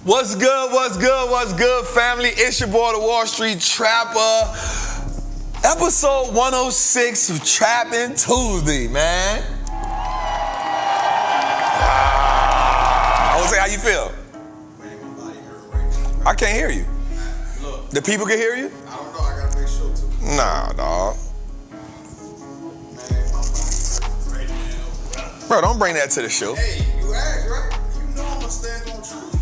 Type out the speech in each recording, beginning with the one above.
What's good, family? It's your boy, the Wall Street Trapper. Episode 106 of Trappin Tuesday, man. Jose, how you feel? I can't hear you. Look. The people can hear you? I don't know, I gotta make sure too. Nah, dog. Man, my body's right now. Bro, don't bring that to the show. Hey, you asked, right? You know I'm gonna stand on truth.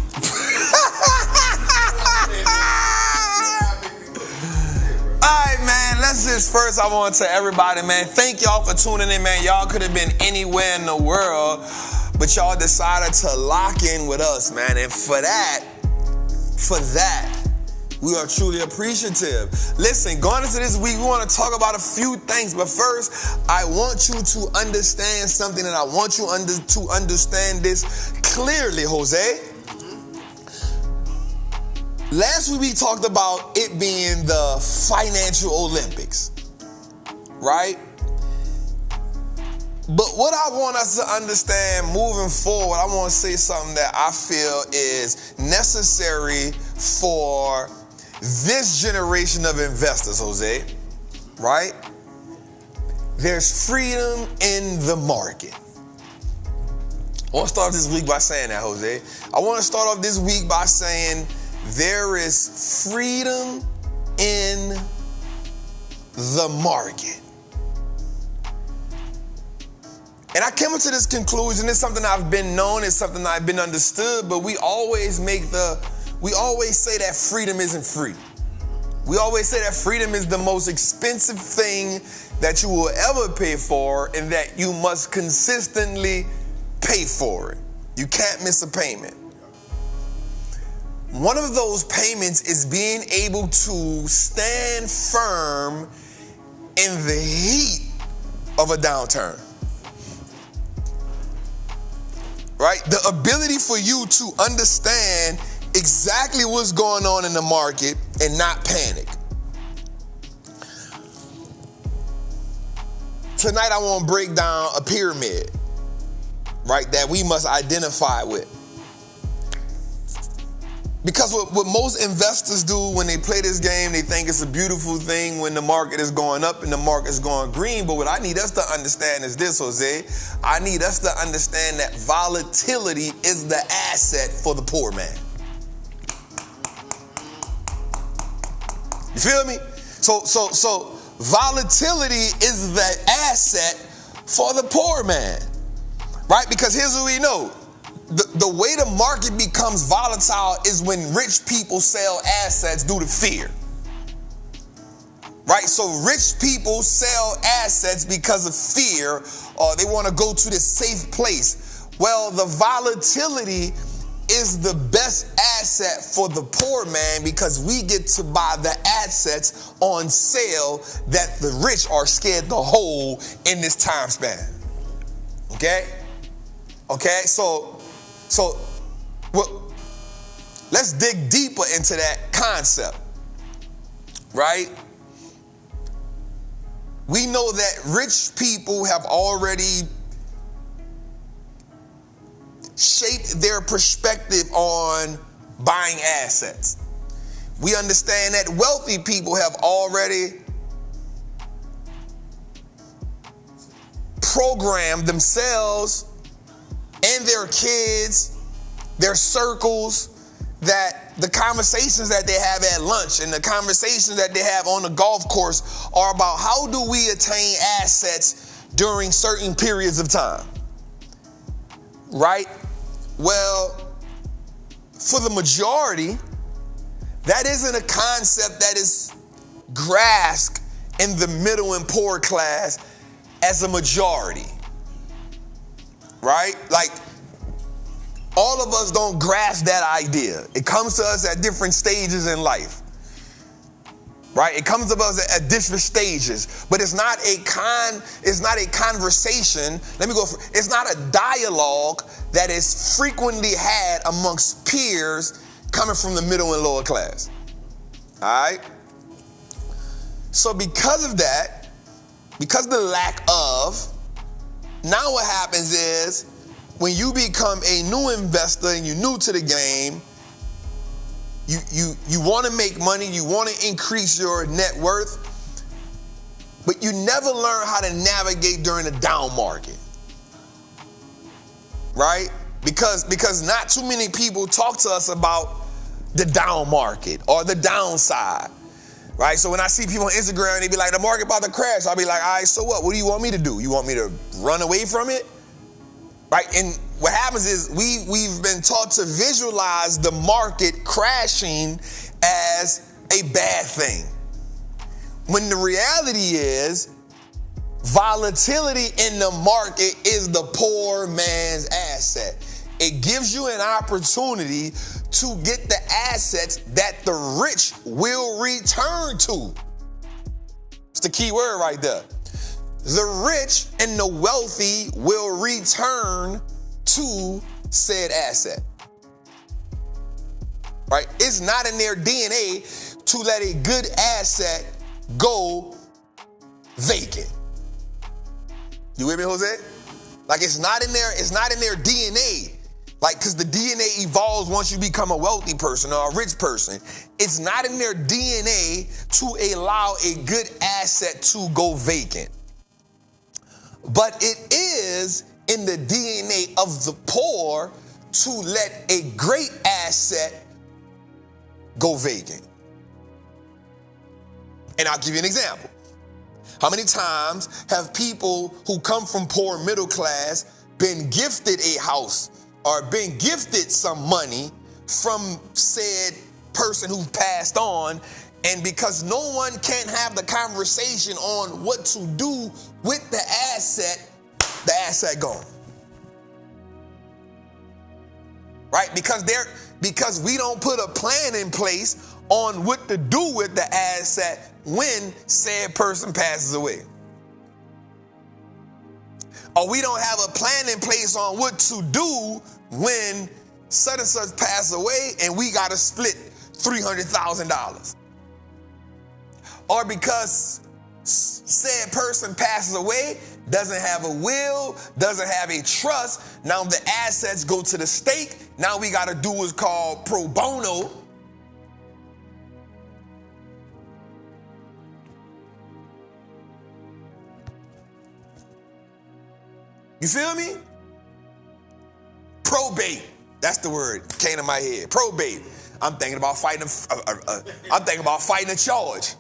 Alright, man, first I want to tell everybody, man, thank y'all for tuning in, man. Y'all could have been anywhere in the world, but y'all decided to lock in with us, man. And for that, we are truly appreciative. Listen, going into this week, we want to talk about a few things, but first, I want you to understand something, and I want you to understand this clearly, Jose. Last week we talked about it being the financial Olympics, right? But what I want us to understand moving forward, I want to say something that I feel is necessary for this generation of investors, Jose, right? There's freedom in the market. I want to start this week by saying that, Jose. I want to start off this week by saying there is freedom in the market. And I came to this conclusion. It's something I've been known, it's something I've been understood, but we always say that freedom isn't free. We always say that freedom is the most expensive thing that you will ever pay for, and that you must consistently pay for it. You can't miss a payment. One of those payments is being able to stand firm in the heat of a downturn. Right? The ability for you to understand exactly what's going on in the market and not panic. Tonight I want to break down a pyramid, right, that we must identify with. Because what most investors do when they play this game, they think it's a beautiful thing when the market is going up and the market is going green. But what I need us to understand is this, Jose. I need us to understand that volatility is the asset for the poor man. You feel me? So volatility is the asset for the poor man, right? Because here's what we know. The way the market becomes volatile is when rich people sell assets due to fear. Right? So rich people sell assets because of fear, or they want to go to this safe place. Well, the volatility is the best asset for the poor man because we get to buy the assets on sale that the rich are scared to hold in this time span. Okay? So, well, let's dig deeper into that concept, right? We know that rich people have already shaped their perspective on buying assets. We understand that wealthy people have already programmed themselves and their kids, their circles, that the conversations that they have at lunch and the conversations that they have on the golf course are about how do we attain assets during certain periods of time, right? Well, for the majority, that isn't a concept that is grasped in the middle and poor class as a majority. Right? Like, all of us don't grasp that idea. It comes to us at different stages in life. Right? It comes to us at different stages. But it's not a conversation. It's not a dialogue that is frequently had amongst peers coming from the middle and lower class. All right? So because of that, because of the lack of, now what happens is when you become a new investor and you're new to the game, You want to make money, you want to increase your net worth, but you never learn how to navigate during a down market. Right? Because not too many people talk to us about the down market or the downside. Right? So when I see people on Instagram, they be like, the market about to crash. I'll be like, all right, so what? What do you want me to do? You want me to run away from it? Right? And what happens is we've been taught to visualize the market crashing as a bad thing. When the reality is, volatility in the market is the poor man's asset. It gives you an opportunity to get the assets that the rich will return to. It's the key word right there. The rich and the wealthy will return to said asset. Right? It's not in their DNA to let a good asset go vacant. You with me, Jose? Like it's not in their DNA. Like, because the DNA evolves once you become a wealthy person or a rich person. It's not in their DNA to allow a good asset to go vacant. But it is in the DNA of the poor to let a great asset go vacant. And I'll give you an example. How many times have people who come from poor middle class been gifted a house or been gifted some money from said person who passed on, and because no one can have the conversation on what to do with the asset gone. Right? Because we don't put a plan in place on what to do with the asset when said person passes away. Or we don't have a plan in place on what to do when such and such pass away and we got to split $300,000. Or because said person passes away, doesn't have a will, doesn't have a trust, now the assets go to the state. Now we got to do what's called pro bono. You feel me? Probate. That's the word. Came to my head. Probate. I'm thinking about fighting a charge.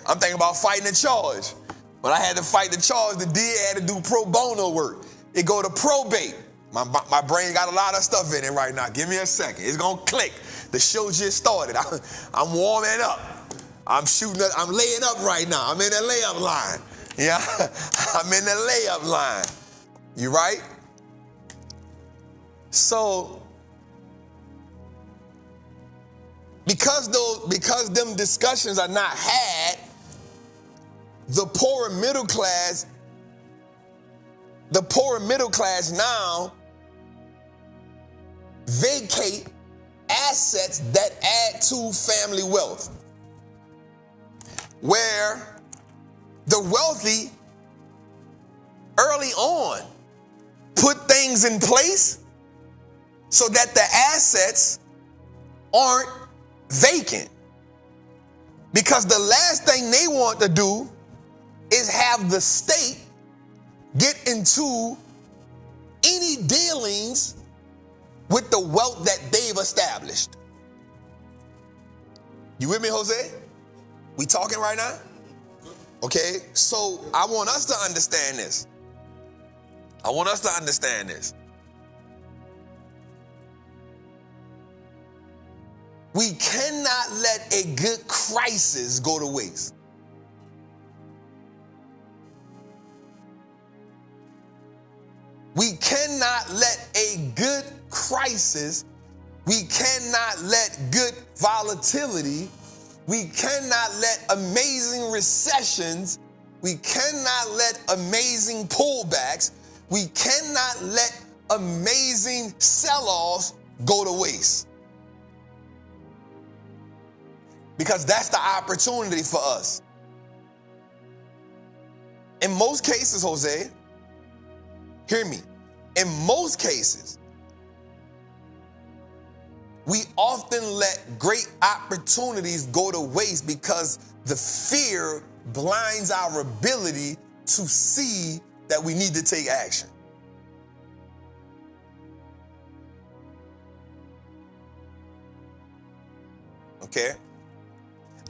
I'm thinking about fighting a charge. When I had to fight the charge, the DA had to do pro bono work. It go to probate. My brain got a lot of stuff in it right now. Give me a second. It's gonna click. The show just started. I'm warming up. I'm laying up right now. I'm in the layup line. Yeah, I'm in the layup line. You right? So, because them discussions are not had, the poorer middle class now vacate assets that add to family wealth, where the wealthy early on put things in place so that the assets aren't vacant. Because the last thing they want to do is have the state get into any dealings with the wealth that they've established. You with me, Jose? We talking right now? Okay, so I want us to understand this. We cannot let a good crisis go to waste. We cannot let a good crisis, we cannot let good volatility, we cannot let amazing recessions, we cannot let amazing pullbacks, we cannot let amazing sell-offs go to waste. Because that's the opportunity for us. In most cases, Jose, hear me. In most cases, we often let great opportunities go to waste because the fear blinds our ability to see that we need to take action. Okay?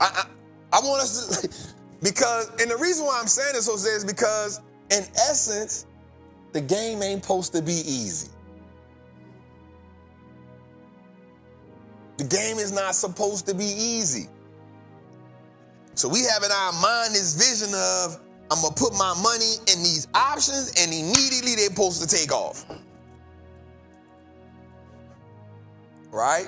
I want us to, because, and the reason why I'm saying this, Jose, is because in essence, the game ain't supposed to be easy. The game is not supposed to be easy. So we have in our mind this vision of, I'm going to put my money in these options and immediately they're supposed to take off. Right?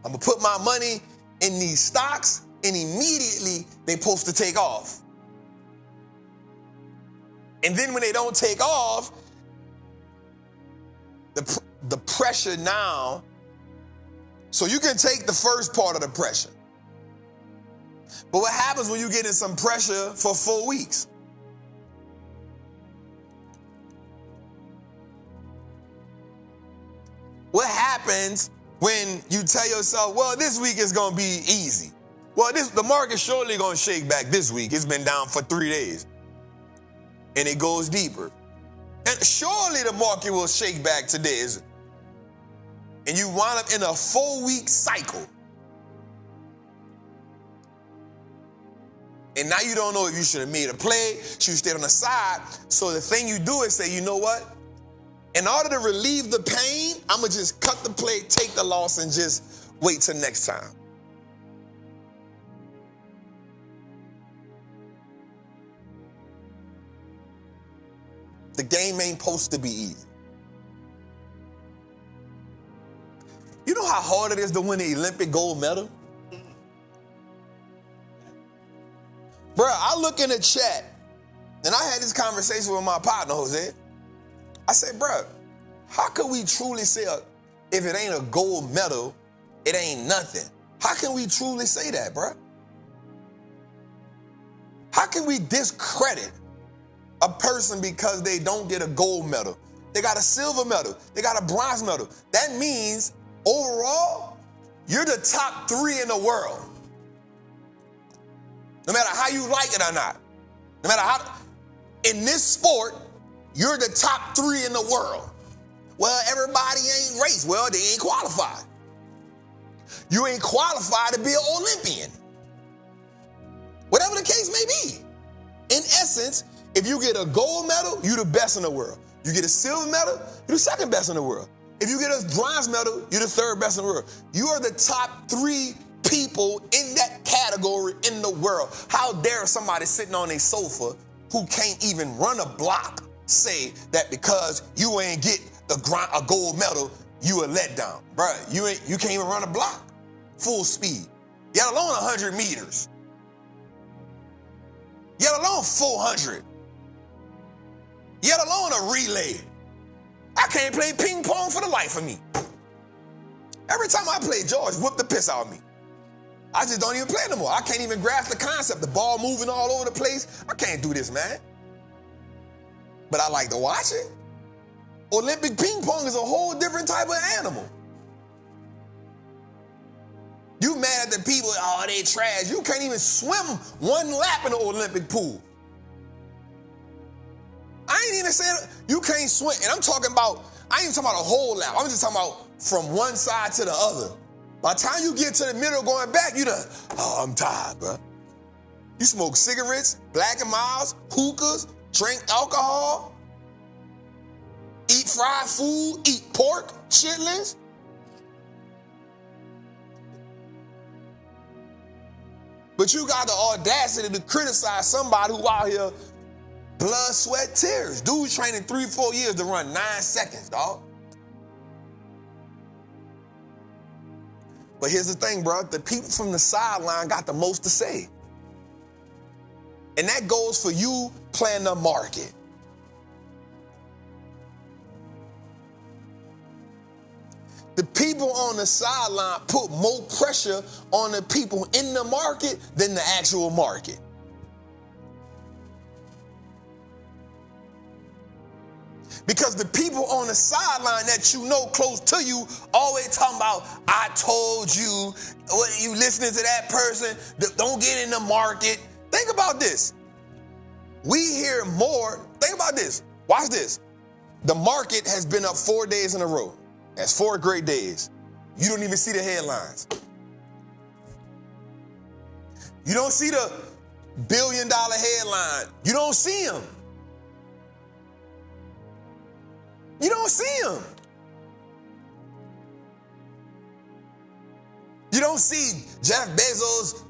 I'm going to put my money in these stocks and immediately they're supposed to take off. And then when they don't take off, the pressure now, so you can take the first part of the pressure. But what happens when you get in some pressure for 4 weeks? What happens when you tell yourself, well, this week is going to be easy? Well, the market surely going to shake back this week. It's been down for 3 days. And it goes deeper. And surely the market will shake back today. And you wind up in a 4-week cycle. And now you don't know if you should have made a play, should you stay on the side. So the thing you do is say, you know what? In order to relieve the pain, I'm going to just cut the play, take the loss, and just wait till next time. The game ain't supposed to be easy. You know how hard it is to win the Olympic gold medal? Bruh, I look in the chat, and I had this conversation with my partner, Jose. I said, bruh, how can we truly say if it ain't a gold medal, it ain't nothing? How can we truly say that, bruh? How can we discredit a person because they don't get a gold medal? They got a silver medal. They got a bronze medal. That means overall, you're the top 3 in the world. No matter how you like it or not. No matter how, in this sport, you're the top 3 in the world. Well, everybody ain't raced. Well, they ain't qualified. You ain't qualified to be an Olympian. Whatever the case may be. In essence, if you get a gold medal, you're the best in the world. You get a silver medal, you're the second best in the world. If you get a bronze medal, you're the third best in the world. You are the top 3 people in that category in the world. How dare somebody sitting on a sofa who can't even run a block say that because you ain't get a gold medal, you a letdown. Bruh, you can't even run a block full speed, yet alone 100 meters, yet alone 400, yet alone a relay. I can't play ping pong for the life of me. Every time I play, George whoop the piss out of me. I just don't even play no more. I can't even grasp the concept. The ball moving all over the place. I can't do this, man. But I like to watch it. Olympic ping pong is a whole different type of animal. You mad at the people, oh, they trash. You can't even swim 1 lap in the Olympic pool. I ain't even saying you can't swim. And I'm talking about, I ain't even talking about a whole lap. I'm just talking about from one side to the other. By the time you get to the middle going back, you done, oh, I'm tired, bro. You smoke cigarettes, Black and Milds, hookahs, drink alcohol, eat fried food, eat pork, chitlins. But you got the audacity to criticize somebody who out here blood, sweat, tears. Dude training 3-4 years to run 9 seconds, dog. But here's the thing, bro. The people from the sideline got the most to say. And that goes for you playing the market. The people on the sideline put more pressure on the people in the market than the actual market. Because the people people on the sideline that you know close to you always talking about, I told you, what you listening to that person, don't get in the market. Think about this. We hear more. Think about this. Watch this. The market has been up 4 days in a row. That's 4 great days. You don't even see the headlines. You don't see the $1 billion headline. You don't see them. You don't see them. You don't see Jeff Bezos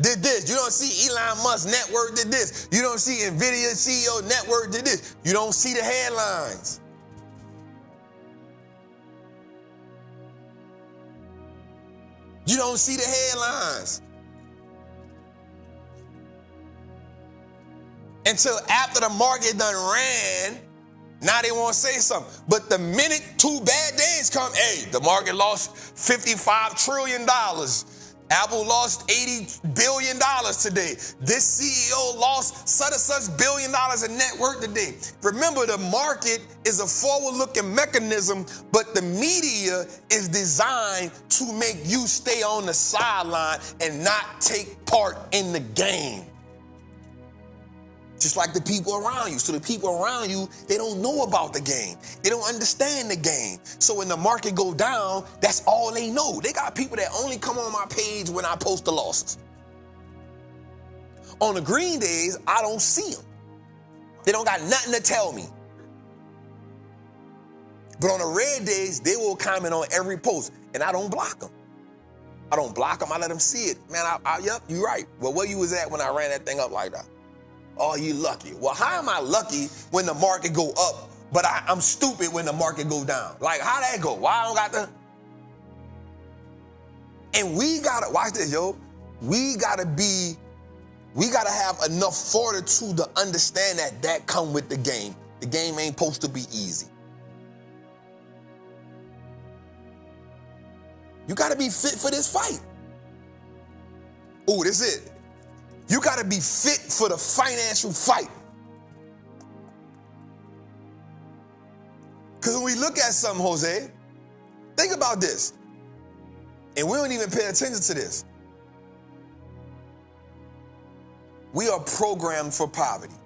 did this. You don't see Elon Musk network did this. You don't see Nvidia CEO network did this. You don't see the headlines. You don't see the headlines. Until after the market done ran, now they want to say something. But the minute 2 bad days come, hey, the market lost $55 trillion. Apple lost $80 billion today. This CEO lost such and such $1 billion in net worth today. Remember, the market is a forward-looking mechanism, but the media is designed to make you stay on the sideline and not take part in the game. Just like the people around you. So the people around you, they don't know about the game. They don't understand the game. So when the market go down, that's all they know. They got people that only come on my page when I post the losses. On the green days, I don't see them. They don't got nothing to tell me. But on the red days, they will comment on every post, and I don't block them. I don't block them. I let them see it. Man, yep, you're right. Well, where you was at when I ran that thing up like that? Oh, you lucky. Well, how am I lucky when the market go up, but I'm stupid when the market go down? Like, how that go? Why I don't got the... And we gotta, watch this, yo. We gotta have enough fortitude to understand that come with the game. The game ain't supposed to be easy. You gotta be fit for this fight. Oh, this is it. You got to be fit for the financial fight. Because when we look at something, Jose, think about this. And we don't even pay attention to this. We are programmed for poverty.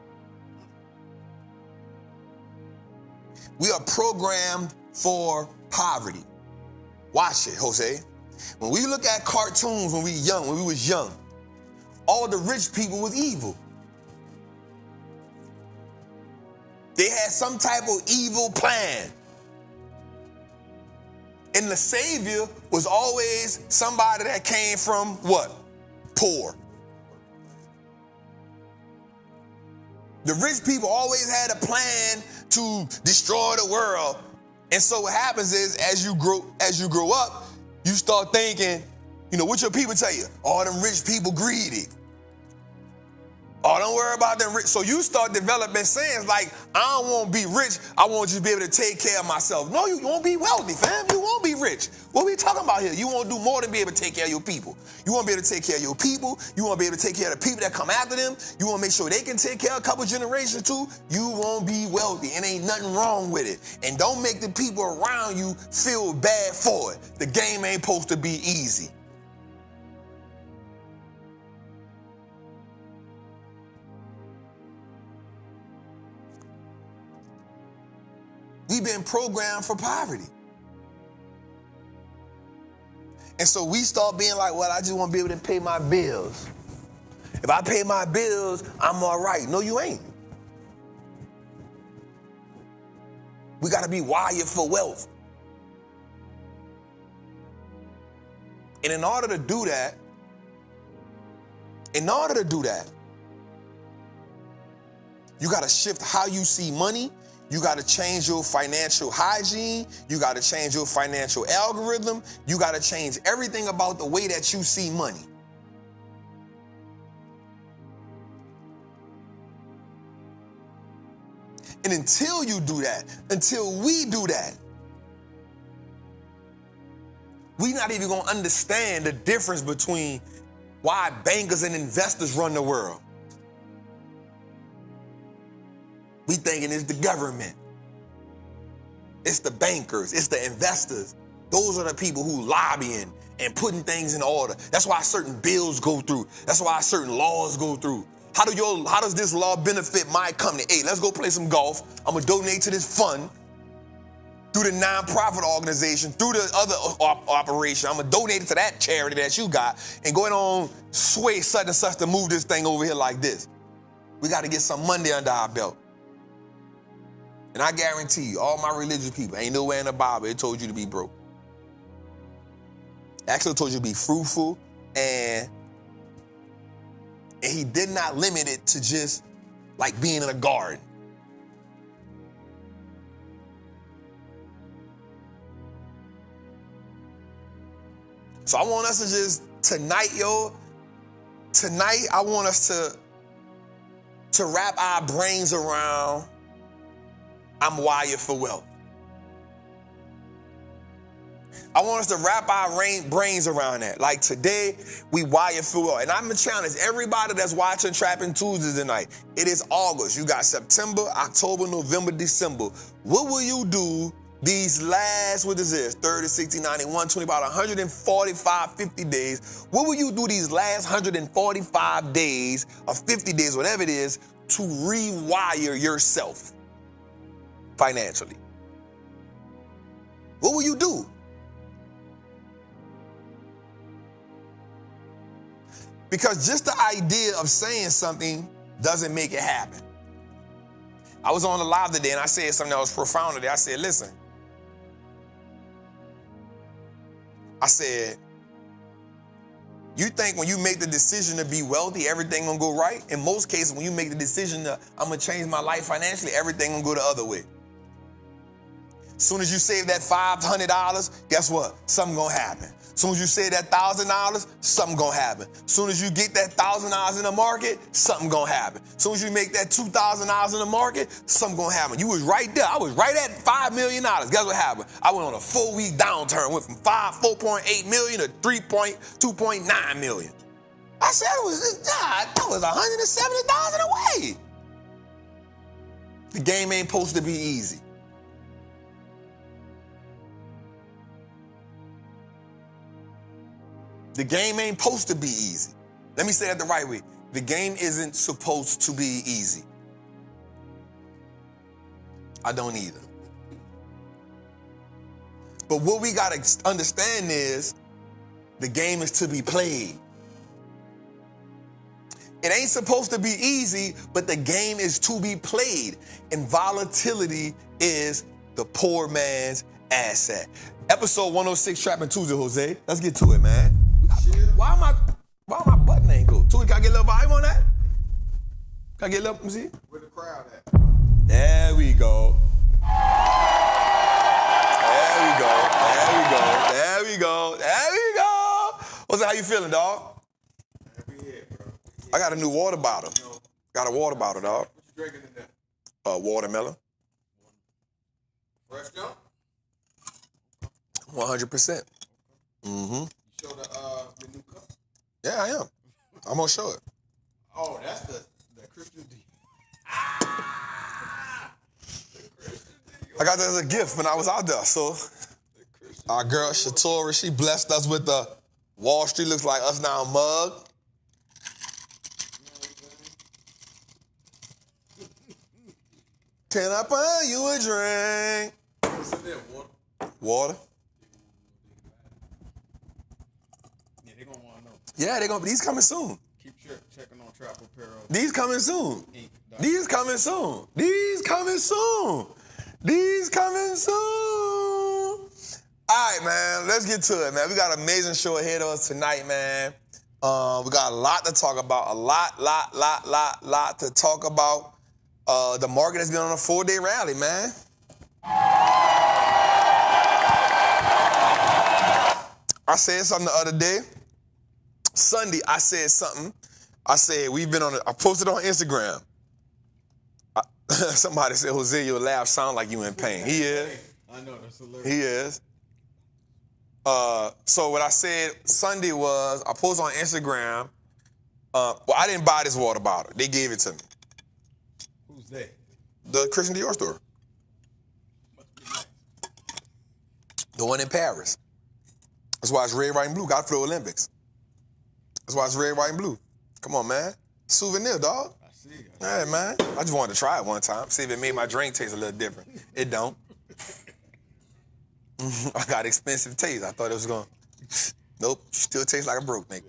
We are programmed for poverty. Watch it, Jose. When we look at cartoons when we was young, all the rich people was evil. They had some type of evil plan. And the savior was always somebody that came from what? Poor. The rich people always had a plan to destroy the world. And so what happens is as you grow up, you start thinking, you know, what your people tell you? All them rich people greedy. Oh, don't worry about them rich. So you start developing sayings like, I don't want to be rich. I want you to be able to take care of myself. No, you won't be wealthy, fam. You won't be rich. What are we talking about here? You want to do more than be able to take care of your people. You want to be able to take care of your people. You want to be able to take care of the people that come after them. You want to make sure they can take care of a couple generations too. You won't be wealthy and ain't nothing wrong with it. And don't make the people around you feel bad for it. The game ain't supposed to be easy. We've been programmed for poverty. And so we start being like, well, I just want to be able to pay my bills. If I pay my bills, I'm all right. No, you ain't. We got to be wired for wealth. And in order to do that, you got to shift how you see money. You got to change your financial hygiene. You got to change your financial algorithm. You got to change everything about the way that you see money. And until you do that, until we do that, we're not even going to understand the difference between why bankers and investors run the world. We thinking it's the government. It's the bankers. It's the investors. Those are the people who lobbying and putting things in order. That's why certain bills go through. That's why certain laws go through. How does this law benefit my company? Hey, let's go play some golf. I'm going to donate to this fund through the nonprofit organization, through the other operation. I'm going to donate it to that charity that you got and go ahead on sway such and such to move this thing over here like this. We got to get some money under our belt. And I guarantee you, all my religious people, ain't nowhere in the Bible it told you to be broke. Actually, it told you to be fruitful, and he did not limit it to just like being in a garden. So I want us to just, tonight, I want us to wrap our brains around, I'm wired for wealth. I want us to wrap our brains around that. Like today, we wired for wealth. And I'm going to challenge everybody that's watching Trappin' Tuesdays tonight. It is August. You got September, October, November, December. What will you do these last, 30, 60, 90, 120, about 145, 50 days? What will you do these last 145 days or 50 days, whatever it is, to rewire yourself financially? What will you do? Because just the idea of saying something doesn't make it happen. I was on the live today and I said something that was profound today. I said, listen. I said, you think when you make the decision to be wealthy, everything gonna go right? In most cases, when you make the decision to, I'm gonna change my life financially, everything gonna go the other way. Soon as you save that $500, guess what? Something gonna happen. Soon as you save that $1,000, something gonna happen. Soon as you get that $1,000 in the market, something gonna happen. Soon as you make that $2,000 in the market, something gonna happen. You was right there. I was right at $5 million. Guess what happened? I went on a 4-week downturn, went from 4.8 million to 2.9 million. I said that was $170,000 away. The game ain't supposed to be easy. The game ain't supposed to be easy. Let me say that the right way. The game isn't supposed to be easy. I don't either. But what we got to understand is the game is to be played. It ain't supposed to be easy, but the game is to be played. And volatility is the poor man's asset. Episode 106, Trappin' Tuesday, Jose. Let's get to it, man. Why my button ain't go? Tui, can I get a little volume on that? Can I get a little, let me see? Where the crowd at? There we go. There we go. There we go. There we go. There we go. What's that? How you feeling, dog? Happy head, bro. I got a new water bottle. Got a water bottle, dog. What you drinking in there? Watermelon. Fresh jump? 100%. Mm-hmm. You show the new cup? Yeah, I am. I'm gonna show it. Oh, that's the Christian D. I got that as a gift when I was out there. So our girl Shatora, she blessed us with the Wallstreet looks like us now mug. Can I buy you a drink? What's in there, water? Water. Yeah, they gonna wanna know. Yeah, these coming soon. Keep checking on Trap Apparel. These coming soon. These coming soon. These coming soon. These coming soon. All right, man, let's get to it, man. We got an amazing show ahead of us tonight, man. We got a lot to talk about. A lot to talk about. The market has been on a 4-day rally, man. I said something the other day. Sunday, I said something. I said, I posted on Instagram. Somebody said, Jose, your laugh sound like you in pain. He is. I know, that's hilarious. He is. So what I said Sunday was, I posted on Instagram. I didn't buy this water bottle. They gave it to me. Who's they? The Christian Dior store. The one in Paris. That's why it's red, white, and blue. Got it for the Olympics. That's why it's red, white, and blue. Come on, man. Souvenir, dog. I see. Yeah, man. I just wanted to try it one time. See if it made my drink taste a little different. It don't. I got expensive taste. I thought it was going to. Nope. Still tastes like a broke nigga.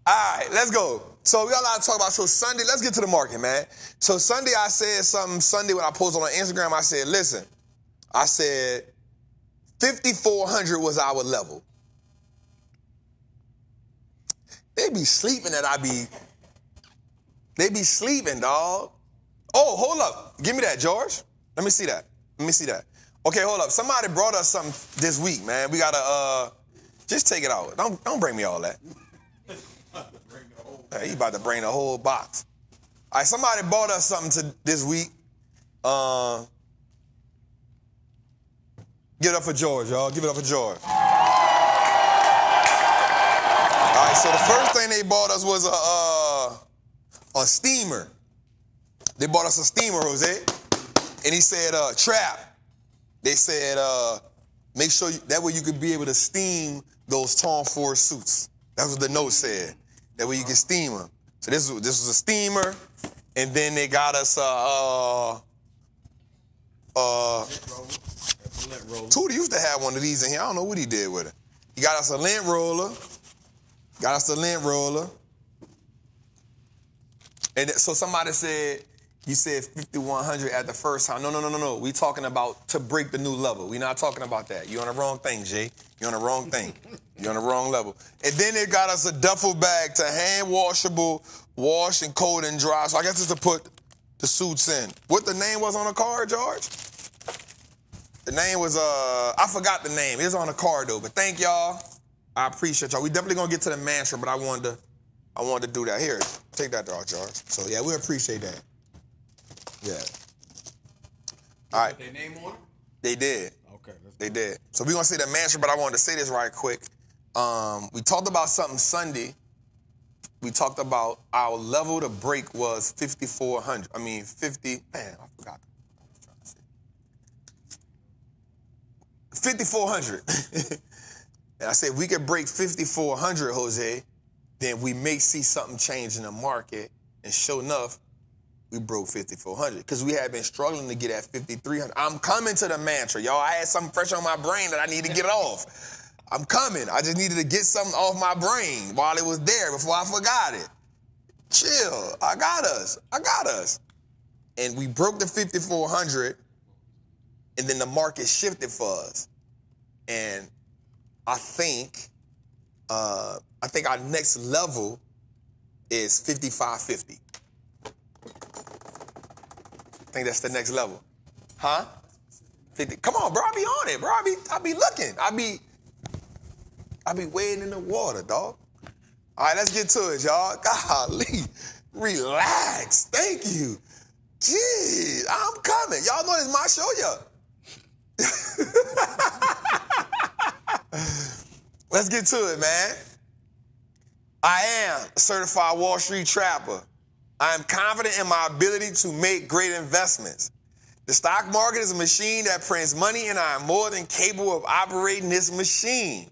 All right, let's go. So we got a lot to talk about. So Sunday, let's get to the market, man. So Sunday, I said something. Sunday when I posted on Instagram, I said, listen, I said 5,400 was our level. They be sleeping they be sleeping, dog. Oh, hold up. Give me that, George. Let me see that. Okay, hold up. Somebody brought us something this week, man. We gotta, just take it out. Don't bring me all that. He about to bring the whole box. All right, somebody bought us something this week. Give it up for George, y'all. Give it up for George. All right, so the first thing they bought us was a steamer. They bought us a steamer, Jose. And he said, Trap. They said, make sure that way you could be able to steam those Tom Ford suits. That's what the note said. That way you can steam them. So this was a steamer, and then they got us Tootie used to have one of these in here. I don't know what he did with it. He got us a lint roller. And so somebody said, you said 5,100 at the first time. No. We talking about to break the new level. We not talking about that. You on the wrong thing, Jay. You on the wrong thing. You on the wrong level. And then they got us a duffel bag to hand washable, wash and cold and dry. So I guess it's to put the suits in. What the name was on the card, George? The name was, I forgot the name. It's on the card though, but thank y'all. I appreciate y'all. We definitely gonna get to the mantra, but I wanted to do that. Here, take that dog, George. So yeah, we appreciate that. Yeah. All right. Did they name on it? They did. Okay. They did. So we're gonna say the mantra, but I wanted to say this right quick. We talked about something Sunday. We talked about our level to break was 5,400. I mean 50. Man, I forgot. 5,400. And I said, if we could break 5,400, Jose, then we may see something change in the market. And sure enough, we broke 5,400 because we had been struggling to get at 5,300. I'm coming to the mantra, y'all. I had something fresh on my brain that I need to get off. I'm coming. I just needed to get something off my brain while it was there before I forgot it. Chill. I got us. And we broke the 5,400, and then the market shifted for us. And I think our next level is 5,550. I think that's the next level. Huh? 50. Come on, bro. I be on it, bro. I be looking. I be wading in the water, dog. All right, let's get to it, y'all. Golly. Relax. Thank you. Jeez, I'm coming. Y'all know this is my show, yeah. Let's get to it, man. I am a certified Wall Street trapper. I am confident in my ability to make great investments. The stock market is a machine that prints money, and I am more than capable of operating this machine.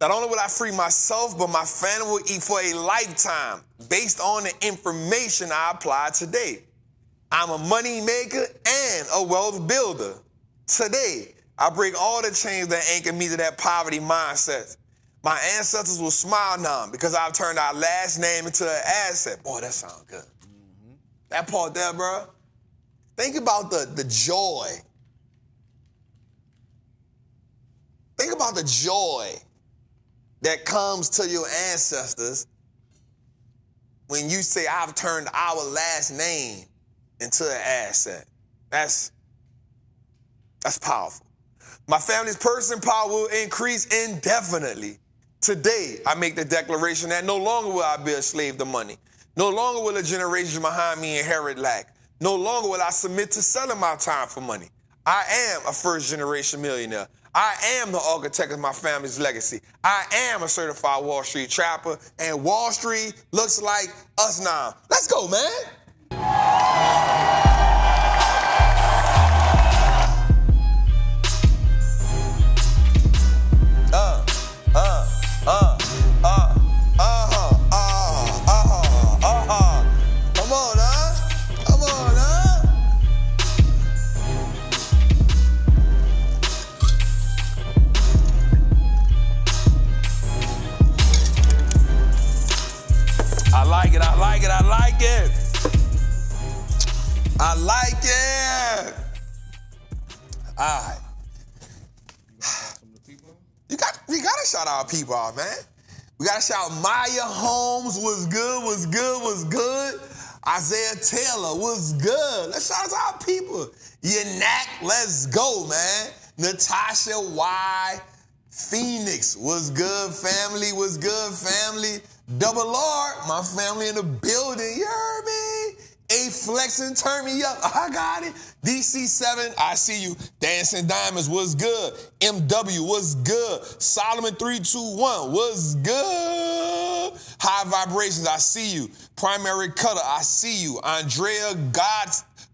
Not only will I free myself, but my family will eat for a lifetime based on the information I apply today. I'm a money maker and a wealth builder. Today, I break all the chains that anchor me to that poverty mindset. My ancestors will smile now because I've turned our last name into an asset. Boy, that sounds good. Mm-hmm. That part there, bro. Think about the joy. Think about the joy that comes to your ancestors when you say, I've turned our last name into an asset. That's powerful. My family's purchasing power will increase indefinitely. Today, I make the declaration that no longer will I be a slave to money. No longer will a generation behind me inherit lack. No longer will I submit to selling my time for money. I am a first-generation millionaire. I am the architect of my family's legacy. I am a certified Wall Street trapper, and Wall Street looks like us now. Let's go, man. right. Some of the people. We gotta shout our people out, man. We gotta shout Maya Holmes, was good. Isaiah Taylor, was good. Let's shout out our people. Yanak, let's go, man. Natasha Y. Phoenix, was good, family, was good, family. Double R, my family in the building, you heard me? A flexing, turn me up, I got it. DC7, I see you. Dancing Diamonds, was good. MW, was good. Solomon 321, was good. High Vibrations, I see you. Primary Cutter, I see you. Andrea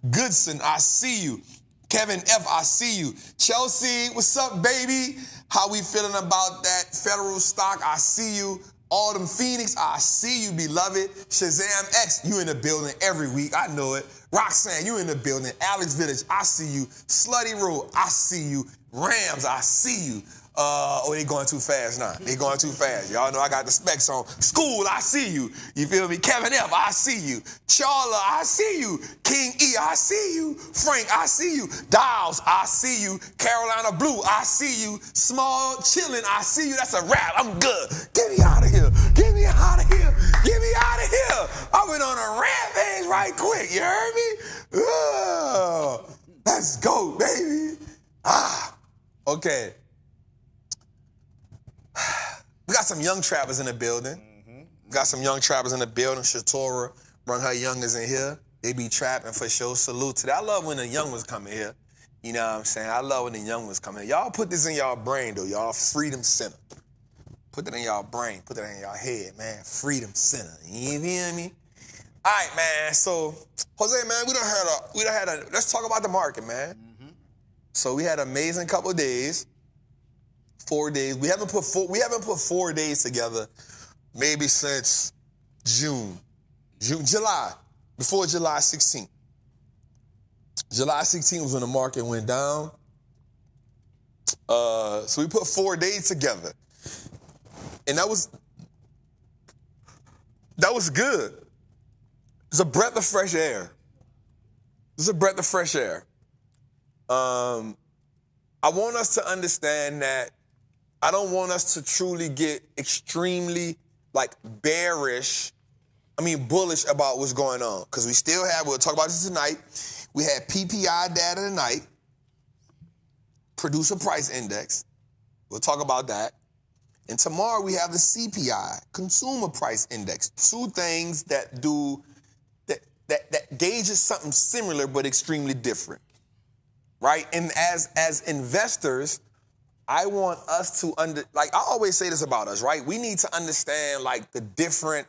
Goodson, I see you. Kevin F, I see you. Chelsea, what's up, baby? How we feeling about that federal stock? I see you. Autumn Phoenix, I see you, beloved. Shazam X, you in the building every week. I know it. Roxanne, you in the building. Alex Village, I see you. Slutty Road, I see you. Rams, I see you. They going too fast now. They going too fast. Y'all know I got the specs on. School, I see you. You feel me? Kevin F, I see you. Charla, I see you. King E, I see you. Frank, I see you. Dials, I see you. Carolina Blue, I see you. Small Chillin', I see you. That's a wrap. I'm good. Get me out of here. Get me out of here. Get me out of here. I went on a rampage right quick. You heard me? Let's go, baby. Okay. We got some young trappers in the building. We got some young trappers in the building. Shatora run her youngers in here. They be trapping for sure. Salute to that. I love when the young ones come in here. You know what I'm saying? I love when the young ones come in. Y'all put this in y'all brain, though. Y'all Freedom Center. Put that in y'all brain. Put that in y'all head, man. Freedom Center. You hear me? All right, man. So, Jose, man, we done had a. Let's talk about the market, man. So we had an amazing couple of days. 4 days. We haven't put 4 days together maybe since July, before July 16th. July 16th was when the market went down. So we put 4 days together. And that was good. It's a breath of fresh air. I want us to understand that I don't want us to truly get extremely, bullish about what's going on. Because we still have, we'll talk about this tonight, we had PPI data tonight, Producer Price Index. We'll talk about that. And tomorrow we have the CPI, Consumer Price Index. Two things that gauges something similar but extremely different, right? And as investors, I want us to I always say this about us, right? We need to understand the different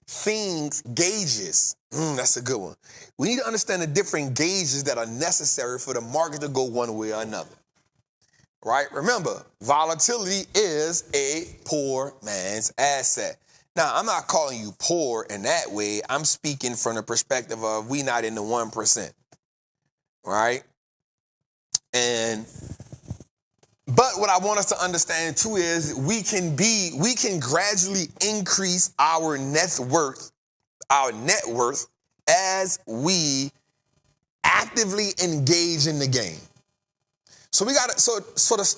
things, gauges. That's a good one. We need to understand the different gauges that are necessary for the market to go one way or another, right? Remember, volatility is a poor man's asset. Now, I'm not calling you poor in that way. I'm speaking from the perspective of we not in the 1%, right? But what I want us to understand too is we can gradually increase our net worth as we actively engage in the game. So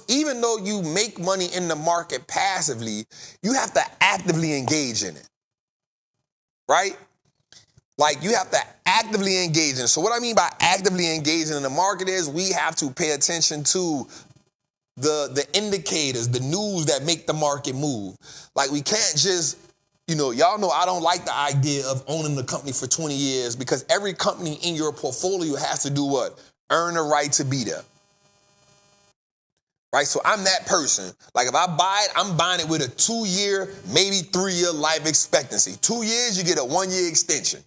even though you make money in the market passively, you have to actively engage in it, right? You have to actively engage in it. So what I mean by actively engaging in the market is we have to pay attention to the indicators, the news that make the market move. We can't just, y'all know I don't like the idea of owning the company for 20 years because every company in your portfolio has to do what? Earn the right to be there. Right? So I'm that person. If I buy it, I'm buying it with a 2-year, maybe 3-year life expectancy. 2 years, you get a 1-year extension.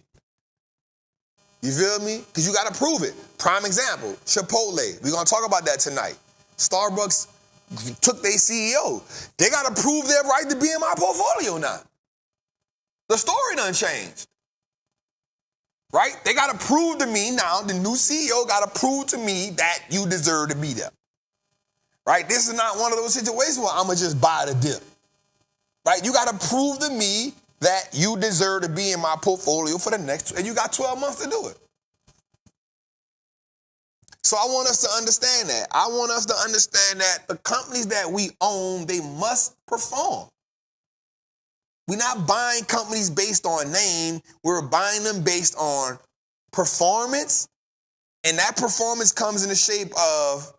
You feel me? Because you got to prove it. Prime example, Chipotle. We're going to talk about that tonight. Starbucks took their CEO. They got to prove their right to be in my portfolio now. The story done changed. Right? They got to prove to me now, the new CEO got to prove to me that you deserve to be there. Right? This is not one of those situations where I'm going to just buy the dip. Right? You got to prove to me that you deserve to be in my portfolio for the next, and you got 12 months to do it. So I want us to understand that. I want us to understand that the companies that we own, they must perform. We're not buying companies based on name. We're buying them based on performance. And that performance comes in the shape of,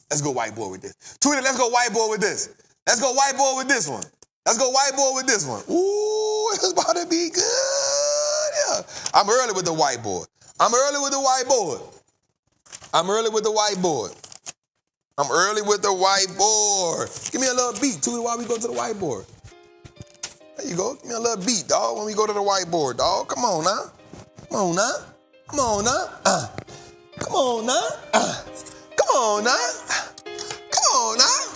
let's go whiteboard with this. Twitter, let's go whiteboard with this. Let's go whiteboard with this one. Let's go whiteboard with this one. Ooh, it's about to be good. Yeah. I'm early with the whiteboard. I'm early with the whiteboard. I'm early with the whiteboard. I'm early with the whiteboard. Give me a little beat, Tootie, while we go to the whiteboard. There you go. Give me a little beat, dog, when we go to the whiteboard, dog. Come on now. Come on now. Come on now. Come on now. Come on now. Come on now.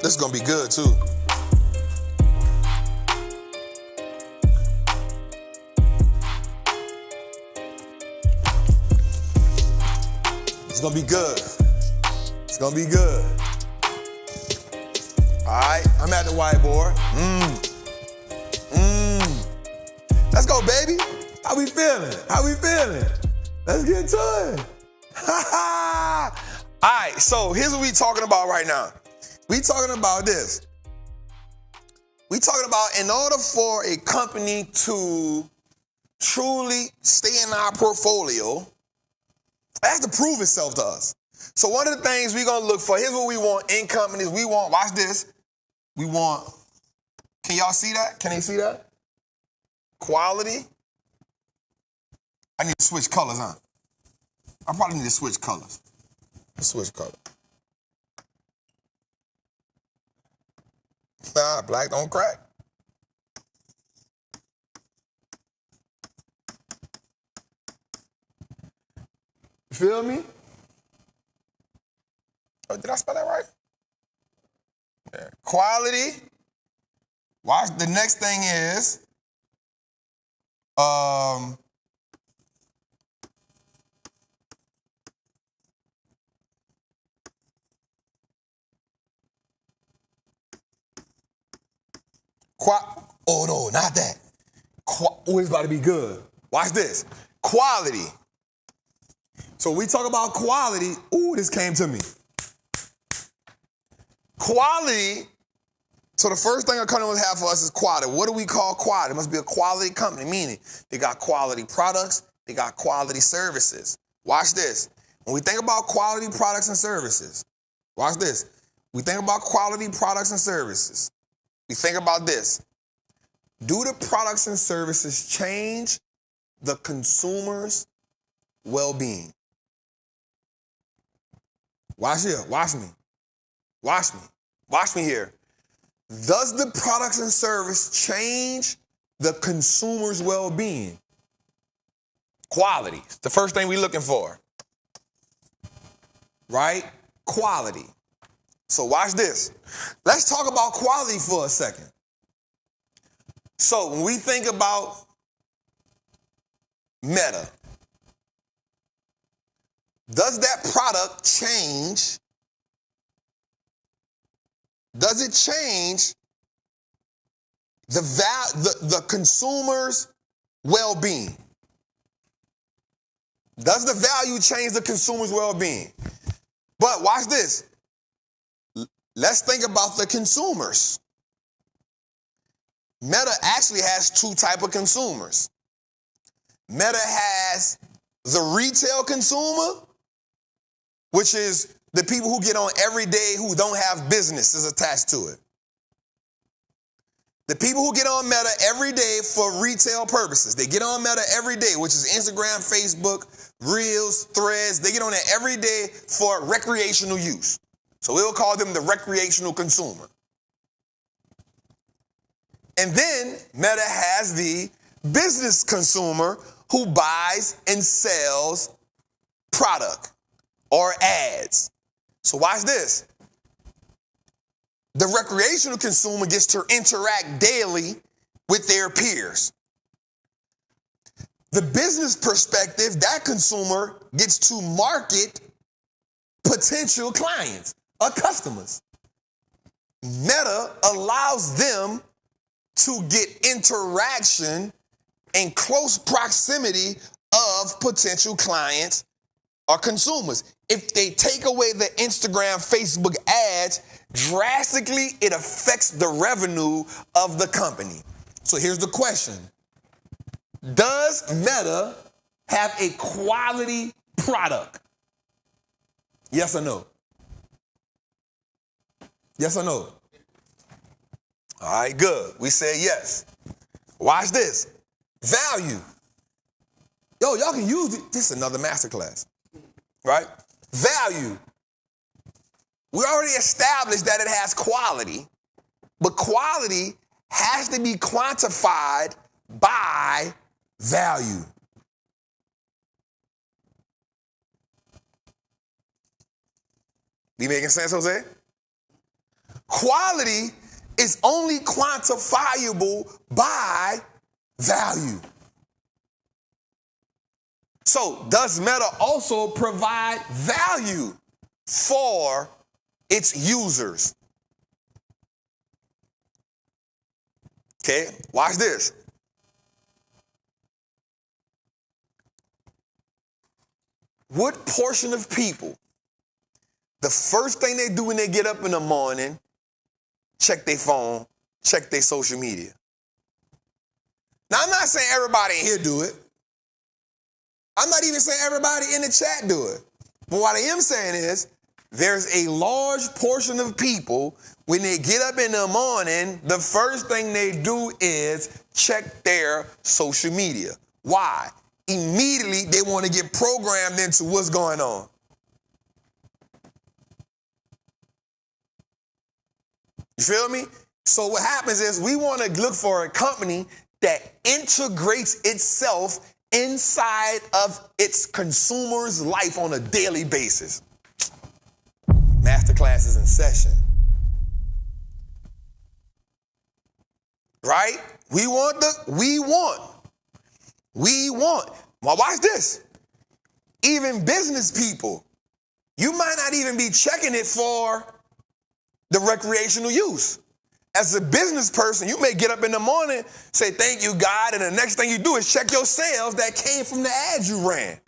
This is going to be good, too. It's going to be good. It's going to be good. All right, I'm at the whiteboard. Let's go, baby. How we feeling? How we feeling? Let's get to it. All right, so here's what we talking about right now. We talking about this. We talking about in order for a company to truly stay in our portfolio, it has to prove itself to us. So one of the things we're going to look for, here's what we want in companies. We want, watch this. We want, can y'all see that? Can they see that? Quality. I need to switch colors, huh? I probably need to switch colors. Let's switch colors. Nah, black don't crack. You feel me? Oh, did I spell that right? Yeah. Quality. Watch, the next thing is, oh no, not that. Oh, it's about to be good. Watch this. Quality. So we talk about quality. Ooh, this came to me. Quality. So the first thing a company must have for us is quality. What do we call quality? It must be a quality company, meaning they got quality products, they got quality services. Watch this. When we think about quality products and services, watch this. We think about quality products and services. We think about this. Do the products and services change the consumer's well-being? Watch here. Watch me. Watch me. Watch me here. Does the products and service change the consumer's well-being? Quality. The first thing we're looking for. Right? Quality. So watch this. Let's talk about quality for a second. So when we think about Meta, does that product change? Does it change the consumer's well-being? Does the value change the consumer's well-being? But watch this. Let's think about the consumers. Meta actually has two types of consumers. Meta has the retail consumer, which is the people who get on every day who don't have businesses attached to it. The people who get on Meta every day for retail purposes. They get on Meta every day, which is Instagram, Facebook, Reels, Threads. They get on there every day for recreational use. So we'll call them the recreational consumer. And then Meta has the business consumer who buys and sells product or ads. So watch this. The recreational consumer gets to interact daily with their peers. The business perspective, that consumer gets to market potential clients or customers. Meta allows them to get interaction in close proximity of potential clients or consumers. If they take away the Instagram, Facebook ads, drastically it affects the revenue of the company. So here's the question. Does Meta have a quality product? Yes or no? Yes or no? All right, good. We said yes. Watch this. Value. Yo, y'all can use it. This is another masterclass, right? Value. We already established that it has quality, but quality has to be quantified by value. You making sense, Jose? Quality is only quantifiable by value. So does Meta also provide value for its users? Okay, watch this. What portion of people, the first thing they do when they get up in the morning, check their phone, check their social media? Now, I'm not saying everybody in here do it. I'm not even saying everybody in the chat do it. But what I am saying is there's a large portion of people, when they get up in the morning, the first thing they do is check their social media. Why? Immediately, they want to get programmed into what's going on. You feel me? So what happens is we want to look for a company that integrates itself inside of its consumer's life on a daily basis. Masterclass is in session. Right? We want. Now watch this. Even business people, you might not even be checking it for the recreational use. As a business person, you may get up in the morning, say, thank you, God, and the next thing you do is check your sales that came from the ads you ran.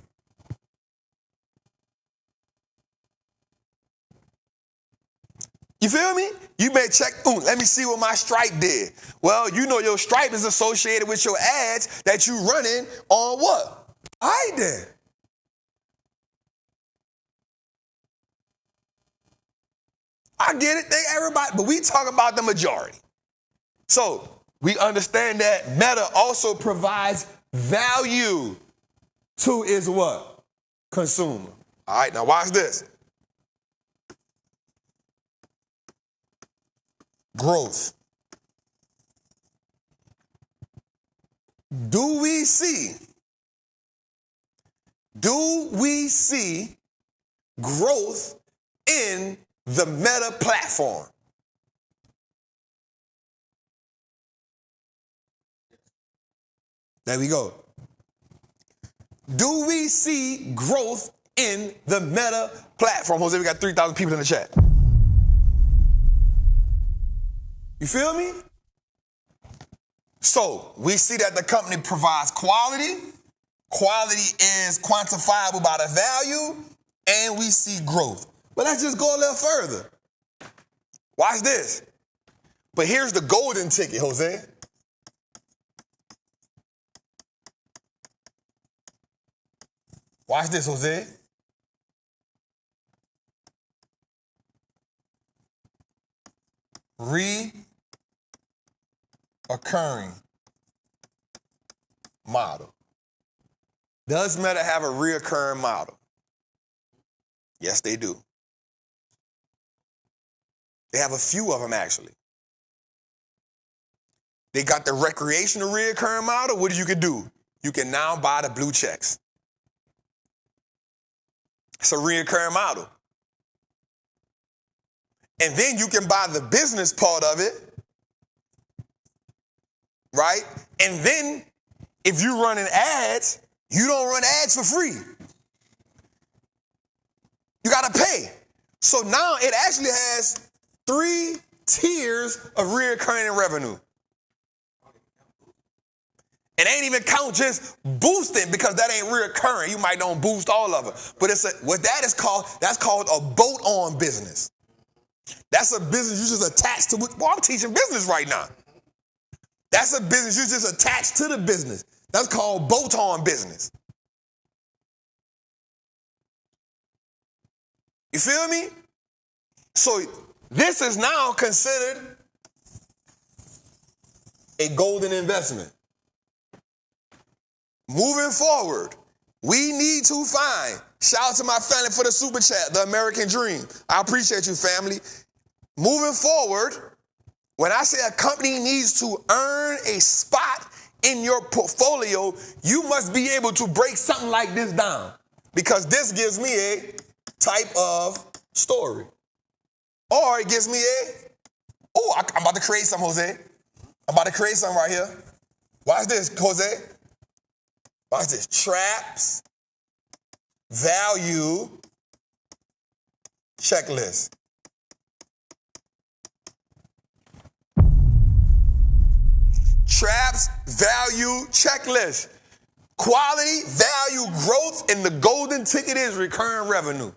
You feel me? You may check, let me see what my Stripe did. Well, you know your Stripe is associated with your ads that you running on what? All right then. I get it, everybody, but we talk about the majority. So we understand that Meta also provides value to its what? Consumer. All right, now watch this. Growth. Do we see growth in the Meta platform? There we go. Do we see growth in the Meta platform? Jose, we got 3,000 people in the chat. You feel me? So we see that the company provides quality. Quality is quantifiable by the value, and we see growth. But let's just go a little further. Watch this. But here's the golden ticket, Jose. Watch this, Jose. Reoccurring model. Does Meta have a reoccurring model? Yes, they do. They have a few of them, actually. They got the recreational reoccurring model. What you can do? You can now buy the blue checks. It's a reoccurring model. And then you can buy the business part of it, right? And then if you're running ads, you don't run ads for free. You got to pay. So now it actually has 3 tiers of recurring revenue. And ain't even count just boosting because that ain't reoccurring. You might don't boost all of it. But what that is called, that's called a bolt-on business. That's a business you just attached to. Well, I'm teaching business right now. That's a business you just attached to the business. That's called bolt-on business. You feel me? So this is now considered a golden investment. Moving forward, we need to find, shout out to my family for the super chat, the American dream. I appreciate you, family. Moving forward, when I say a company needs to earn a spot in your portfolio, you must be able to break something like this down, because this gives me a type of story. Or it gives me I'm about to create something, Jose. I'm about to create something right here. Watch this, Jose. Watch this. Traps value checklist. Traps value checklist. Quality, value, growth, and the golden ticket is recurring revenue.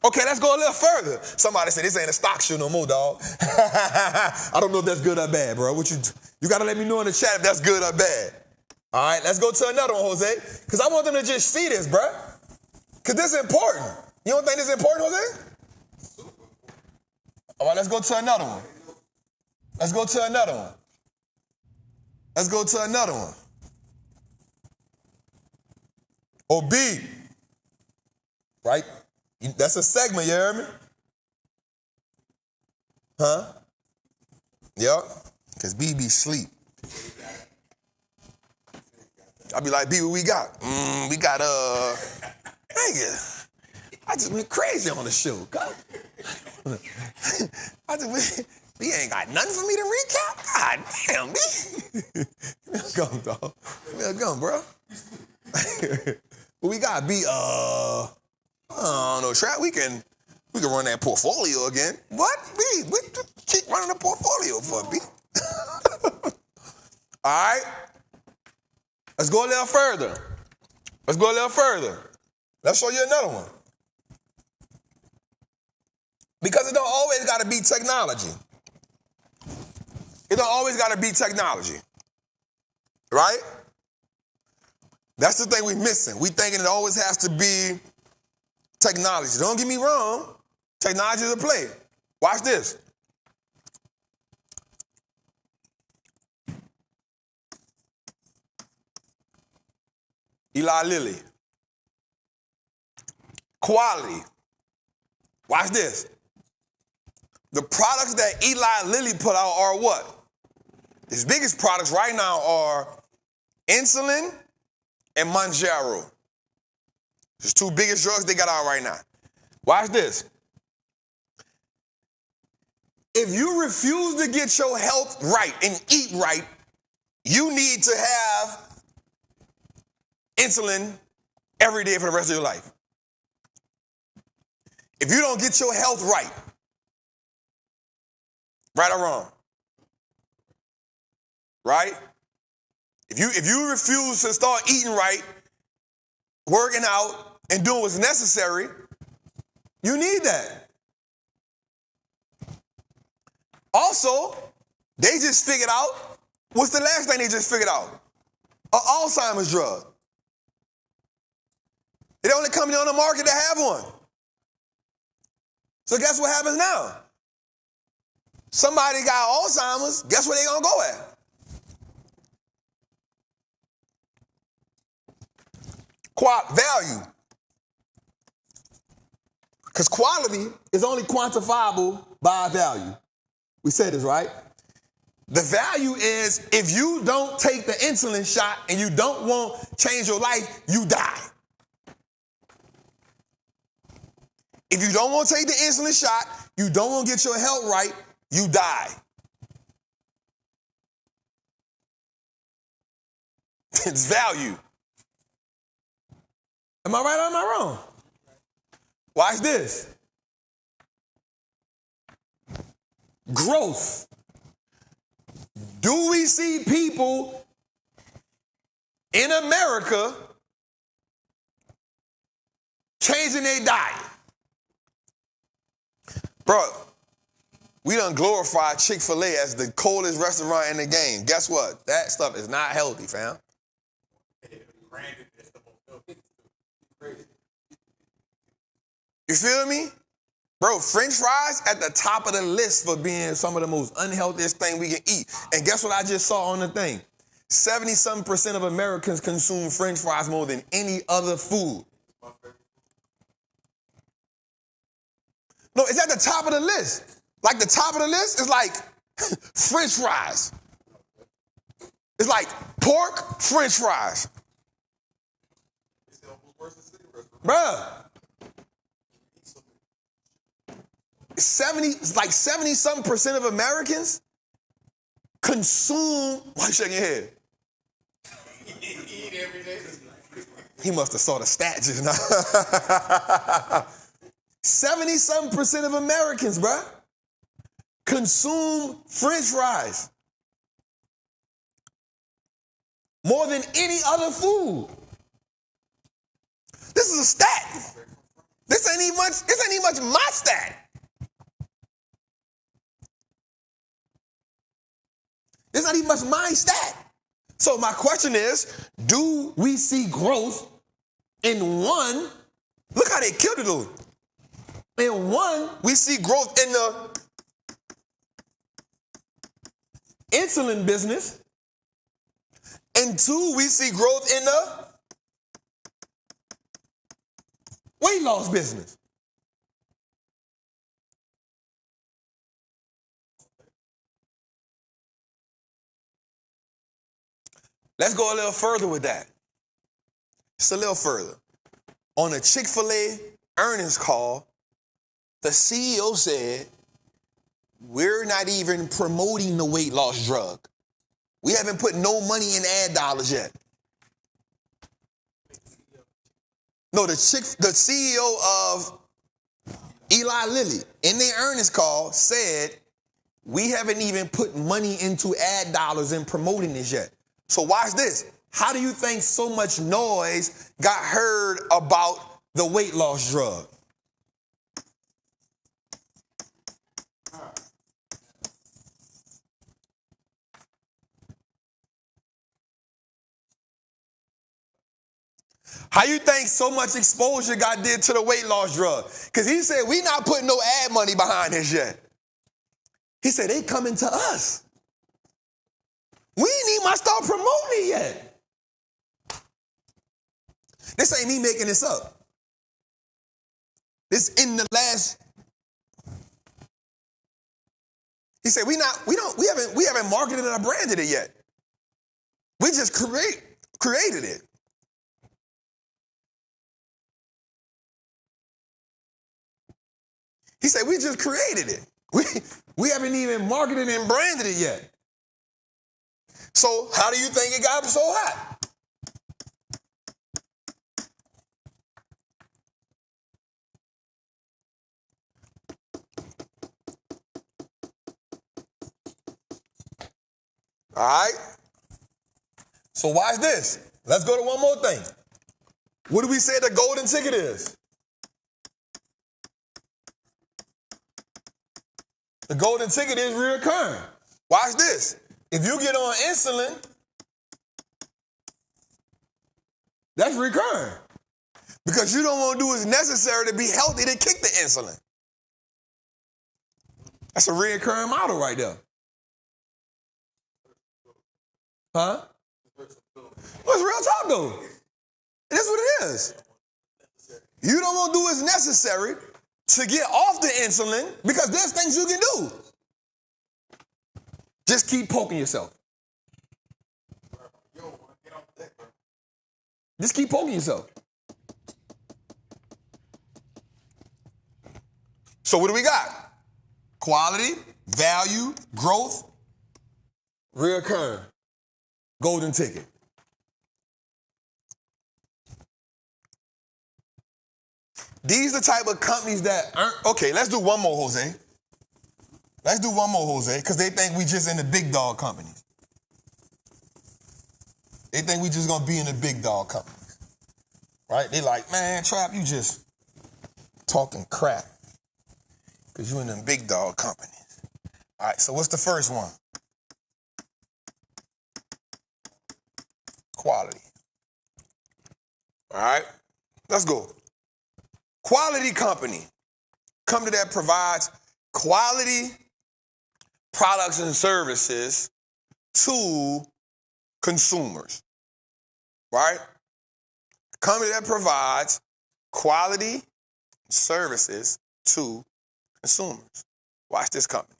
Okay, let's go a little further. Somebody said this ain't a stock shoe no more, dog. I don't know if that's good or bad, bro. You got to let me know in the chat if that's good or bad. All right, let's go to another one, Jose, because I want them to just see this, bro. Because this is important. You don't think this is important, Jose? All right, let's go to another one. Let's go to another one. Let's go to another one. OB. Right? That's a segment, you hear me? Huh? Yep. Because B be sleep. I be like, B, what we got? We got, nigga, I just went crazy on the show. God. B ain't got nothing for me to recap? God damn, B. Give me a gum, dog. Give me a gum, bro. What we got, B? I don't know, Trap. We can run that portfolio again. What? B? We keep running the portfolio for B. All right. Let's go a little further. Let's show you another one. Because it don't always got to be technology. It don't always got to be technology. Right? That's the thing we're missing. We thinking it always has to be technology. Don't get me wrong. Technology is a play. Watch this. Eli Lilly. Quality. Watch this. The products that Eli Lilly put out are what? His biggest products right now are insulin and Mounjaro. There's two biggest drugs they got out right now. Watch this. If you refuse to get your health right and eat right, you need to have insulin every day for the rest of your life. If you don't get your health right or wrong, right? If you refuse to start eating right, working out, and doing what's necessary, you need that. Also, they just figured out, what's the last thing they just figured out? An Alzheimer's drug. They're the only company on the market that have one. So guess what happens now? Somebody got Alzheimer's, guess where they gonna go at? Value. Because quality is only quantifiable by value. We said this, right? The value is if you don't take the insulin shot and you don't want to change your life, you die. If you don't want to take the insulin shot, you don't want to get your health right, you die. It's value. Am I right or am I wrong? Watch this. growth, do we see people in America changing their diet? Bro, we done glorified Chick-fil-A as the coldest restaurant in the game. Guess what? That stuff is not healthy, fam. You feel me? Bro, French fries at the top of the list for being some of the most unhealthiest thing we can eat. And guess what I just saw on the thing? 70-something% of Americans consume French fries more than any other food. No, it's at the top of the list. Like the top of the list is like French fries. It's like pork, French fries. Bruh. 70-something% of Americans consume. Why you shaking your head? Eat every day. He must have saw the stat just now. 70-something% of Americans, bruh, consume French fries more than any other food. This is a stat. This ain't even much my stat. It's not even much my stat. So my question is, do we see growth in one? Look how they killed it though. In one, we see growth in the insulin business. And two, we see growth in the weight loss business. Let's go a little further with that. Just a little further. On a Chick-fil-A earnings call, the CEO said, we're not even promoting the weight loss drug. We haven't put no money in ad dollars yet. No, the CEO of Eli Lilly, in their earnings call, said, we haven't even put money into ad dollars in promoting this yet. So watch this. How do you think so much noise got heard about the weight loss drug? How you think so much exposure got did to the weight loss drug? Because he said, we not putting no ad money behind this yet. He said, they coming to us. We ain't even start promoting it yet. This ain't me making this up. This in the last. He said, we haven't marketed it or branded it yet. We just created it. He said, we just created it. We haven't even marketed and branded it yet. So how do you think it got so hot? All right. So watch this. Let's go to one more thing. What do we say the golden ticket is? The golden ticket is reoccurring. Watch this. If you get on insulin, that's recurring. Because you don't want to do what's necessary to be healthy to kick the insulin. That's a reoccurring model right there. Huh? Well, it's real talk though. It is what it is. You don't want to do what's necessary to get off the insulin because there's things you can do. Just keep poking yourself. Just keep poking yourself. So what do we got? Quality, value, growth, reoccurring, golden ticket. These are the type of companies that aren't, okay, let's do one more, Jose. Let's do one more, Jose, because they think we just in the big dog companies. They think we just gonna be in the big dog companies, right? They like, man, Trap, you just talking crap because you in them big dog companies. All right, so what's the first one? Quality. All right, let's go. Quality company. Company that provides quality products and services to consumers, right? Company that provides quality services to consumers. Watch this company.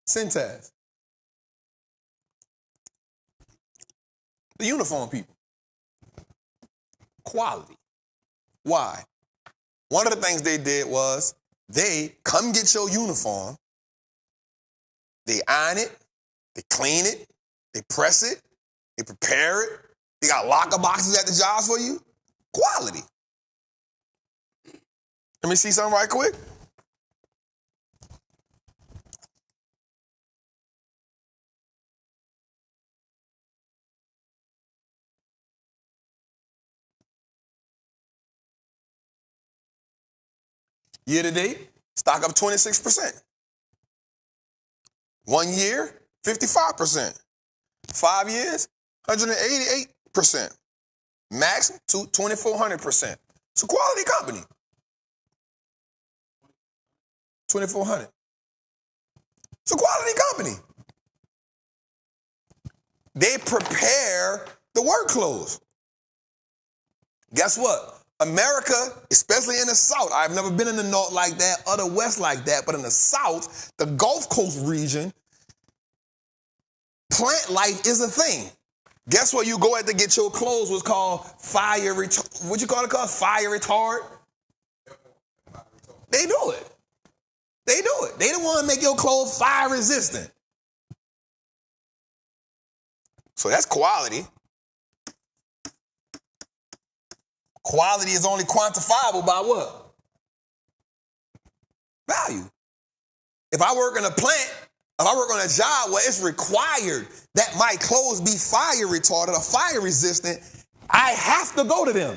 Centaz. The uniform people. Quality. Why? One of the things they did was they come get your uniform, they iron it, they clean it, they press it, they prepare it, they got locker boxes at the jobs for you. Quality. Let me see something right quick. Year to date, stock up 26%. 1 year, 55%. 5 years, 188%. Max, 2,400%. It's a quality company. 2,400. It's a quality company. They prepare the work clothes. Guess what? America, especially in the South, I've never been in the North like that or the West like that, but in the South, the Gulf Coast region, plant life is a thing. Guess what? You go out to get your clothes, what's called fire retard. What you call it called? Fire retard? They do it. They do it. They don't want to make your clothes fire resistant. So that's quality. Quality is only quantifiable by what? Value. If I work in a plant, if I work on a job where it's required that my clothes be fire retardant or fire resistant, I have to go to them.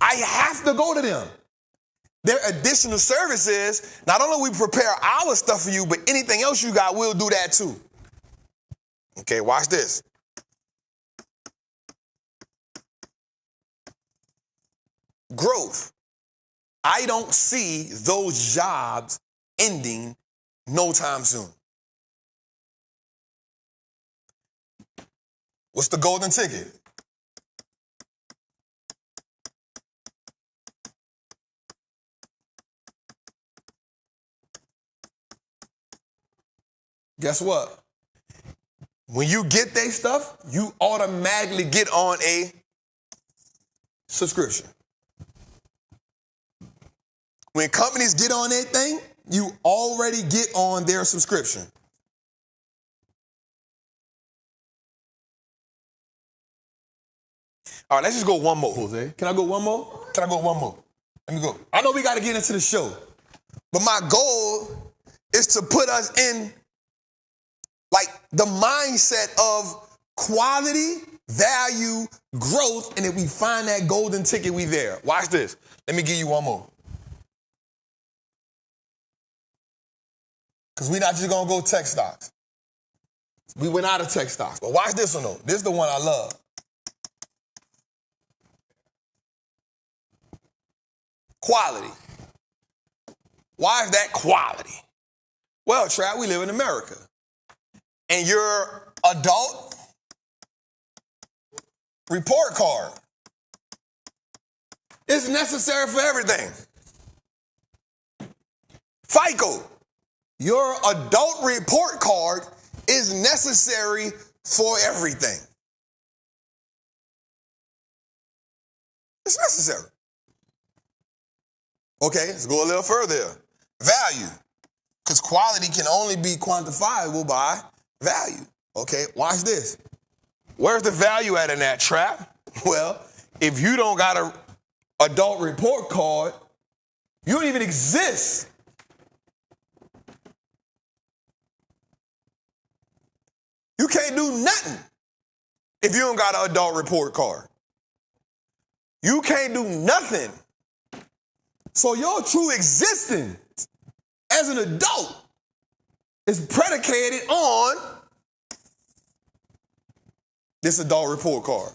I have to go to them. Their additional services, not only we prepare our stuff for you, but anything else you got, we'll do that too. Okay, watch this. Growth. I don't see those jobs ending no time soon. What's the golden ticket? Guess what? When you get their stuff, you automatically get on a subscription. When companies get on their thing, you already get on their subscription. All right, let's just go one more, Jose. Can I go one more? Can I go one more? Let me go. I know we got to get into the show, but my goal is to put us in like the mindset of quality, value, growth, and if we find that golden ticket, we there. Watch this. Let me give you one more. Because we're not just going to go tech stocks. We went out of tech stocks. But watch this one, though. This is the one I love. Quality. Why is that quality? Well, Trap, we live in America. And your adult report card is necessary for everything. FICO. Your adult report card is necessary for everything. It's necessary. Okay, let's go a little further. Value. Because quality can only be quantifiable by value. Okay, watch this. Where's the value at in that, Trap? Well, if you don't got a adult report card, you don't even exist. You can't do nothing if you don't got an adult report card. You can't do nothing. So your true existence as an adult is predicated on this adult report card.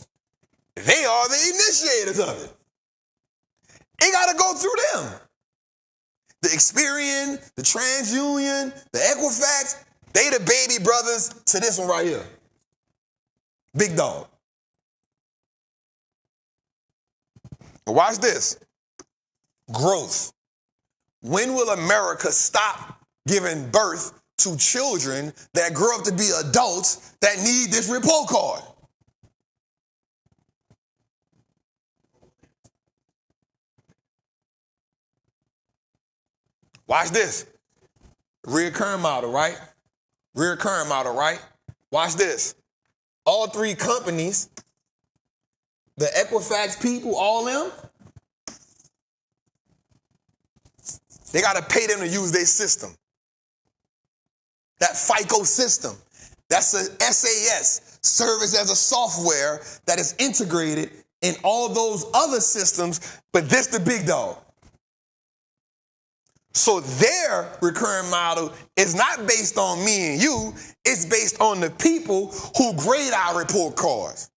They are the initiators of it. It got to go through them. The Experian, the TransUnion, the Equifax, they the baby brothers to this one right here. Big dog. Watch this. Growth. When will America stop giving birth to children that grow up to be adults that need this report card? Watch this. Reoccurring model, right? Reoccurring model, right? Watch this. All three companies, the Equifax people, all them, they got to pay them to use their system. That FICO system. That's a SAS, service as a software that is integrated in all those other systems, but this the big dog. So their recurring model is not based on me and you, it's based on the people who grade our report cards.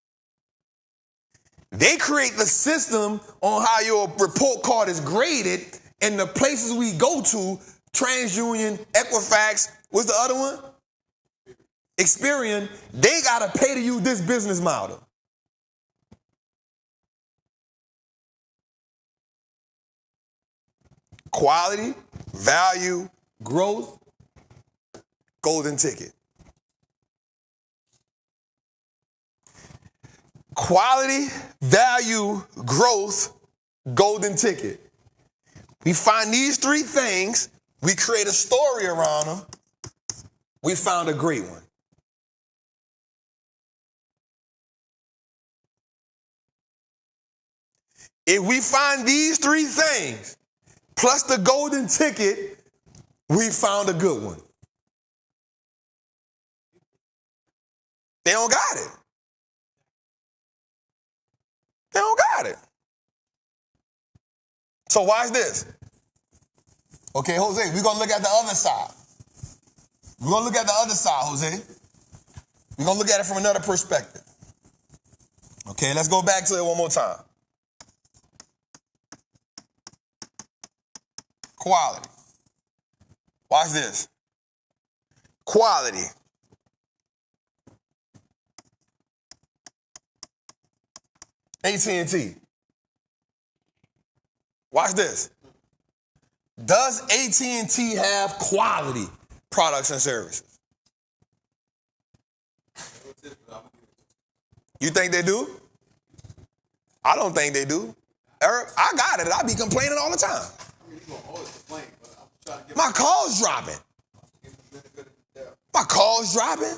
They create the system on how your report card is graded, and the places we go to, TransUnion, Equifax, what's the other one? Experian, they got to pay to use this business model. Quality, value, growth, golden ticket. Quality, value, growth, golden ticket. We find these three things, we create a story around them, we found a great one. If we find these three things, plus the golden ticket, we found a good one. They don't got it. They don't got it. So watch this. Okay, Jose, we're going to look at the other side. We're going to look at the other side, Jose. We're going to look at it from another perspective. Okay, let's go back to it one more time. Quality. Watch this. Quality. AT&T. Watch this. Does AT&T have quality products and services? You think they do? I don't think they do. Eric, I got it. I be complaining all the time. My call's dropping. My call's dropping.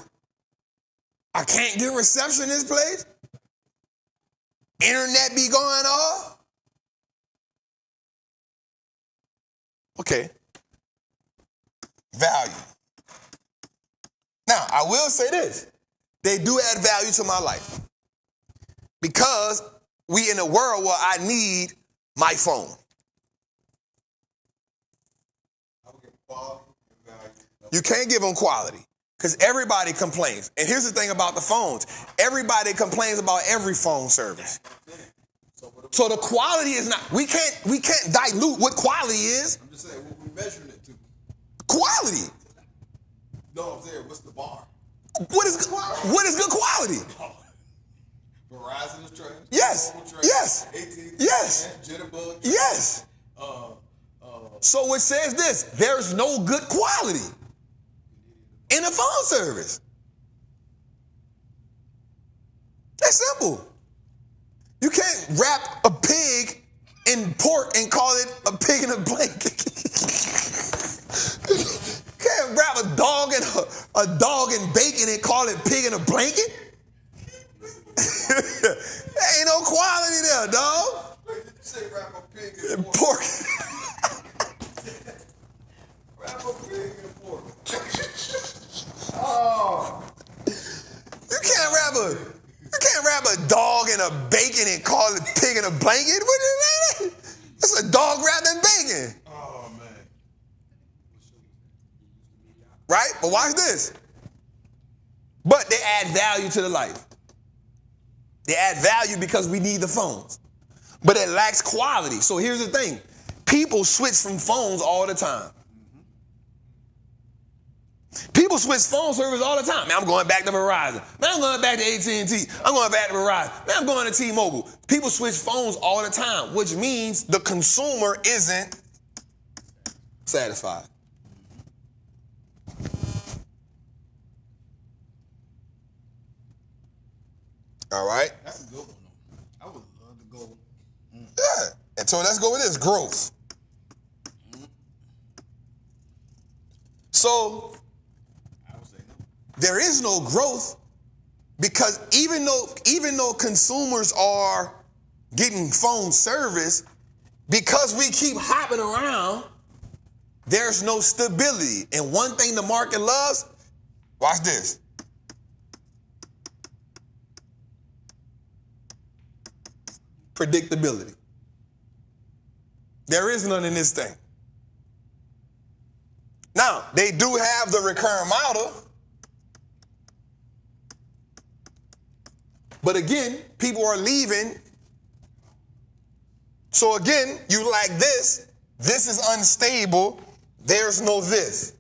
I can't get reception in this place. Internet be going off. Okay. Value. Now, I will say this. They do add value to my life. Because we in a world where I need my phone. You can't give them quality because everybody complains. And here's the thing about the phones. Everybody complains about every phone service. So the quality is not, we can't dilute what quality is. I'm just saying, what we're measuring it to. Quality. No, I'm saying, what's the bar? What is good quality? Verizon is trash. Yes. Trash. Yes. AT&T, yes. Jitterbug. Yes. So it says this, there's no good quality in a phone service. That's simple. You can't wrap a pig in pork and call it a pig in a blanket. You can't wrap a dog in bacon and call it pig in a blanket. There ain't no quality there, dog. Wait, did you say wrap a pig in pork? Pork. Wrap a pig in pork. Oh. You can't wrap a dog in a bacon and call it pig in a blanket. What is that? It's a dog wrapped in bacon. Oh, man. Right? But watch this. But they add value to the life. They add value because we need the phones. But it lacks quality. So here's the thing. People switch from phones all the time. People switch phone service all the time. Man, I'm going back to Verizon. Man, I'm going back to AT&T. I'm going back to Verizon. Man, I'm going to T-Mobile. People switch phones all the time, which means the consumer isn't satisfied. All right? That's a good one, though. I would love to go. Yeah. And so let's go with this, growth. So I would say no. there is no growth because even though consumers are getting phone service, because we keep hopping around, there's no stability. And one thing the market loves, watch this. Predictability. There is none in this thing. Now, they do have the recurring model. But again, people are leaving. So again, you like this. This is unstable. There's no this.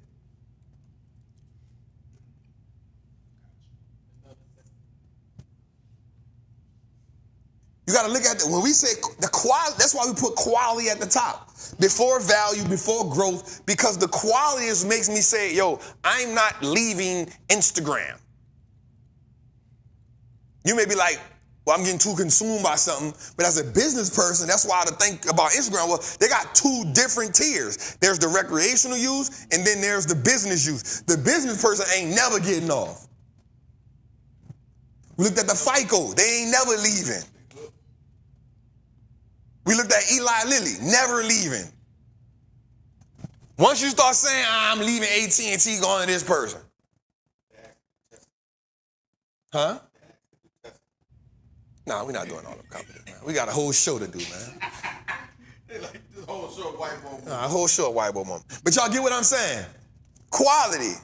You got to look at when we say the quality, that's why we put quality at the top. Before value, before growth, because the quality is makes me say, yo, I'm not leaving Instagram. You may be like, well, I'm getting too consumed by something, but as a business person, that's why I think about Instagram. Well, they got two different tiers. There's the recreational use, and then there's the business use. The business person ain't never getting off. We looked at the FICO. They ain't never leaving. We looked at Eli Lilly, never leaving. Once you start saying, I'm leaving AT&T, going to this person. Huh? Nah, we're not doing all the companies, man. We got a whole show to do, man. They like this whole show white boy moment. A whole show white boy moment. But y'all get what I'm saying? Quality,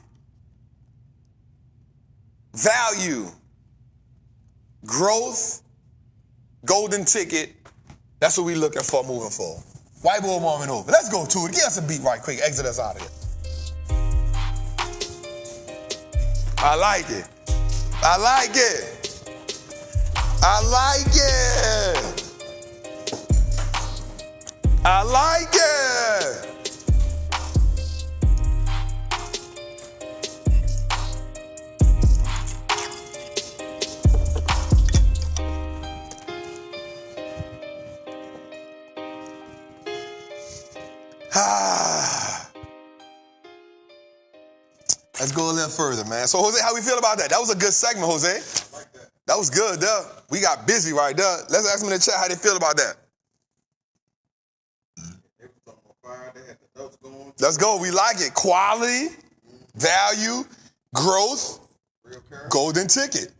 value, growth, golden ticket. That's what we looking for moving forward. White boy moment over. Let's go to it. Give us a beat right quick. Exit us out of here. I like it. I like it. I like it. I like it. Let's go a little further, man. So, Jose, how we feel about that? That was a good segment, Jose. Like that. That was good, duh. We got busy right there. Let's ask them in the chat how they feel about that. They was on fire. They had the notes going. Let's go. We like it. Quality, value, growth, Real current. golden ticket.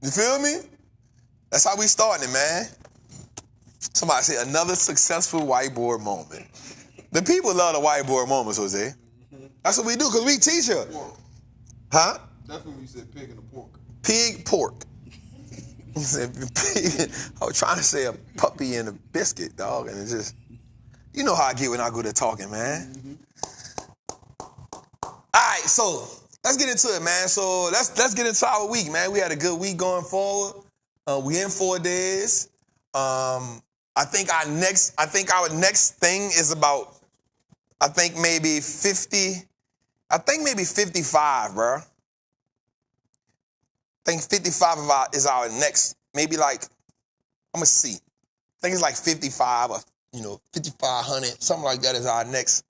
You feel me? That's how we starting it, man. Somebody say another successful whiteboard moment. The people love the whiteboard moments, Jose. That's what we do, because we teach her. Pork. Huh? That's when we said pig and the pork. Pig, pork. He said pig. I was trying to say a puppy and a biscuit, dog, and it just, you know how I get when I go to talking, man. All right, so let's get into it, man. So let's get into our week, man. We had a good week going forward. We in 4 days. I think our next thing is about, I think maybe 55, bro. I think 55 is our next, maybe like, I'm gonna see. I think it's like 55 or, 5,500, something like that is our next,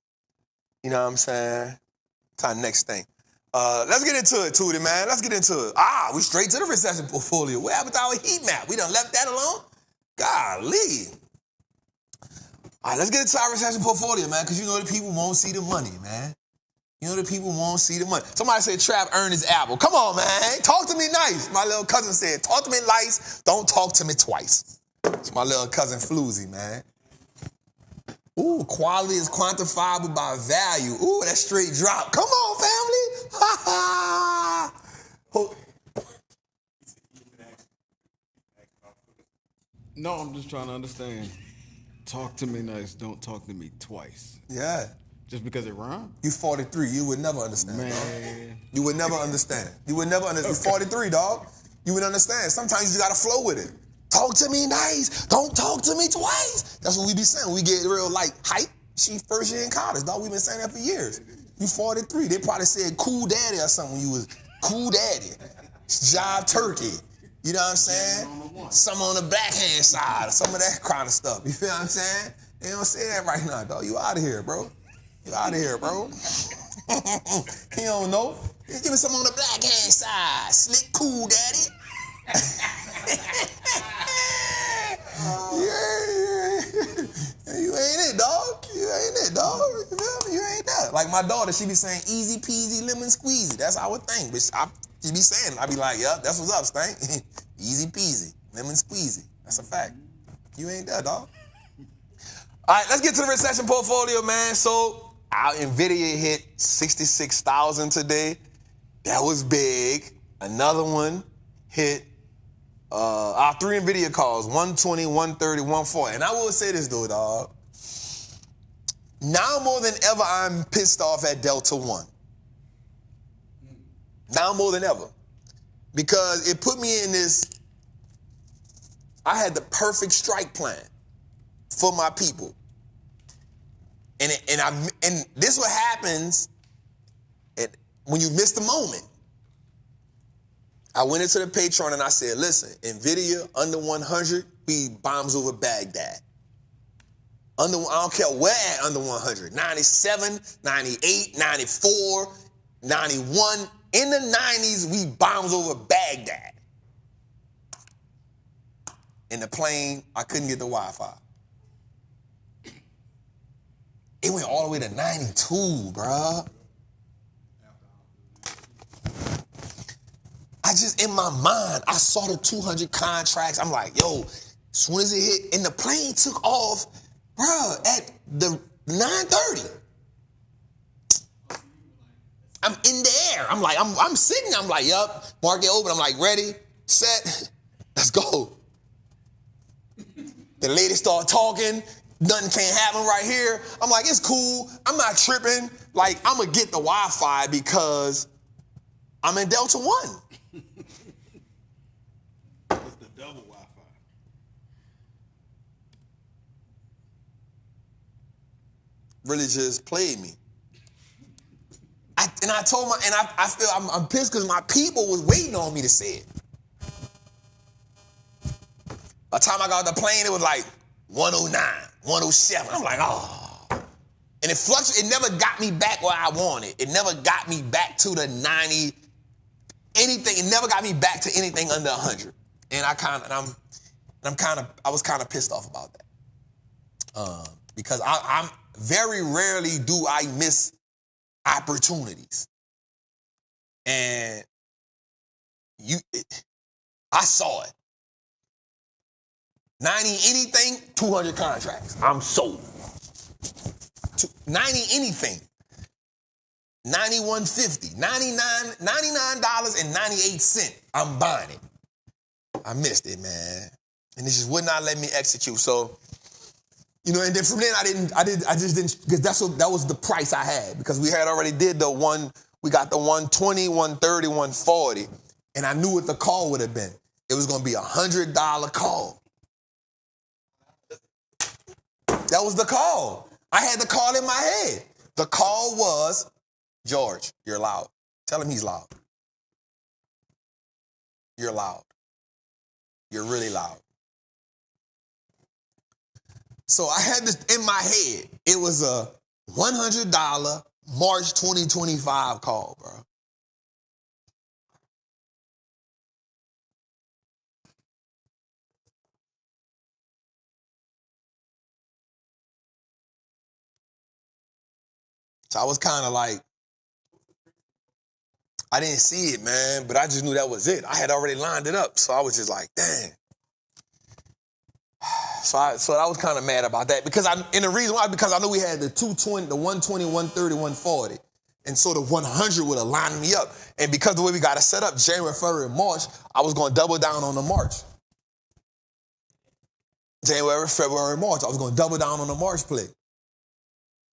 you know what I'm saying? It's our next thing. Let's get into it, Tootie, man. Let's get into it. We straight to the recession portfolio. What happened to our heat map? We done left that alone? Golly. All right, let's get into our recession portfolio, man, because you know the people won't see the money, man. You know the people won't see the money. Somebody said Trap earned his apple. Come on, man. Talk to me nice. My little cousin said, talk to me nice. Don't talk to me twice. It's my little cousin Floozy, man. Ooh, quality is quantifiable by value. Ooh, that straight drop. Come on, family. Ha ha. No, I'm just trying to understand. Talk to me nice, don't talk to me twice. Yeah. Just because it rhymes? You 43, you would never understand. Man. Dog. You would never understand. You would never understand. Okay. You're 43, dog. You would understand. Sometimes you just gotta flow with it. Talk to me nice. Don't talk to me twice. That's what we be saying. We get real like hype. She first year in college, dog. We've been saying that for years. You 43. They probably said cool daddy or something when you was cool daddy. Job turkey. You know what I'm saying? Some on the backhand side, some of that kind of stuff. You feel what I'm saying? They don't say that right now, dog. You out of here, bro. You out of here, bro. He don't know. Just give me some on the backhand side. Slick cool daddy. You ain't it, dog. You ain't it, dog. You feel me? You ain't that. Like my daughter, she be saying easy peasy lemon squeezy. That's our thing. But she be saying, I be like, yeah, that's what's up, Stank. Easy peasy, lemon squeezy. That's a fact. You ain't that, dog. All right, let's get to the recession portfolio, man. So our NVIDIA hit 66,000 today. That was big. Another one hit our 3 NVIDIA calls, 120, 130, 140. And I will say this, though, dog. Now more than ever, I'm pissed off at Delta One. Now more than ever. Because it put me in this, I had the perfect strike plan for my people. And this what happens when you miss the moment. I went into the Patreon and I said, listen, NVIDIA under 100, we bombs over Baghdad. I don't care where at under 100, 97, 98, 94, 91. In the 90s, we bombs over Baghdad. In the plane, I couldn't get the Wi-Fi. It went all the way to 92, bruh. In my mind, I saw the 200 contracts. I'm like, yo, as soon as it hit, and the plane took off, bruh, at the 9:30. I'm in the air. I'm like, I'm sitting. I'm like, yup, market open. I'm like, ready, set, let's go. The lady started talking. Nothing can't happen right here. I'm like, it's cool. I'm not tripping. Like, I'm going to get the Wi-Fi because I'm in Delta One. It's the double Wi-Fi. Really just played me. I told I feel I'm pissed because my people was waiting on me to say it. By the time I got off the plane, it was like 109, 107. I'm like, oh. And it never got me back where I wanted. It never got me back to the 90, anything. It never got me back to anything under 100. And I was kind of pissed off about that. Because I'm very rarely do I miss opportunities. And I saw it. 90 anything, 200 contracts. I'm sold. 90 anything. 91.50. $99.98. I'm buying it. I missed it, man. And it just would not let me execute. So, and then from then I just didn't, because that was the price I had, because we had already did we got the 120, 130, 140, and I knew what the call would have been. It was going to be $100 call. That was the call. I had the call in my head. The call was, George, you're loud. Tell him he's loud. You're loud. You're really loud. So I had this in my head. It was a $100 March 2025 call, bro. So I was kind of like, I didn't see it, man, but I just knew that was it. I had already lined it up, so I was just like, dang. So I was kind of mad about that because the reason why, because I knew we had the 220, the 120, 130, 140. And so the 100 would have lined me up. And because the way we got it set up, January, February, March, I was going to double down on the March. January, February, March, I was going to double down on the March play.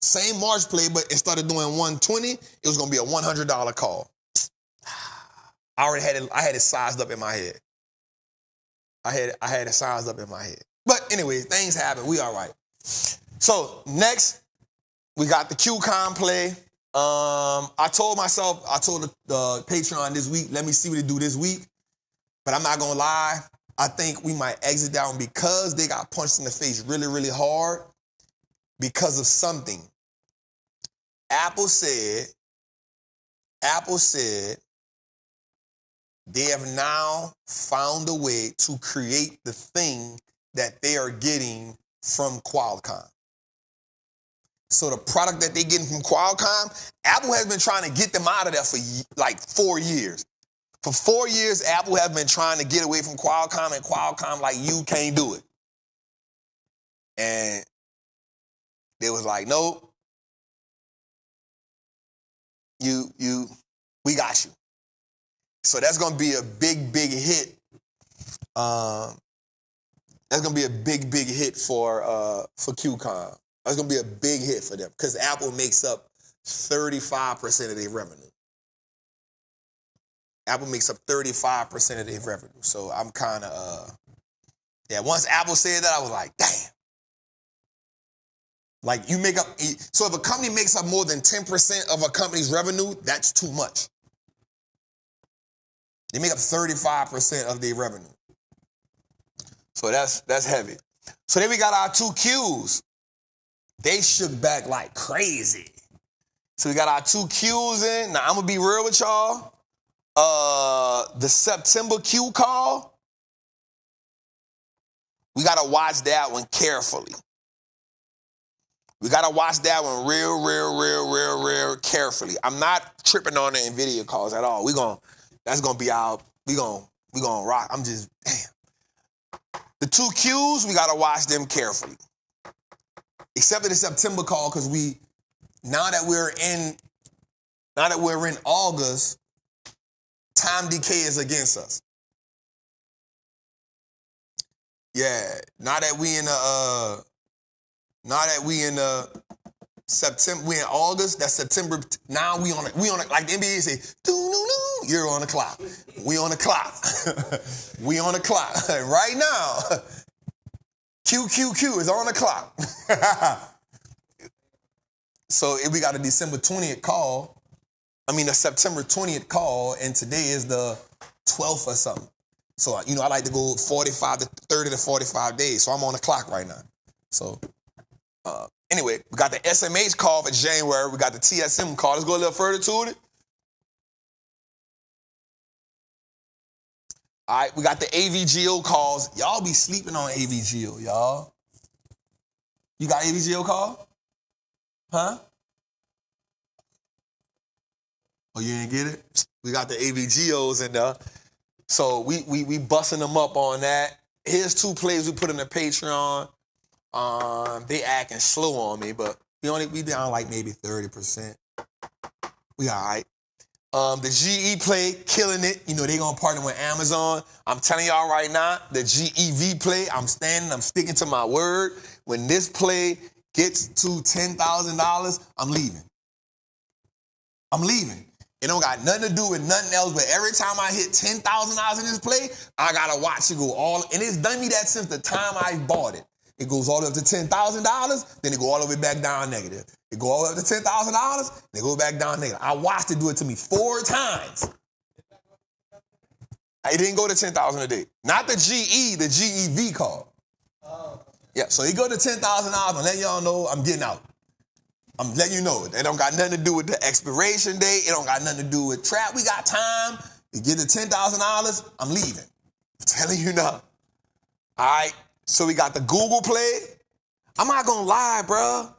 Same March play, but instead of doing 120, it was going to be a $100 call. I already had it sized up in my head. I had it sized up in my head. But anyway, things happen. We all right. So next, we got the QCOM play. I told the Patreon this week, let me see what they do this week. But I'm not going to lie. I think we might exit down because they got punched in the face really, really hard because of something. Apple said they have now found a way to create the thing that they are getting from Qualcomm. So the product that they're getting from Qualcomm, Apple has been trying to get them out of there for like 4 years. For 4 years, Apple has been trying to get away from Qualcomm, and Qualcomm like, you can't do it. And they was like, nope. We got you. So that's going to be a big, big hit. That's going to be a big, big hit for QCOM. That's going to be a big hit for them because Apple makes up 35% of their revenue. Apple makes up 35% of their revenue. So I'm kind of, once Apple said that, I was like, damn. Like so if a company makes up more than 10% of a company's revenue, that's too much. They make up 35% of their revenue. So that's heavy. So then we got our 2 Qs. They shook back like crazy. So we got our 2 Qs in. Now I'm gonna be real with y'all. The September Q call, we gotta watch that one carefully. We gotta watch that one real carefully. I'm not tripping on the NVIDIA calls at all. That's gonna be our, we gonna rock. I'm just, damn. The 2 Qs, we gotta watch them carefully. Except for the September call, because now that we're in August, time decay is against us. Yeah, now that we in September, we in August, that's September. Now we on like the NBA say, you're on the clock. We on the clock. We on the clock. Right now, QQQ is on the clock. So if we got a December 20th call, a September 20th call, and today is the 12th or something. So, I like to go 30 to 45 days. So I'm on the clock right now. So, anyway, we got the SMH call for January. We got the TSM call. Let's go a little further to it. All right, we got the AVGO calls. Y'all be sleeping on AVGO, y'all. You got AVGO call? Huh? Oh, you didn't get it? We got the AVGOs in there. So we busting them up on that. Here's 2 plays we put in the Patreon. They acting slow on me, but we down like maybe 30%. We all right. The GE play, killing it. They gonna partner with Amazon. I'm telling y'all right now, the GEV play, I'm sticking to my word. When this play gets to $10,000, I'm leaving. I'm leaving. It don't got nothing to do with nothing else, but every time I hit $10,000 in this play, I gotta watch it go all, and it's done me that since the time I bought it. It goes all the way up to $10,000, then it go all the way back down negative. It go all the way up to $10,000, then it goes back down negative. I watched it do it to me 4 times. It didn't go to 10,000 a day. Not the GE, the GEV call. Yeah, so it go to $10,000, I'm letting y'all know I'm getting out. I'm letting you know. It don't got nothing to do with the expiration date. It don't got nothing to do with trap. We got time. You get to $10,000, I'm leaving. I'm telling you now. All right, so we got the Google play. I'm not gonna lie, bro.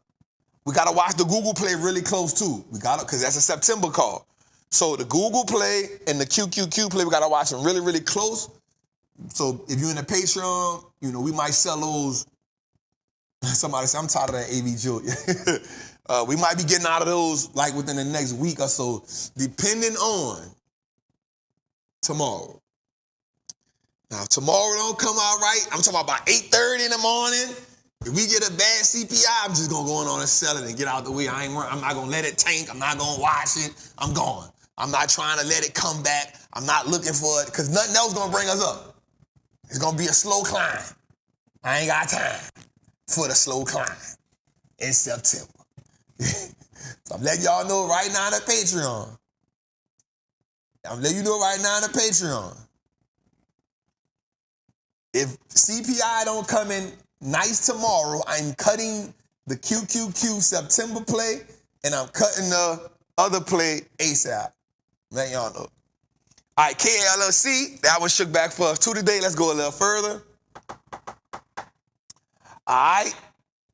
We got to watch the Google Play really close too. We got to, because that's a September call. So the Google Play and the QQQ Play, we got to watch them really, really close. So if you're in the Patreon, you know, we might sell those. Somebody say, I'm tired of that AV joke. We might be getting out of those like within the next week or so, depending on tomorrow. Now, if tomorrow don't come out right, I'm talking about 8:30 in the morning. If we get a bad CPI, I'm just going to go on and sell it and get out the way. I'm not going to let it tank. I'm not going to watch it. I'm gone. I'm not trying to let it come back. I'm not looking for it because nothing else is going to bring us up. It's going to be a slow climb. I ain't got time for the slow climb in September. So I'm letting y'all know right now on the Patreon. I'm letting you know right now on the Patreon. If CPI don't come in nice tomorrow, I'm cutting the QQQ September play and I'm cutting the other play ASAP. Let y'all know. All right, KLLC, that one shook back for us too today. Let's go a little further. All right,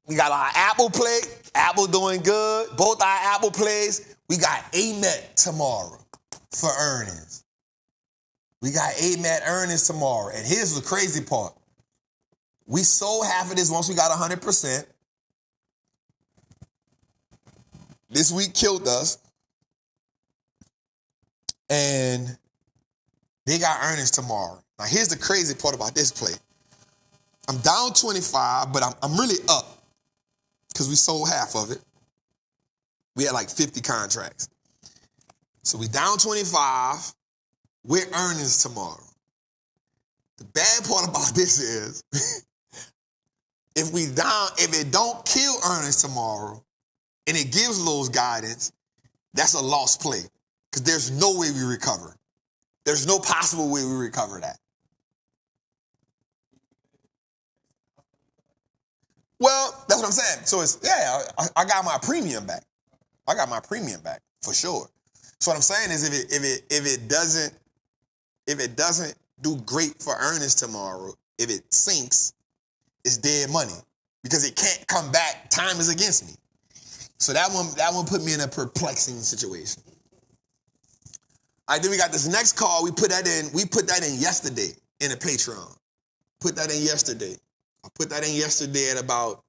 we got our Apple play. Apple doing good. Both our Apple plays. We got AMET tomorrow for earnings. We got AMET earnings tomorrow. And here's the crazy part. We sold half of this once we got 100%. This week killed us. And they got earnings tomorrow. Now, here's the crazy part about this play. I'm down 25, but I'm really up because we sold half of it. We had like 50 contracts. So we down 25. We're earnings tomorrow. The bad part about this is if it don't kill earnings tomorrow and it gives Lowe's guidance, that's a lost play because there's no way we recover. There's no possible way we recover that. Well, that's what I'm saying. So it's, yeah, I got my premium back. I got my premium back for sure. So what I'm saying is if it doesn't do great for earnings tomorrow, if it sinks, it's dead money because it can't come back. Time is against me. So that one put me in a perplexing situation. All right, then we got this next call. We put that in yesterday in the Patreon. Put that in yesterday. I put that in yesterday at about,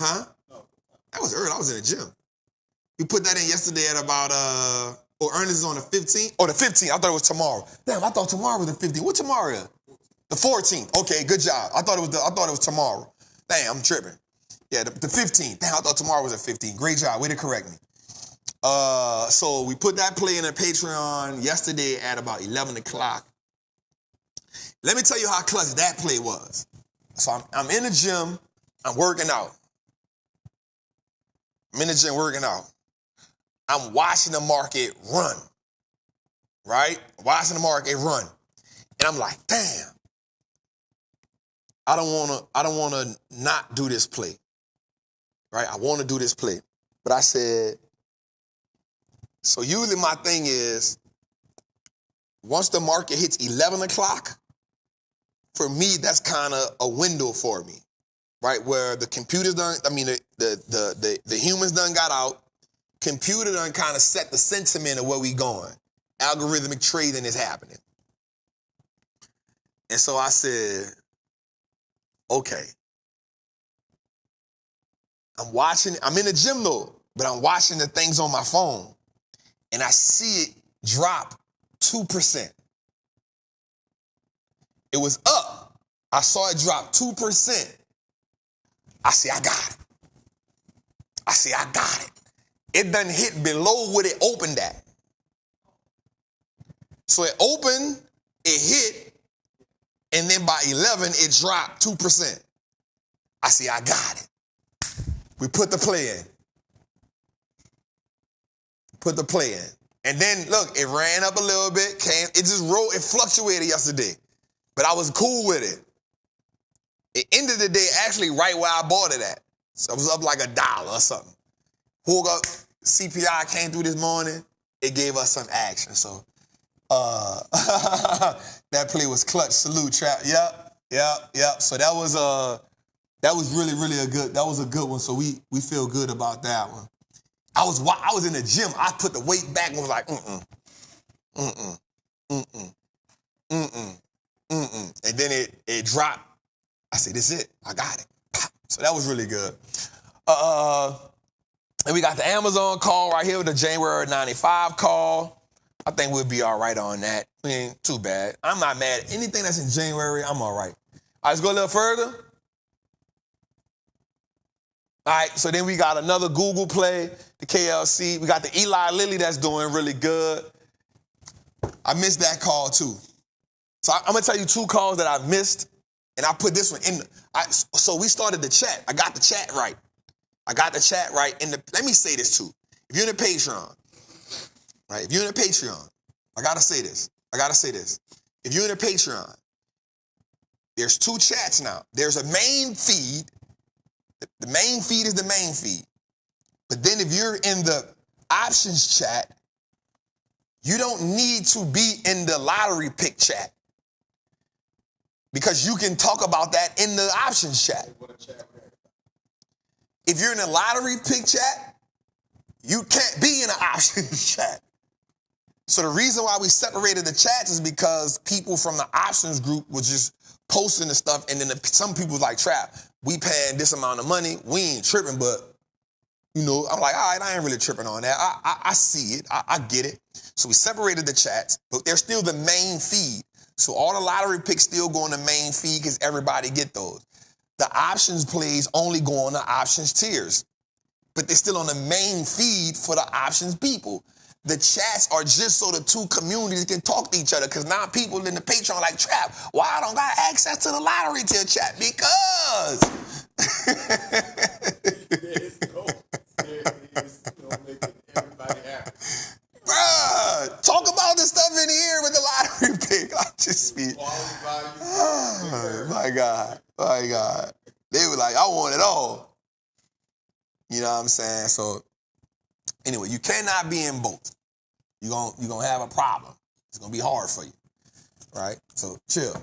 huh? That was early. I was in the gym. We put that in yesterday at about, earnings is on the 15th? Oh, the 15th. I thought it was tomorrow. Damn, I thought tomorrow was the 15th. What tomorrow is? The 14th. Okay, good job. I thought it was tomorrow. Damn, I'm tripping. Yeah, the 15th. Damn, I thought tomorrow was the 15th. Great job. Way to correct me. So we put that play in the Patreon yesterday at about 11 o'clock. Let me tell you how clutch that play was. So I'm in the gym. I'm working out. I'm in the gym working out. I'm watching the market run, right? Watching the market run. And I'm like, damn, I don't wanna not do this play, right? I wanna do this play. But I said, so usually my thing is, once the market hits 11 o'clock, for me, that's kind of a window for me, right? Where the computers the humans done got out. Computer done kind of set the sentiment of where we going. Algorithmic trading is happening. And so I said, okay. I'm in the gym though, but I'm watching the things on my phone. And I see it drop 2%. It was up. I saw it drop 2%. I say, I got it. It done hit below what it opened at. So it opened, it hit, and then by 11, it dropped 2%. I say, I got it. We put the play in. And then, look, it ran up a little bit, it fluctuated yesterday. But I was cool with it. It ended the day actually right where I bought it at. So it was up like $1 or something. Woke up, CPI came through this morning. It gave us some action. So that play was clutch. Salute, Trap. Yep. So that was That was really, really that was a good one. So we feel good about that one. I was in the gym. I put the weight back and was like, and then it dropped. I said, this is it. I got it. So that was really good. And we got the Amazon call right here with the January 95 call. I think we'll be all right on that. We ain't too bad. I'm not mad. Anything that's in January, I'm all right. All right, let's go a little further. All right, so then we got another Google play, the KLC. We got the Eli Lilly that's doing really good. I missed that call too. So I'm gonna tell you 2 calls that I missed, and I put this one in. So we started the chat. I got the chat right. Let me say this too. If you're in the Patreon, right? If you're in the Patreon, I gotta say this. If you're in the Patreon, there's 2 chats now. There's a main feed. The main feed is the main feed. But then if you're in the options chat, you don't need to be in the lottery pick chat, because you can talk about that in the options chat. If you're in the lottery pick chat, you can't be in the options chat. So the reason why we separated the chats is because people from the options group was just posting the stuff, and then some people was like, Trap, we paying this amount of money, we ain't tripping, but, you know, I'm like, all right, I ain't really tripping on that. I see it, I get it. So we separated the chats, but they're still the main feed. So all the lottery picks still go on the main feed because everybody get those. The options plays only go on the options tiers, but they're still on the main feed for the options people. The chats are just so the 2 communities can talk to each other, because now people in the Patreon like, Trap, why I don't got access to the lottery tier chat? Because. Everybody happy. Bruh, talk about the stuff in here with the lottery pick. I just be. Oh, my God. They were like, I want it all. You know what I'm saying? So, anyway, you cannot be in both. You're gonna have a problem. It's gonna be hard for you, right? So chill.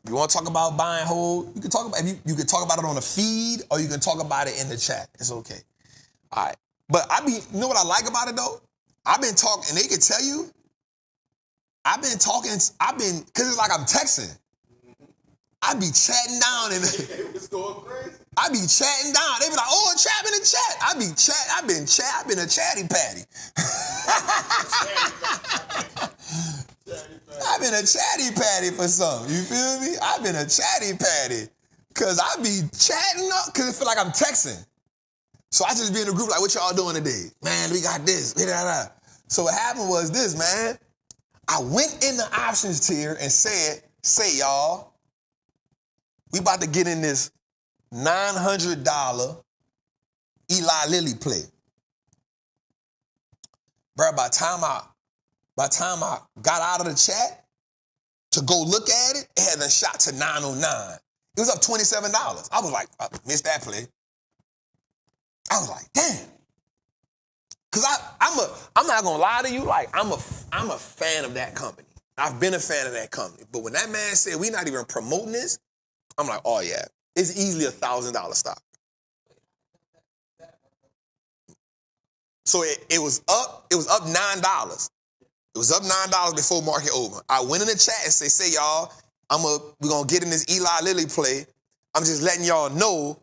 You want to talk about buy and hold? You can talk about you can talk about it on the feed, or you can talk about it in the chat. It's okay. All right. But you know what I like about it though? I've been talking, and they can tell you. Because it's like I'm texting. I be chatting down and It's going crazy. I be chatting down. They be like, oh, Trap in the chat. I've been a chatty patty. I've been a chatty patty for something. You feel me? I've been a chatty patty. Cause I be chatting up, cause it feel like I'm texting. So I just be in a group like, what y'all doing today? Man, we got this. So what happened was this, man. I went in the options tier and said, y'all, we about to get in this $900 Eli Lilly play. Bro, by the time I got out of the chat to go look at it, it had been shot to 909. It was up $27. I was like, I missed that play. I was like, damn. Cause I'm not gonna lie to you, like I'm a fan of that company. I've been a fan of that company. But when that man said we not even promoting this, I'm like, oh yeah, it's easily $1,000 stock. So it was up $9. It was up $9 before market open. I went in the chat and say y'all, we're gonna get in this Eli Lilly play. I'm just letting y'all know,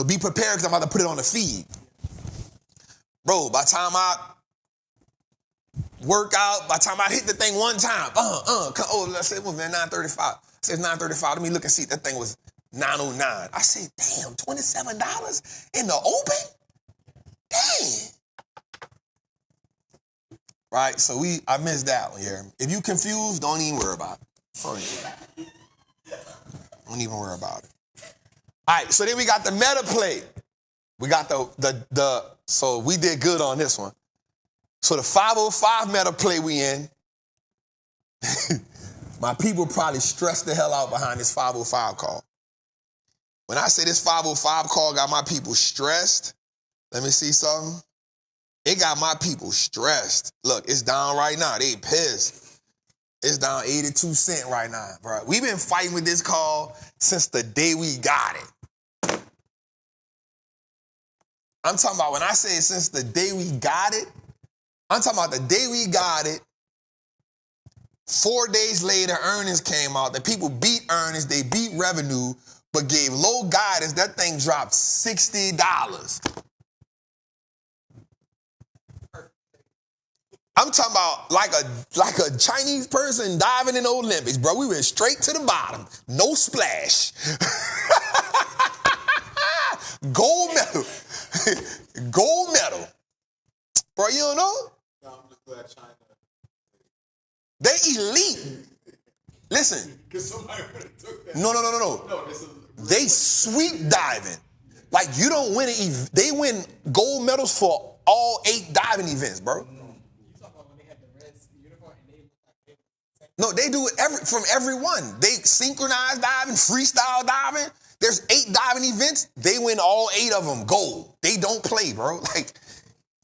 be prepared because I'm about to put it on the feed. Bro, by the time I work out, by the time I hit the thing one time, let's say it was 935. I said 935. Let me look and see. That thing was 909. I said, damn, $27 in the open? Dang. Right, so I missed that one here. If you confused, don't even worry about it. Don't even worry about it. All right, so then we got the meta play. We got so we did good on this one. So the 505 meta play we in, my people probably stressed the hell out behind this 505 call. When I say this 505 call got my people stressed, let me see something. It got my people stressed. Look, it's down right now. They pissed. It's down 82 cents right now, bro. We've been fighting with this call since the day we got it. I'm talking about when I say since the day we got it, I'm talking about the day we got it. 4 days later, earnings came out. The people beat earnings, they beat revenue, but gave low guidance. That thing dropped $60. I'm talking about like a Chinese person diving in the Olympics, bro. We went straight to the bottom. No splash. Gold medal. Gold medal. Bro, you don't know? No, I'm just glad China. They elite. Listen. Because somebody would have took that. No. No, They sweep diving. Like, you don't win they win gold medals for all 8 diving events, bro. No, they do it from every one. They synchronized diving, freestyle diving. There's 8 diving events. They win all 8 of them gold. They don't play, bro. Like,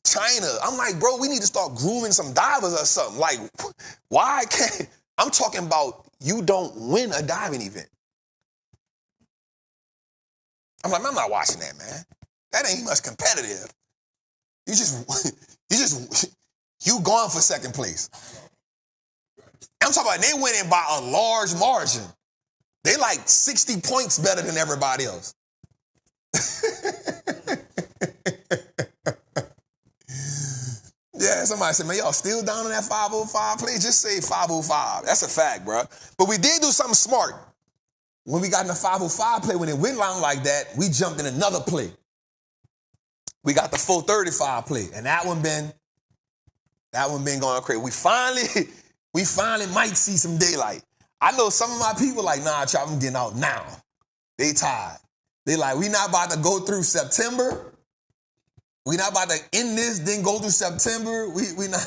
China. I'm like, bro, we need to start grooming some divers or something. Like, why can't... I'm talking about you don't win a diving event. I'm like, I'm not watching that, man. That ain't much competitive. You going for second place. I'm talking about they winning by a large margin. They like 60 points better than everybody else. Yeah, somebody said, man, y'all still down in that 505 play? Just say 505. That's a fact, bro. But we did do something smart. When we got in the 505 play, when it went long like that, we jumped in another play. We got the 435 play, and that one been going crazy. We finally might see some daylight. I know some of my people like, nah, Chop, I'm getting out now. They tired. They like, we not about to go through September. We not about to end this, then go through September. We not.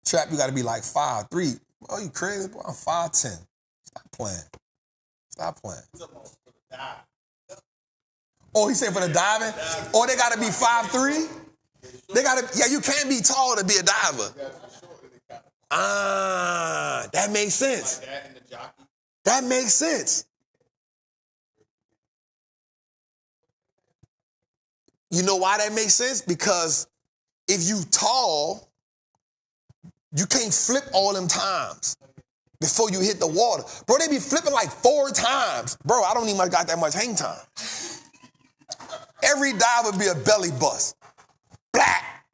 Trap, you got to be like 5'3". Oh, you crazy, bro? I'm 5'10". Stop playing. Oh, he said for the diving? Oh, they got to be 5'3"? They got to, yeah, you can't be tall to be a diver. Ah, that makes sense. That makes sense. You know why that makes sense? Because if you tall, you can't flip all them times before you hit the water. Bro, they be flipping like 4 times. Bro, I don't even got that much hang time. Every dive would be a belly bust. Black.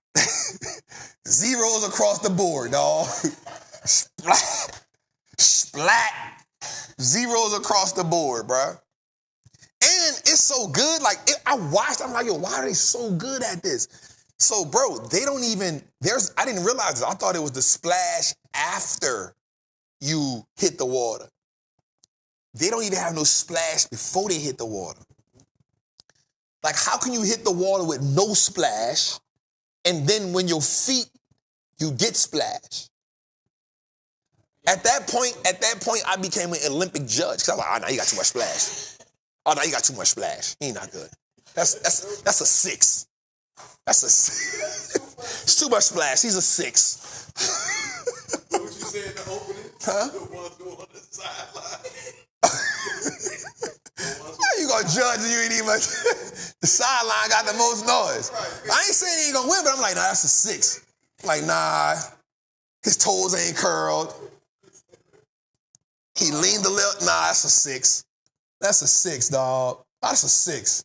Zeros across the board, dog. Splat. Splat. Zeros across the board, bro. And it's so good. Like, I watched, I'm like, yo, why are they so good at this? So, bro, they don't even, I didn't realize this. I thought it was the splash after you hit the water. They don't even have no splash before they hit the water. Like, how can you hit the water with no splash, and then when your feet, you get splash? At that point, I became an Olympic judge. Cause I was like, oh, no, you got too much splash. Oh, no, you got too much splash. He ain't not good. That's a 6. That's a 6. It's too much splash. He's a 6. What you said in the opening? Huh? The ones who on the sideline. How you gonna judge and you ain't even the sideline got the most noise? I ain't saying he ain't gonna win, but I'm like, nah, that's a 6. I'm like, nah, his toes ain't curled. He leaned a little. Nah, that's a 6. That's a 6, dog. That's a 6.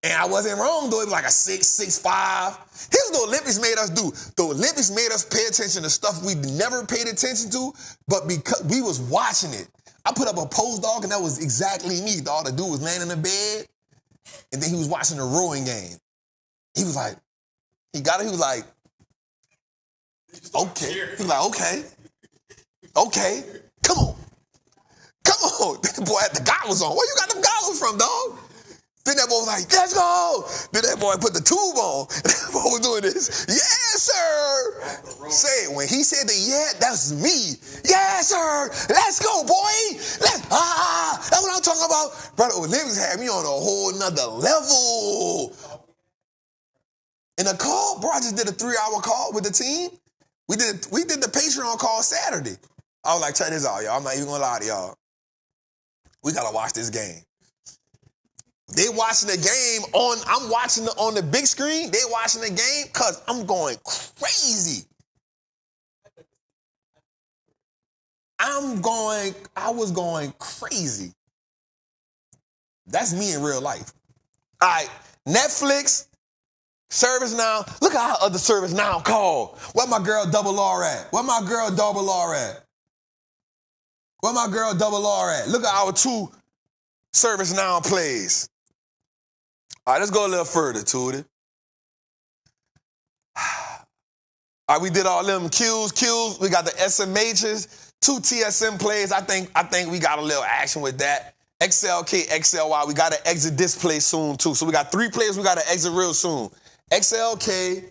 And I wasn't wrong, though. It was like a 6, 6'5". Here's what the Olympics made us do. The Olympics made us pay attention to stuff we never paid attention to, but because we was watching it. I put up a post, dog, and that was exactly me. All the dude was laying in the bed, and then he was watching the rowing game. He was like, he got it. He was like, okay. He was like, okay, come on. That boy had the goggles on. Where you got them goggles from, dog? Then that boy was like, let's go. Then that boy put the tube on. And that boy was doing this. Yes, sir. Say it. When he said the yeah, that's me. Yes, sir. Let's go, boy. That's what I'm talking about. Brother, Olympics had me on a whole nother level. In a call, bro, I just did a 3-hour call with the team. We did the Patreon call Saturday. I was like, check this out, y'all. I'm not even gonna lie to y'all. We gotta watch this game. They watching the game I'm watching it on the big screen. They watching the game because I'm going crazy. I was going crazy. That's me in real life. All right, Netflix, ServiceNow. Look at how other ServiceNow call. Where my girl Double R at? Where my girl Double R at? Where my girl Double R at? Look at our 2 ServiceNow plays. All right, let's go a little further, Tootie. All right, we did all them Qs. We got the SMHs, 2 TSM plays. I think we got a little action with that. XLK, XLY, we got to exit this play soon, too. So we got 3 players we got to exit real soon. XLK,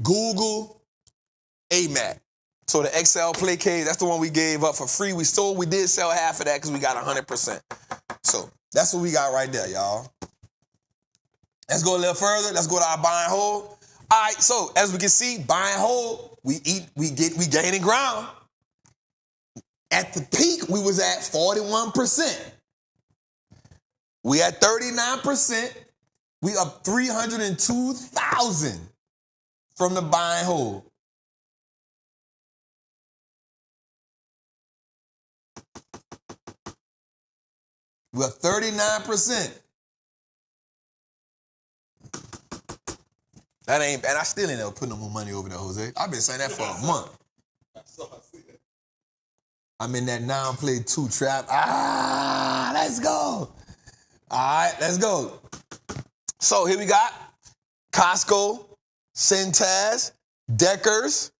Google, AMAC. So the XL play case, that's the one we gave up for free. We did sell half of that because we got 100%. So that's what we got right there, y'all. Let's go a little further. Let's go to our buy and hold. All right, so as we can see, buy and hold, we gaining ground. At the peak, we was at 41%. We at 39%. We up 302,000 from the buy and hold. We're 39%. That ain't, and I still ain't never put no more money over there, Jose. I've been saying that for a month. I see that. I'm in that now play 2 trap. Let's go. All right, let's go. So here we got Costco, Centaz, Deckers,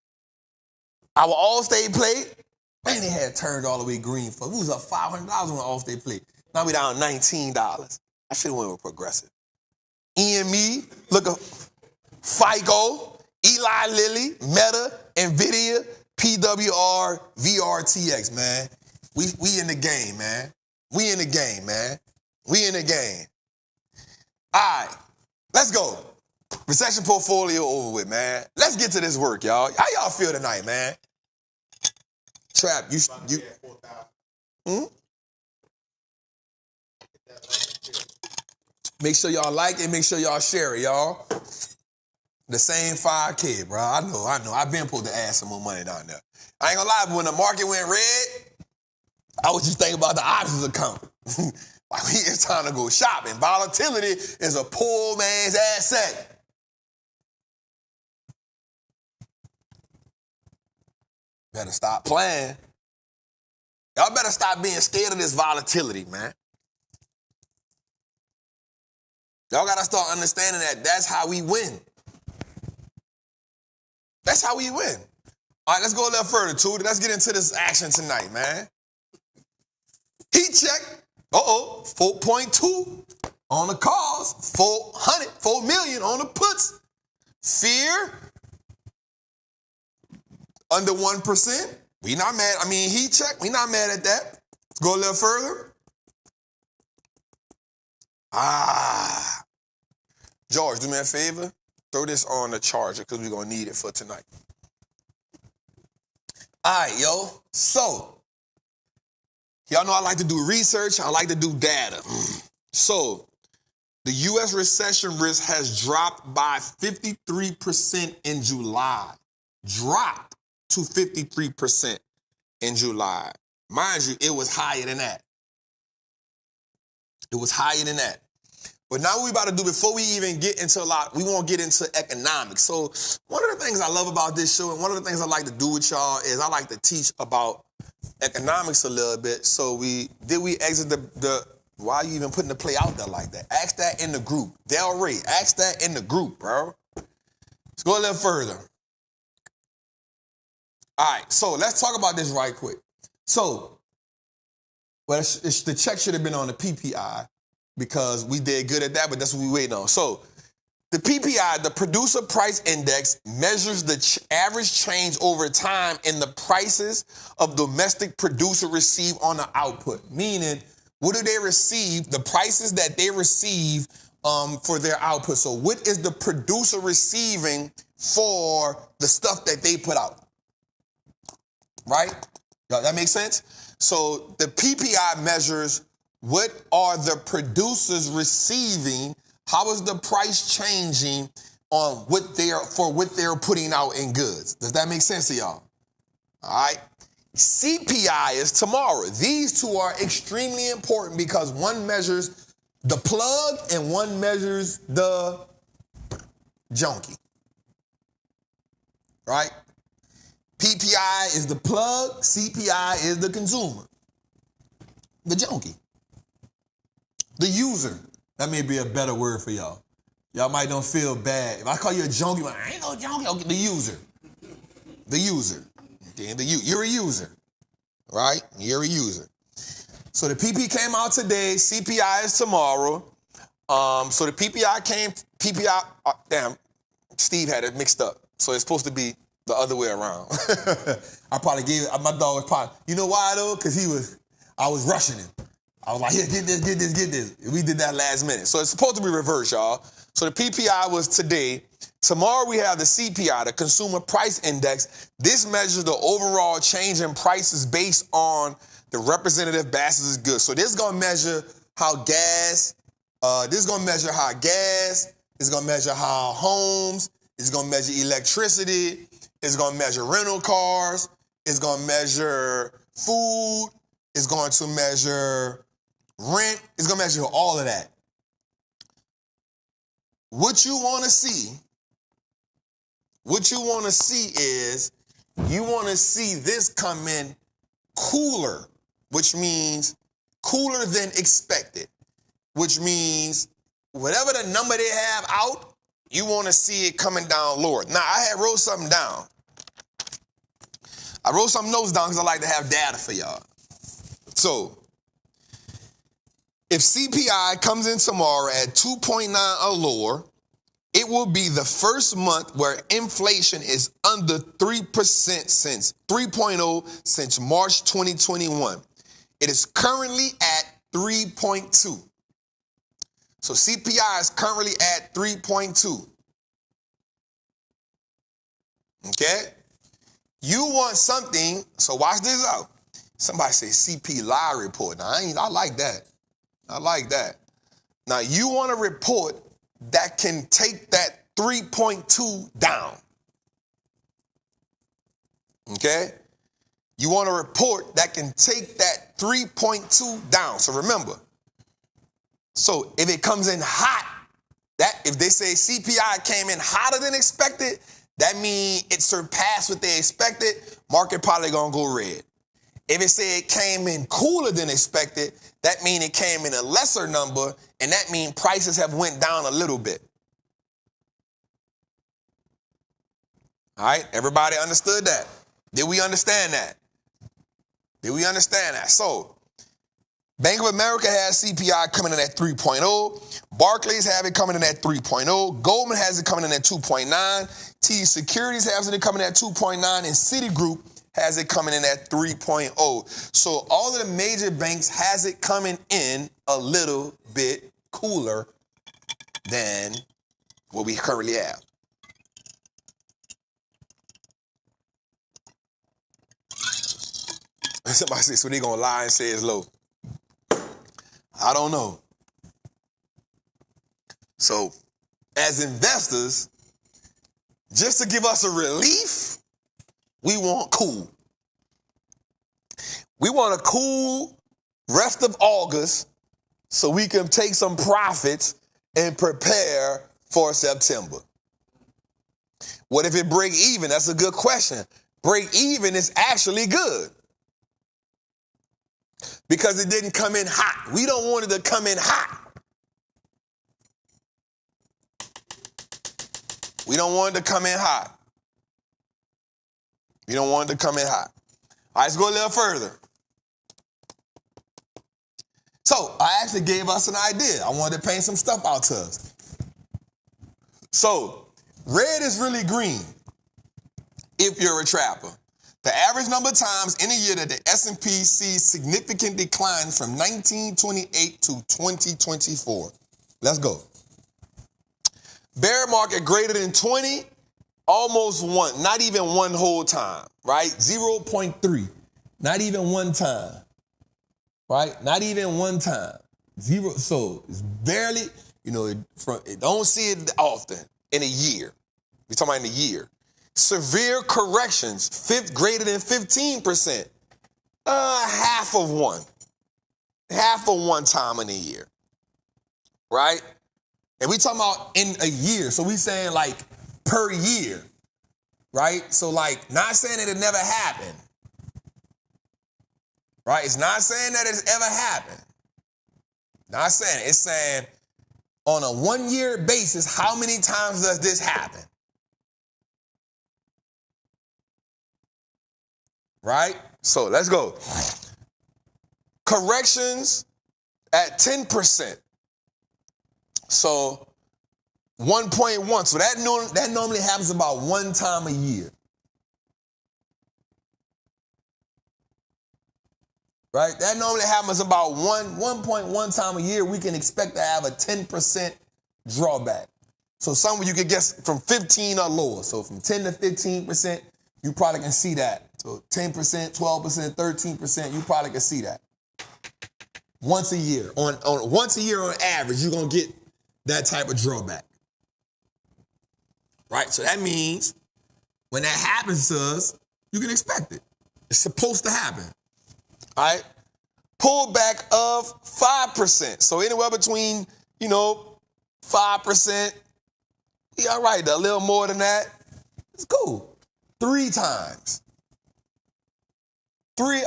our Allstate plate. Man, they had turned all the way green for. We was up $500 on the Allstate plate. Now we down $19. I should have went with Progressive. EME, look at FICO, Eli Lilly, Meta, NVIDIA, PWR, VRTX, man. We in the game, man. We in the game, man. We in the game. All right, let's go. Recession portfolio over with, man. Let's get to this work, y'all. How y'all feel tonight, man? Trap, you. Make sure y'all like it. Make sure y'all share it, y'all. The same 5K, bro. I know. I've been supposed to add some more money down there. I ain't gonna lie, but when the market went red, I was just thinking about the options account. Like, it's time to go shopping. Volatility is a poor man's asset. Better stop playing. Y'all better stop being scared of this volatility, man. Y'all gotta start understanding that that's how we win. That's how we win. All right, let's go a little further, Tootie. Let's get into this action tonight, man. Heat check. 4.2 on the calls. 4 million on the puts. Fear. Under 1%. We not mad. I mean, heat check. We not mad at that. Let's go a little further. George, do me a favor. Throw this on the charger because we're going to need it for tonight. All right, yo. So, y'all know I like to do research. I like to do data. So, the U.S. recession risk has dropped by 53% in July. Dropped to 53% in July. Mind you, it was higher than that. It was higher than that. But now what we about to do, before we even get into we won't get into economics. So one of the things I love about this show and one of the things I like to do with y'all is I like to teach about economics a little bit. So did we exit the why are you even putting the play out there like that? Ask that in the group. Del Rey, ask that in the group, bro. Let's go a little further. All right, so let's talk about this right quick. So, well, the check should have been on the PPI because we did good at that, but that's what we waiting on. So, the PPI, the Producer Price Index, measures the average change over time in the prices of domestic producer receive on the output. Meaning, what do they receive? The prices that they receive for their output. So what is the producer receiving for the stuff that they put out? Right? That makes sense? So the PPI measures what are the producers receiving, how is the price changing on what they're putting out in goods. Does that make sense to y'all? All right. CPI is tomorrow. These two are extremely important because one measures the plug and one measures the junkie. Right? PPI is the plug, CPI is the consumer. The junkie. The user. That may be a better word for y'all. Y'all might don't feel bad. If I call you a junkie, I ain't no junkie. Okay, the user. The user. Okay, you're a user. Right? You're a user. So the PP came out today. CPI is tomorrow. So the PPI, damn, Steve had it mixed up. So it's supposed to be the other way around. I probably gave it, my dog was probably, you know why though? Because I was rushing him. I was like, here, get this. We did that last minute. So it's supposed to be reversed, y'all. So the PPI was today. Tomorrow we have the CPI, the Consumer Price Index. This measures the overall change in prices based on the representative baskets of goods. So this is going to measure how gas, this is going to measure how gas, it's going to measure how homes, it's going to measure electricity, it's going to measure rental cars, it's going to measure food, it's going to measure rent, it's going to measure all of that. What you want to see is you want to see this come in cooler, which means cooler than expected, which means whatever the number they have out, you want to see it coming down lower. Now, I had wrote something down. I wrote some notes down because I like to have data for y'all. So, if CPI comes in tomorrow at 2.9 or lower, it will be the first month where inflation is under 3% since 3.0 since March 2021. It is currently at 3.2. So CPI is currently at 3.2. Okay? You want something, so watch this out. Somebody say CP lie report. Now, I like that. I like that. Now, you want a report that can take that 3.2 down. Okay? You want a report that can take that 3.2 down. So remember, so if it comes in hot, if they say CPI came in hotter than expected, that means it surpassed what they expected, market probably gonna go red. If it say it came in cooler than expected, that means it came in a lesser number, and that means prices have went down a little bit. All right, everybody understood that? Did we understand that? Did we understand that? So, Bank of America has CPI coming in at 3.0. Barclays have it coming in at 3.0. Goldman has it coming in at 2.9. TD Securities has it coming in at 2.9. And Citigroup has it coming in at 3.0. So all of the major banks has it coming in a little bit cooler than what we currently have. Somebody says, so they gonna lie and say it's low. I don't know. So, as investors, just to give us a relief, we want cool. We want a cool rest of August so we can take some profits and prepare for September. What if it break even? That's a good question. Break even is actually good because it didn't come in hot. We don't want it to come in hot. We don't want it to come in hot. We don't want it to come in hot. All right, let's go a little further. So I actually gave us an idea. I wanted to paint some stuff out to us. So red is really green if you're a trapper. The average number of times in a year that the S&P sees significant decline from 1928 to 2024. Let's go. Bear market greater than 20, almost one, not even one whole time, right? 0.3, not even one time, right? Not even one time. Zero, so it's barely, it don't see it often in a year. We're talking about in a year. Severe corrections, greater than 15%. Half of one. Half of one time in a year. Right? And we talking about in a year. So we saying like per year. Right? So like not saying that it never happened. Right? It's not saying that it's ever happened. Not saying it. It's saying on a 1 year basis, how many times does this happen? Right? So let's go. Corrections at 10%. So 1.1. So that normally happens about one time a year. Right? That normally happens about 1.1 time a year. We can expect to have a 10% drawback. So somewhere you could guess from 15 or lower. So from 10 to 15%, you probably can see that. So 10%, 12%, 13%, you probably can see that. Once a year. Once a year on average, you're going to get that type of drawback. Right? So that means when that happens to us, you can expect it. It's supposed to happen. All right? Pullback of 5%. So anywhere between, 5%, yeah, all right, a little more than that. It's cool. 3 times.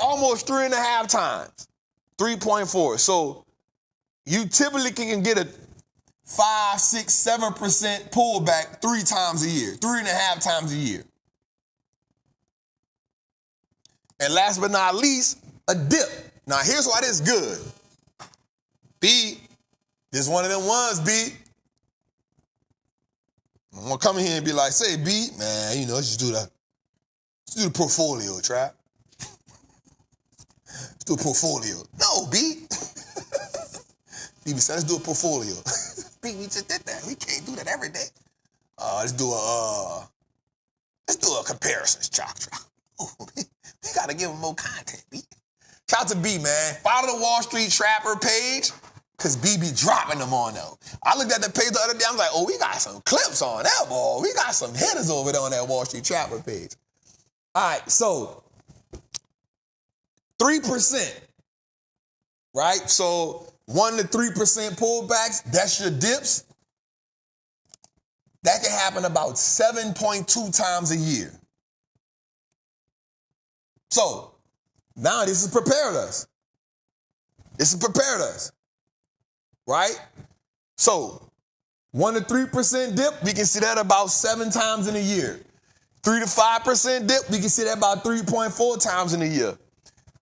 Almost 3.5 times. 3.4. So you typically can get a 5, 6, 7% pullback 3 times a year, 3.5 times a year. And last but not least, a dip. Now here's why this is good. B, this one of them ones, B. I'm gonna come in here and be like, say, B, man, let's do the portfolio, Trap. Let's do a portfolio. No, B. B said, let's do a portfolio. B, we just did that. We can't do that every day. Let's do a comparisons, Trap. We gotta give them more content, B. Shout out to B, man. Follow the Wallstreet Trapper page, because B be dropping them on there. I looked at the page the other day, I was like, oh, we got some clips on that, boy. We got some hitters over there on that Wallstreet Trapper page. All right, so 3%, right? So 1 to 3% pullbacks, that's your dips. That can happen about 7.2 times a year. So now this has prepared us. Right? So 1 to 3% dip, we can see that about 7 times in a year. 3 to 5% dip, we can see that about 3.4 times in a year.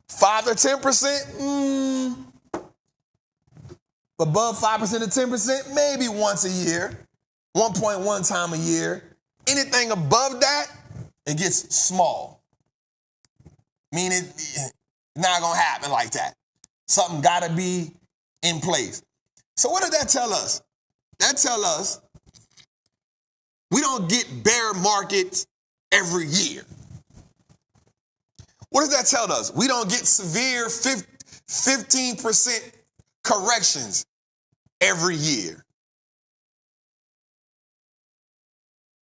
5 to 10%, above 5% to 10%, maybe once a year. 1.1 time a year. Anything above that, it gets small. Meaning it's not gonna happen like that. Something gotta be in place. So what does that tell us? That tell us we don't get bear markets every year. What does that tell us? We don't get severe 15% corrections every year.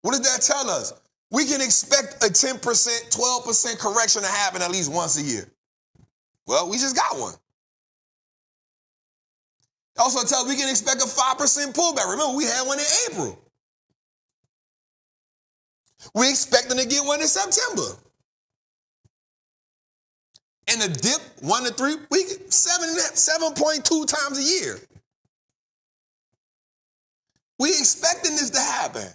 What does that tell us? We can expect a 10%, 12% correction to happen at least once a year. Well, we just got one. Also tells we can expect a 5% pullback. Remember, we had one in April. We're expecting to get one in September. And the dip, 1 to 3, we get 7.2 times a year. We expecting this to happen.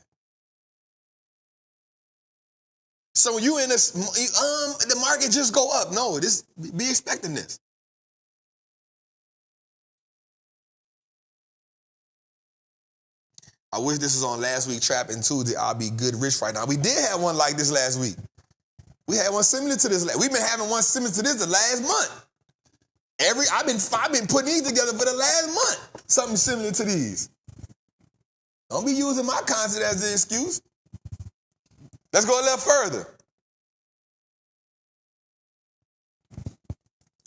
So when you in this, the market just go up. No, be expecting this. I wish this was on last week Trappin too. I'll be good rich right now. We did have one like this last week. We had one similar to this. We've been having one similar to this the last month. I've been putting these together for the last month. Something similar to these. Don't be using my concept as the excuse. Let's go a little further.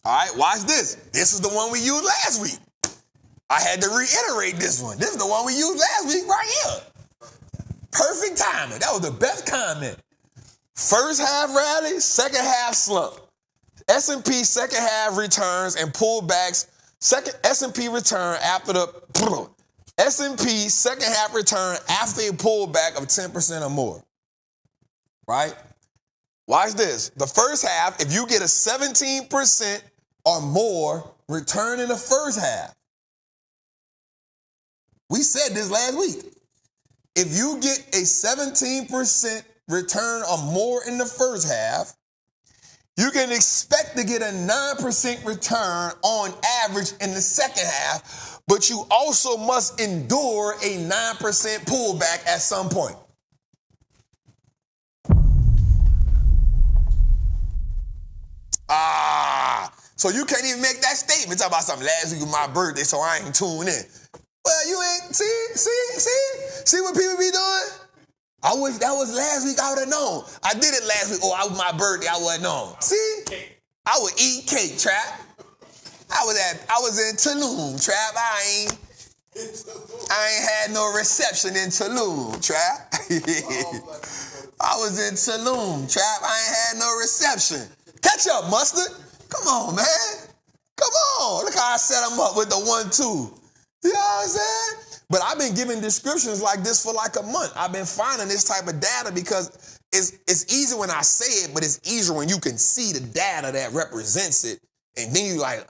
All right, watch this. This is the one we used last week. I had to reiterate this one. This is the one we used last week right here. Perfect timing. That was the best comment. First half rally, second half slump. S&P second half returns and pullbacks. Second S&P return after the S&P second half return after a pullback of 10% or more. Right? Watch this. The first half, if you get a 17% or more return in the first half. We said this last week. If you get a 17% return or more in the first half, you can expect to get a 9% return on average in the second half, but you also must endure a 9% pullback at some point. So you can't even make that statement. Talk about something last week was my birthday, so I ain't tuned in. Well, you ain't, see what people be doing? I wish that was last week, I would have known. I did it last week. Oh, I was my birthday, I wouldn't known. See? I would eat cake, Trap. I was in Tulum, Trap. I ain't had no reception in Tulum, Trap. I was in Tulum, Trap. I ain't had no reception. Catch up, Mustard. Come on, man. Come on. Look how I set him up with the 1-2. You know what I'm saying? But I've been giving descriptions like this for like a month. I've been finding this type of data because it's easy when I say it, but it's easier when you can see the data that represents it. And then you like,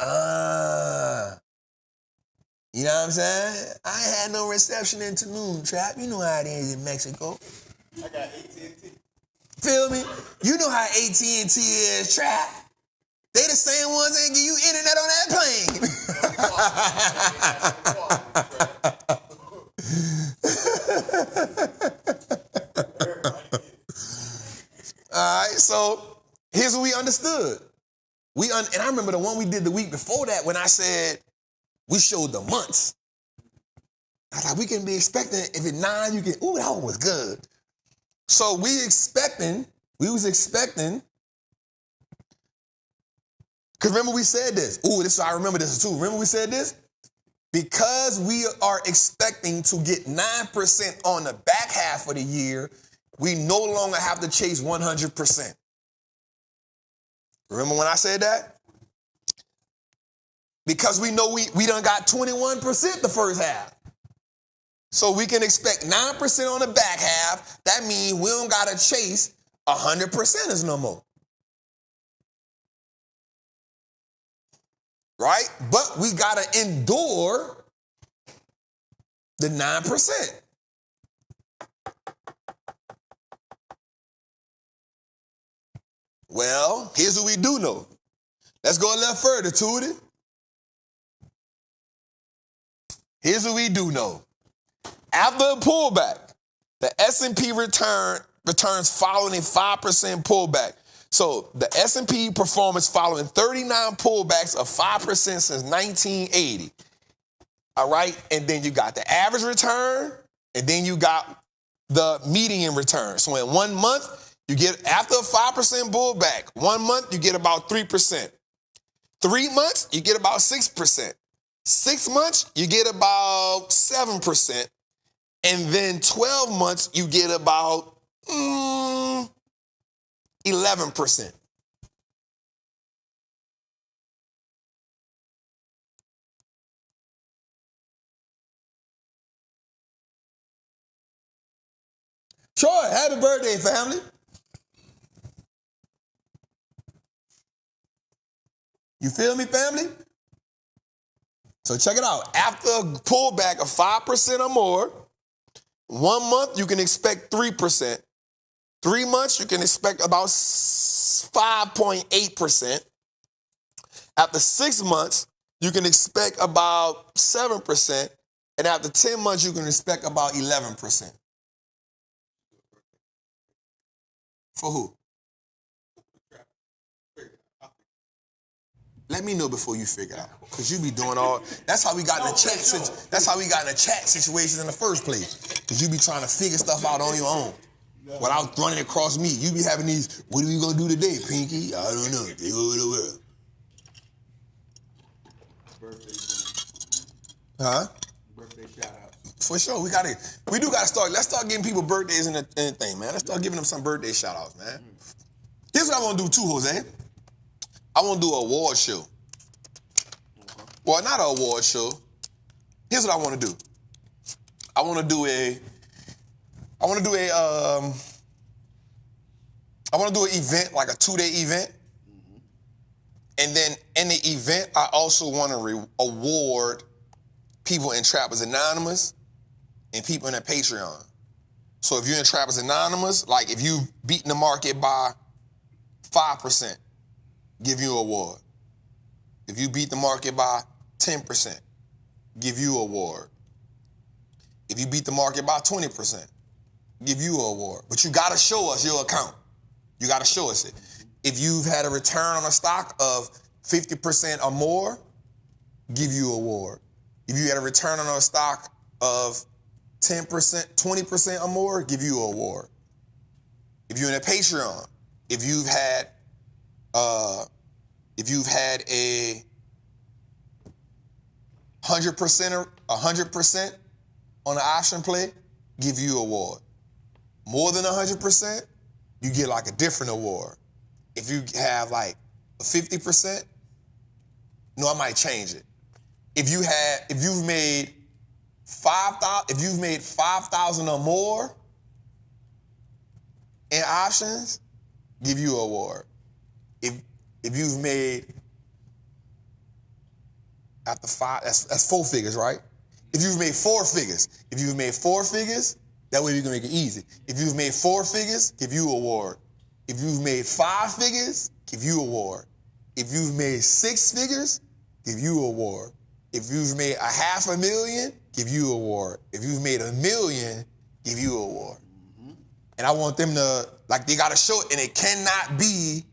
You know what I'm saying? I ain't had no reception in Tulum, Trap. You know how it is in Mexico. I got AT&T. Feel me? You know how AT&T is, Trap. They the same ones that give you internet on that plane. All right, so here's what we understood. And I remember the one we did the week before that when I said we showed the months. I was like, we can be expecting, if it's 9, you can, ooh, that one was good. So we was expecting, because remember we said this. Ooh, I remember this too. Remember we said this? Because we are expecting to get 9% on the back half of the year, we no longer have to chase 100%. Remember when I said that? Because we know we done got 21% the first half. So we can expect 9% on the back half. That means we don't got to chase 100%ers no more. Right? But we got to endure the 9%. Well, here's what we do know. Let's go a little further, Tootie. Here's what we do know. After a pullback, the S&P returns following a 5% pullback. So the S&P performance following 39 pullbacks of 5% since 1980. All right? And then you got the average return, and then you got the median return. So in 1 month, you get, after a 5% pullback, 1 month, you get about 3%. 3 months, you get about 6%. 6 months, you get about 7%. And then 12 months, you get about 11%. Troy, happy birthday, family. You feel me, family? So check it out. After a pullback of 5% or more, 1 month, you can expect 3%. 3 months, you can expect about 5.8%. After 6 months, you can expect about 7%. And after 10 months, you can expect about 11%. For who? Let me know before you figure out, cause you be doing all. That's how we got in the chat. That's how we got in the chat situations in the first place. Cause you be trying to figure stuff out on your own, without running across me. You be having these. What are we gonna do today, Pinky? I don't know. Take over the world. Huh? Birthday shout out. For sure, we do gotta start. Let's start giving people birthdays and thing, man. Let's start giving them some birthday shout outs, man. Here's what I want to do too, Jose. I want to do an award show. Well, not an award show. Here's what I want to do. I want to do an event, like a 2-day event. And then in the event, I also want to award people in Trappers Anonymous and people in the Patreon. So if you're in Trappers Anonymous, like if you've beaten the market by 5%, give you an award. If you beat the market by 10%, give you an award. If you beat the market by 20%, give you an award. But you gotta show us your account. You gotta show us it. If you've had a return on a stock of 50% or more, give you an award. If you had a return on a stock of 10%, 20% or more, give you an award. If you're in a Patreon, if you've had a 100% on an option play, give you an award. More than 100%, you get like a different award. If you have like a 50%, no, I might change it. If you've made 5,000 or more in options, give you an award. If you've made after 5, that's 4 figures, right? If you've made 4 figures, that way we can make it easy. If you've made 4 figures, give you an award. If you've made 5 figures, give you an award. If you've made 6 figures, give you an award. If you've made $500,000, give you an award. If you've made $1 million, give you an award. And I want them to, like, they gotta show it, and it cannot be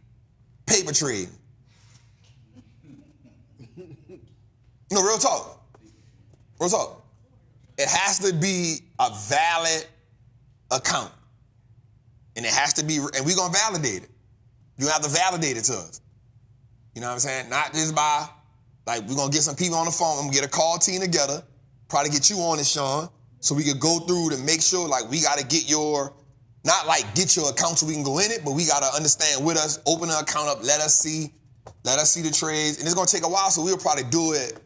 paper trading. No, real talk. Real talk. It has to be a valid account. And it has to be, and we're gonna validate it. You have to validate it to us. You know what I'm saying? Not just by, like, we're gonna get some people on the phone, I'm gonna get a call team together, probably get you on it, Sean, so we could go through to make sure, like, we gotta get your, not like get your account so we can go in it, but we gotta understand with us, open the account up, let us see the trades. And it's gonna take a while, so we'll probably do it,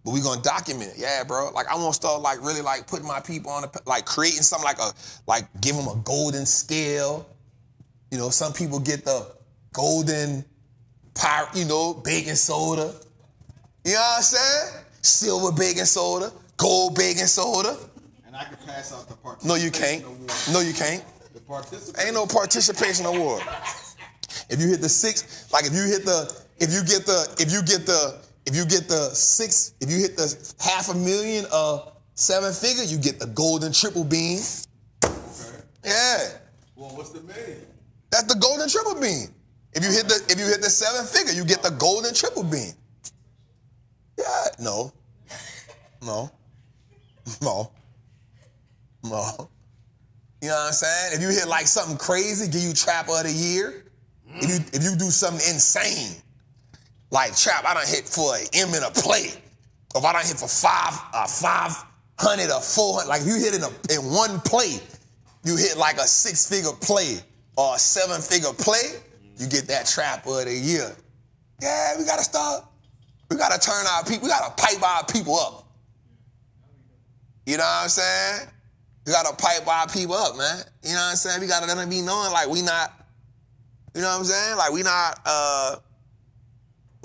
but we're gonna document it. Yeah, bro. Like, I want to start, like, really, like, putting my people on like, creating something like give them a golden scale. You know, some people get the golden, baking soda. You know what I'm saying? Silver baking soda, gold baking soda. And I can pass out the participation No, you can't. award. No, you can't. The participation. Ain't no participation award. If you hit the 6, like if you hit the $500,000 of 7 figure, you get the golden triple beam. Okay. Yeah. Well, what's the name? That's the golden triple beam. If you hit the 7 figure, you get the golden triple beam. Yeah. No. You know what I'm saying? If you hit like something crazy, give you Trapper of the Year. If you do something insane, like Trap, I done hit for an M in a play. Or if I done hit for 500 or 400, like if you hit in one play, you hit like a 6-figure play or a 7-figure play, you get that Trapper of the Year. Yeah, we gotta start. We gotta turn our people, we gotta pipe our people up. You know what I'm saying? We gotta pipe our people up, man. You know what I'm saying? We gotta let them be knowing like we not, you know what I'm saying? Like we not,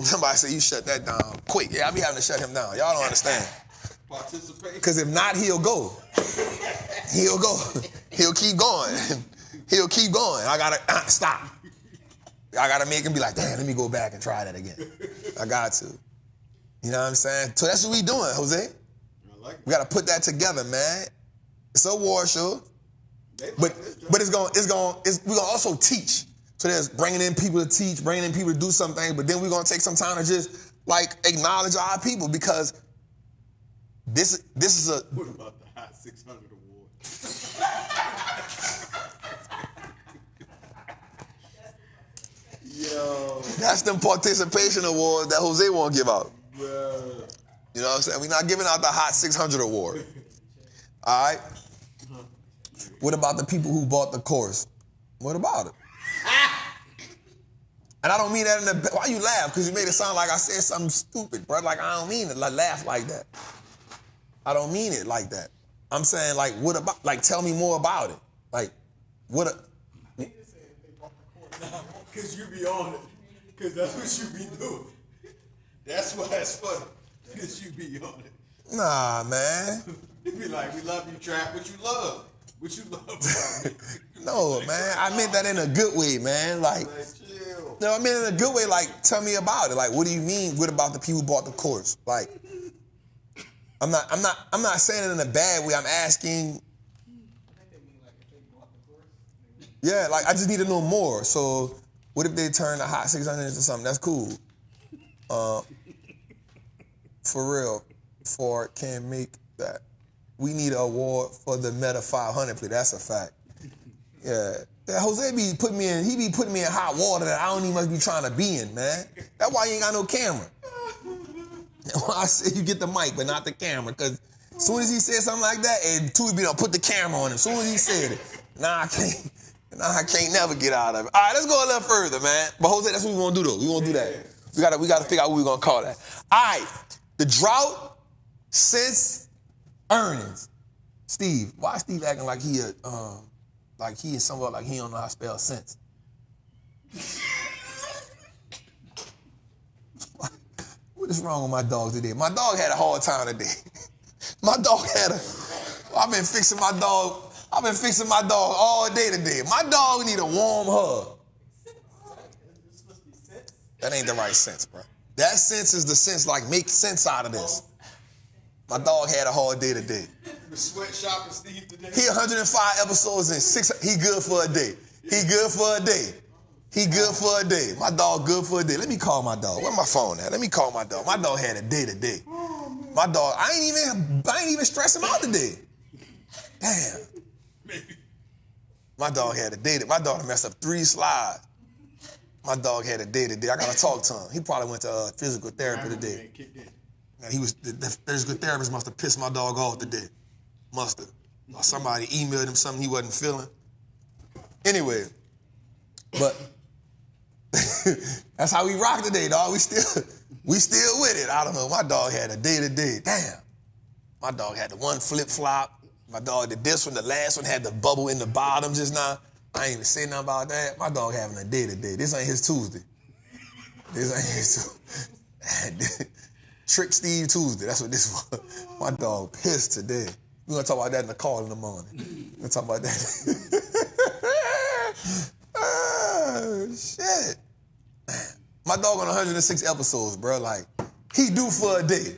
somebody say you shut that down quick. Yeah, I be having to shut him down. Y'all don't understand. Participation. Because if not, he'll go. He'll go. He'll keep going. He'll keep going. I gotta stop. I gotta make him be like, damn, let me go back and try that again. I got to. You know what I'm saying? So that's what we doing, Jose. I like it. We gotta put that together, man. It's a war show, but we're gonna also teach. So there's bringing in people to teach, bringing in people to do something, but then we're gonna take some time to just like acknowledge our people because this is a. What about the Hot 600 award? Yo. That's the participation award that Jose won't give out. Bruh. You know what I'm saying? We're not giving out the Hot 600 award. All right? What about the people who bought the course? What about it? And I don't mean that in the... Why you laugh? Because you made it sound like I said something stupid, bro. Like, I don't mean it. Like, laugh like that. I don't mean it like that. I'm saying, like, what about... Like, tell me more about it. Like, what... Because you be on it. Because that's what you be doing. That's why it's funny. Because you be on it. Nah, man. You be like, we love you, Trap. What you love? What you love about me? No, man. I meant that in a good way, man. Like, chill. no, I meant in a good way. Like, tell me about it. Like, what do you mean? What about the people who bought the course? Like, I'm not saying it in a bad way. I'm asking. Yeah, like I just need to know more. So, what if they turn the Hot 600 into something? That's cool. For real, Ford can make that. We need an award for the Meta 500 play. That's a fact. Yeah, Jose be putting me in. He be putting me in hot water that I don't even must be trying to be in, man. That's why you ain't got no camera. That's why I say you get the mic, but not the camera. Cause as soon as he said something like that, and Tui be done put the camera on him. As soon as he said it, I can't never get out of it. All right, let's go a little further, man. But Jose, that's what we want to do though. We want to do that. We gotta figure out what we're gonna call that. All right, the drought since earnings. Steve, why Steve acting like he is somewhat like he don't know how to spell sense? What is wrong with my dog today? My dog had a hard time today. I've been fixing my dog all day today. My dog need a warm hug. That ain't the right sense, bro. That sense is the sense like make sense out of this. My dog had a hard day today. The sweatshop Steve today. He 105 episodes in 6. He good for a day. He good for a day. He good for a day. My dog good for a day. Let me call my dog. Where my phone at? Let me call my dog. My dog had a day today. My dog, I ain't even stress him out today. Damn. Maybe. My dog had a day. My dog messed up 3 slides. My dog had a day today. I gotta talk to him. He probably went to physical therapy today. And the physical therapist must have pissed my dog off today. Must have. Or somebody emailed him something he wasn't feeling. Anyway, but that's how we rock today, dog. We still with it. I don't know. My dog had a day today. Damn. My dog had the one flip-flop. My dog did this one. The last one had the bubble in the bottom just now. I ain't even say nothing about that. My dog having a day today. This ain't his Tuesday. Trick Steve Tuesday. That's what this was. My dog pissed today. We're going to talk about that in the call in the morning. We're going to talk about that. Oh, shit. My dog on 106 episodes, bro. Like, he due for a day.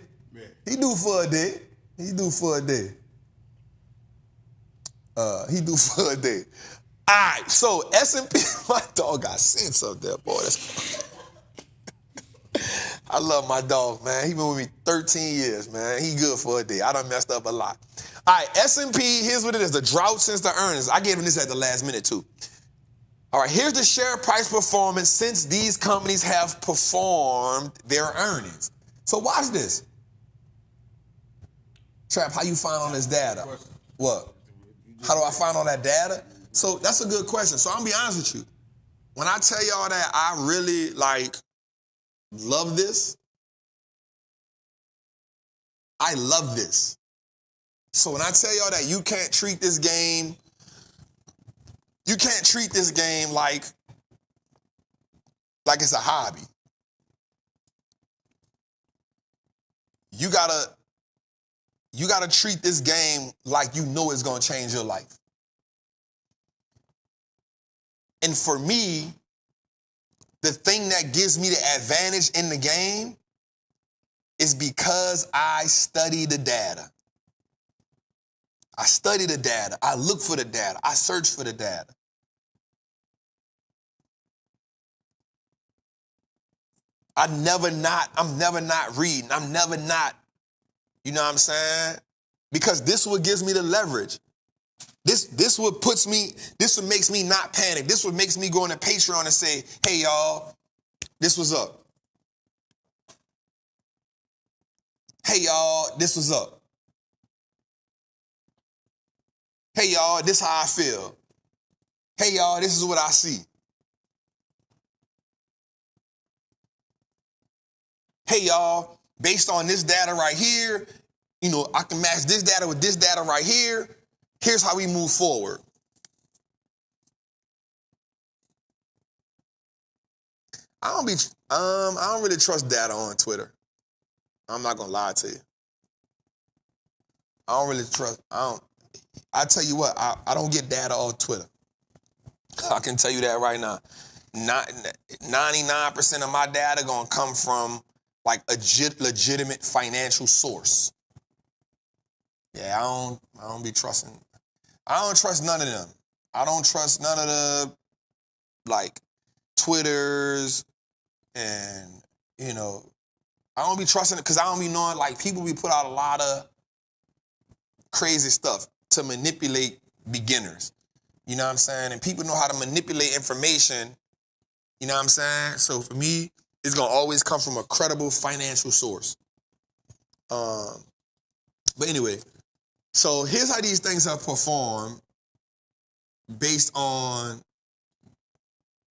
He due for a day. He due for a day. He due for a day. All right, so S&P, my dog got sense up there, boy. I love my dog, man. He been with me 13 years, man. He good for a day. I done messed up a lot. All right, S&P, here's what it is. The drought since the earnings. I gave him this at the last minute, too. All right, here's the share price performance since these companies have performed their earnings. So watch this. Trap, how you find all this data? What? How do I find all that data? So that's a good question. So I'm gonna be honest with you. When I tell y'all that I really love this, I love this. So when I tell y'all that you can't treat this game like it's a hobby. You gotta treat this game like you know it's gonna change your life. And for me, the thing that gives me the advantage in the game is because I study the data. I study the data. I look for the data. I search for the data. I'm never not reading. I'm never not, you know what I'm saying? Because this what gives me the leverage. This what makes me not panic. This what makes me go on a Patreon and say, hey y'all, this was up. Hey y'all, this was up. Hey y'all, this how I feel. Hey y'all, this is what I see. Hey y'all, based on this data right here, you know, I can match this data with this data right here. Here's how we move forward. I don't really trust data on Twitter. I'm not gonna lie to you. I tell you what, I don't get data on Twitter. I can tell you that right now. 99% of my data gonna come from like a legitimate financial source. Yeah, I don't be trusting. I don't trust none of them. I don't trust none of the like Twitters and, you know, I don't be trusting it because I don't be knowing, like, people be put out a lot of crazy stuff to manipulate beginners. You know what I'm saying? And people know how to manipulate information. You know what I'm saying? So for me, it's going to always come from a credible financial source. But anyway, so here's how these things have performed based on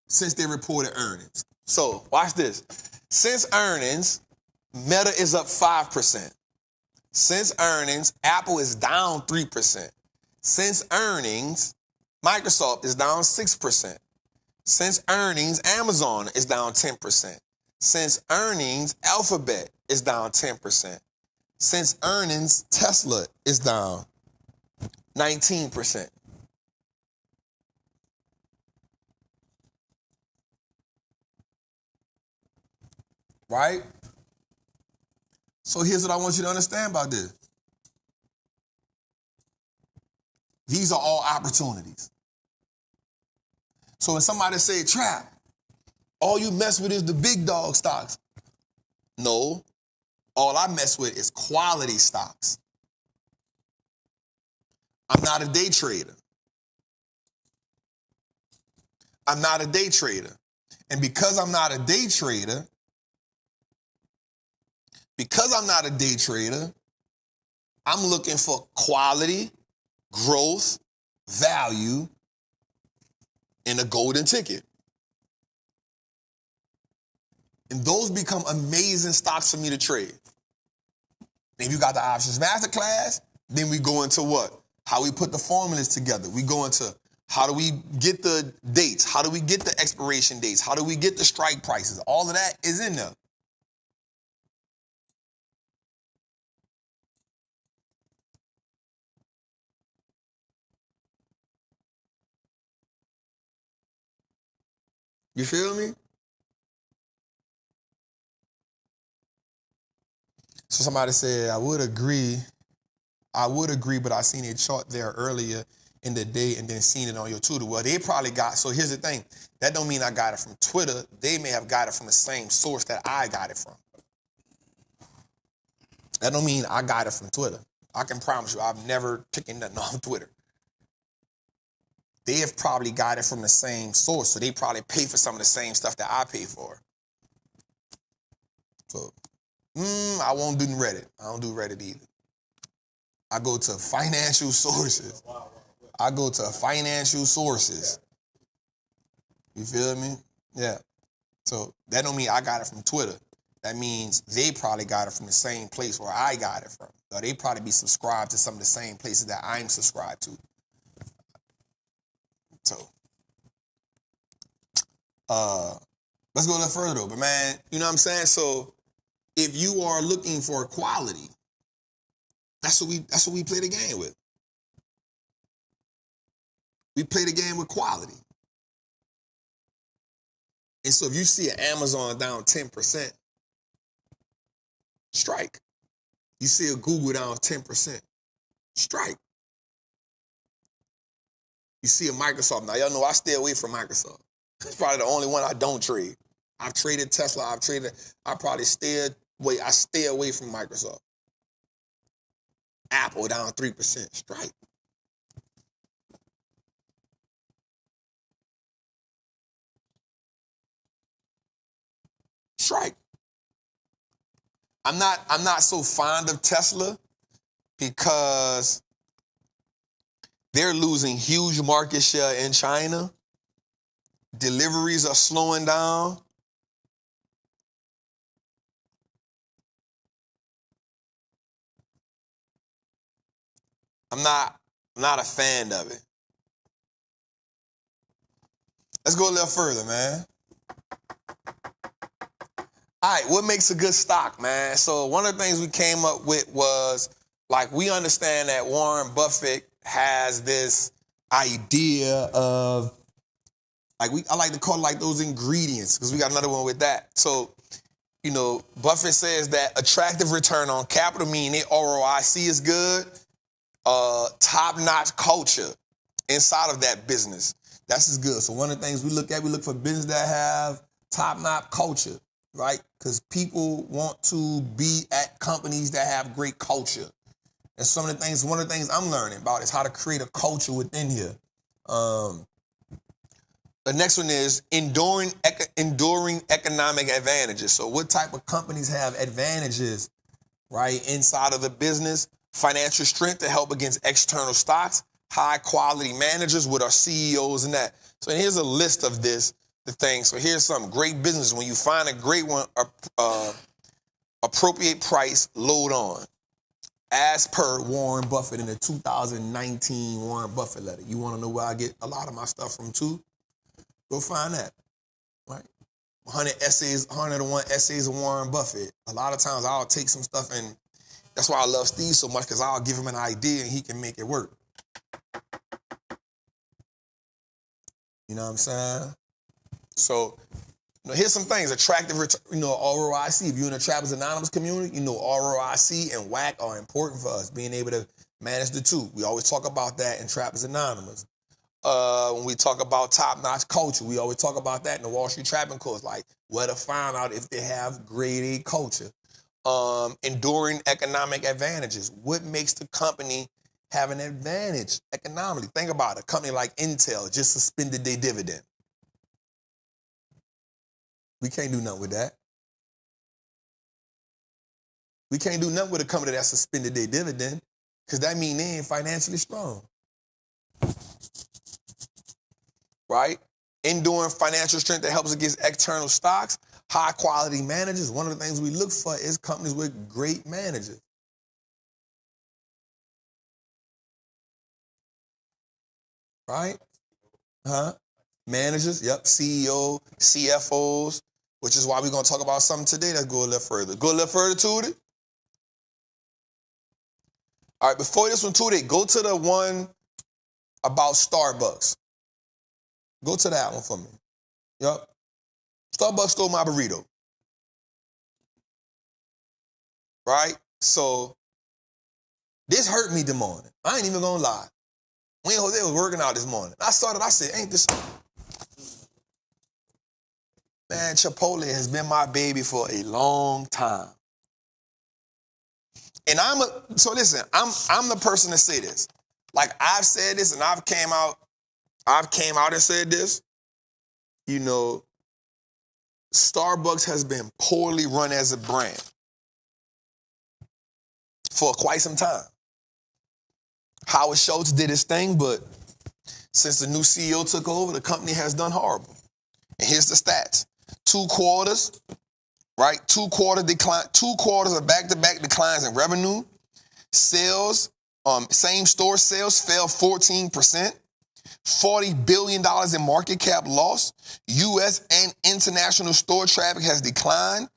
since they reported earnings. So watch this. Since earnings, Meta is up 5%. Since earnings, Apple is down 3%. Since earnings, Microsoft is down 6%. Since earnings, Amazon is down 10%. Since earnings, Alphabet is down 10%. Since earnings, Tesla is down 19%. Right? So here's what I want you to understand about this. These are all opportunities. So when somebody say, Trap, all you mess with is the big dog stocks. No, all I mess with is quality stocks. I'm not a day trader. I'm not a day trader. And because I'm not a day trader, I'm looking for quality, growth, value, and a golden ticket. And those become amazing stocks for me to trade. If you got the options masterclass, then we go into what? How we put the formulas together. We go into how do we get the dates? How do we get the expiration dates? How do we get the strike prices? All of that is in there. You feel me? So somebody said, I would agree, but I seen a chart there earlier in the day and then seen it on your Twitter. Well, they probably got, so here's the thing. That don't mean I got it from Twitter. They may have got it from the same source that I got it from. That don't mean I got it from Twitter. I can promise you I've never taken nothing off Twitter. They have probably got it from the same source, so they probably pay for some of the same stuff that I pay for. So, I won't do Reddit. I don't do Reddit either. I go to financial sources. You feel me? Yeah. So that don't mean I got it from Twitter. That means they probably got it from the same place where I got it from. Or they probably be subscribed to some of the same places that I'm subscribed to. So, let's go a little further though. But man, you know what I'm saying? So if you are looking for quality, that's what we play the game with. We play the game with quality. And so if you see an Amazon down 10%, strike. You see a Google down 10%, strike. You see a Microsoft. Now, y'all know I stay away from Microsoft. It's probably the only one I don't trade. I've traded Tesla. I probably stay away from Microsoft. Apple down 3%. Strike. Strike. I'm not so fond of Tesla because they're losing huge market share in China. Deliveries are slowing down. I'm not a fan of it. Let's go a little further, man. All right, what makes a good stock, man? So one of the things we came up with was, like, we understand that Warren Buffett has this idea of, like, I like to call it like those ingredients, because we got another one with that. So, you know, Buffett says that attractive return on capital, meaning ROIC is good, top-notch culture inside of that business. That's as good. So one of the things we look for business that have top-notch culture, right? Because people want to be at companies that have great culture. And one of the things I'm learning about is how to create a culture within here. The next one is enduring economic advantages. So what type of companies have advantages, right, inside of the business? Financial strength to help against external stocks, high quality managers with our CEOs and that. So here's a list of the things. So here's some great business. When you find a great one, appropriate price, load on. As per Warren Buffett in the 2019 Warren Buffett letter. You want to know where I get a lot of my stuff from too? Go find that, right? 101 essays of Warren Buffett. A lot of times I'll take some stuff, and that's why I love Steve so much, because I'll give him an idea and he can make it work. You know what I'm saying? So, you know, here's some things. Attractive, ROIC. If you're in the Trappers Anonymous community, you know ROIC and WAC are important for us, being able to manage the two. We always talk about that in Trappers Anonymous. When we talk about top-notch culture, we always talk about that in the Wall Street Trapping course, like where to find out if they have grade A culture. Enduring economic advantages. What makes the company have an advantage economically? Think about it. A company like Intel just suspended their dividend. We can't do nothing with that. We can't do nothing with a company that suspended their dividend, because that means they ain't financially strong. Right? Enduring financial strength that helps against external stocks. High quality managers. One of the things we look for is companies with great managers. Right? Managers, yep, CEO, CFOs, which is why we're going to talk about something today. Let's go a little further. Go a little further to it. All right, before this one, today, go to the one about Starbucks. Go to that one for me. Yep. Starbucks stole my burrito. Right? So, this hurt me this morning. I ain't even gonna lie. Me and Jose was working out this morning. I said, ain't this... Man, Chipotle has been my baby for a long time. And so listen, I'm the person to say this. Like, I've said this, and I've came out and said this. You know, Starbucks has been poorly run as a brand for quite some time. Howard Schultz did his thing, but since the new CEO took over, the company has done horrible. And here's the stats. 2 quarters, right? 2 quarters of back-to-back declines in revenue. Sales, same store sales fell 14%. $40 billion in market cap loss. U.S. and international store traffic has declined.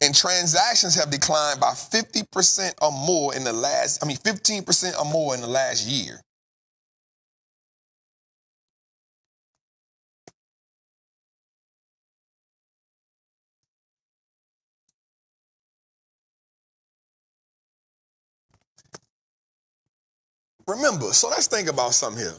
And transactions have declined by 50% or more 15% or more in the last year. Remember, so let's think about something here.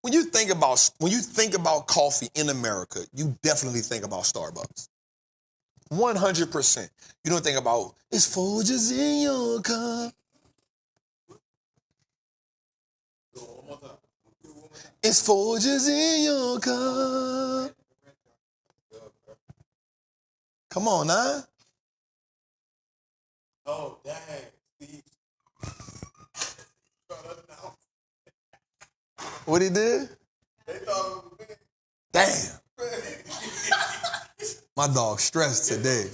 when you think about coffee in America, you definitely think about Starbucks. 100%. You don't think about it's Folgers in your cup. It's Folgers in your cup. Come on, now. Oh, dang. Steve. What he did? They thought it was me. Damn. My dog stressed today.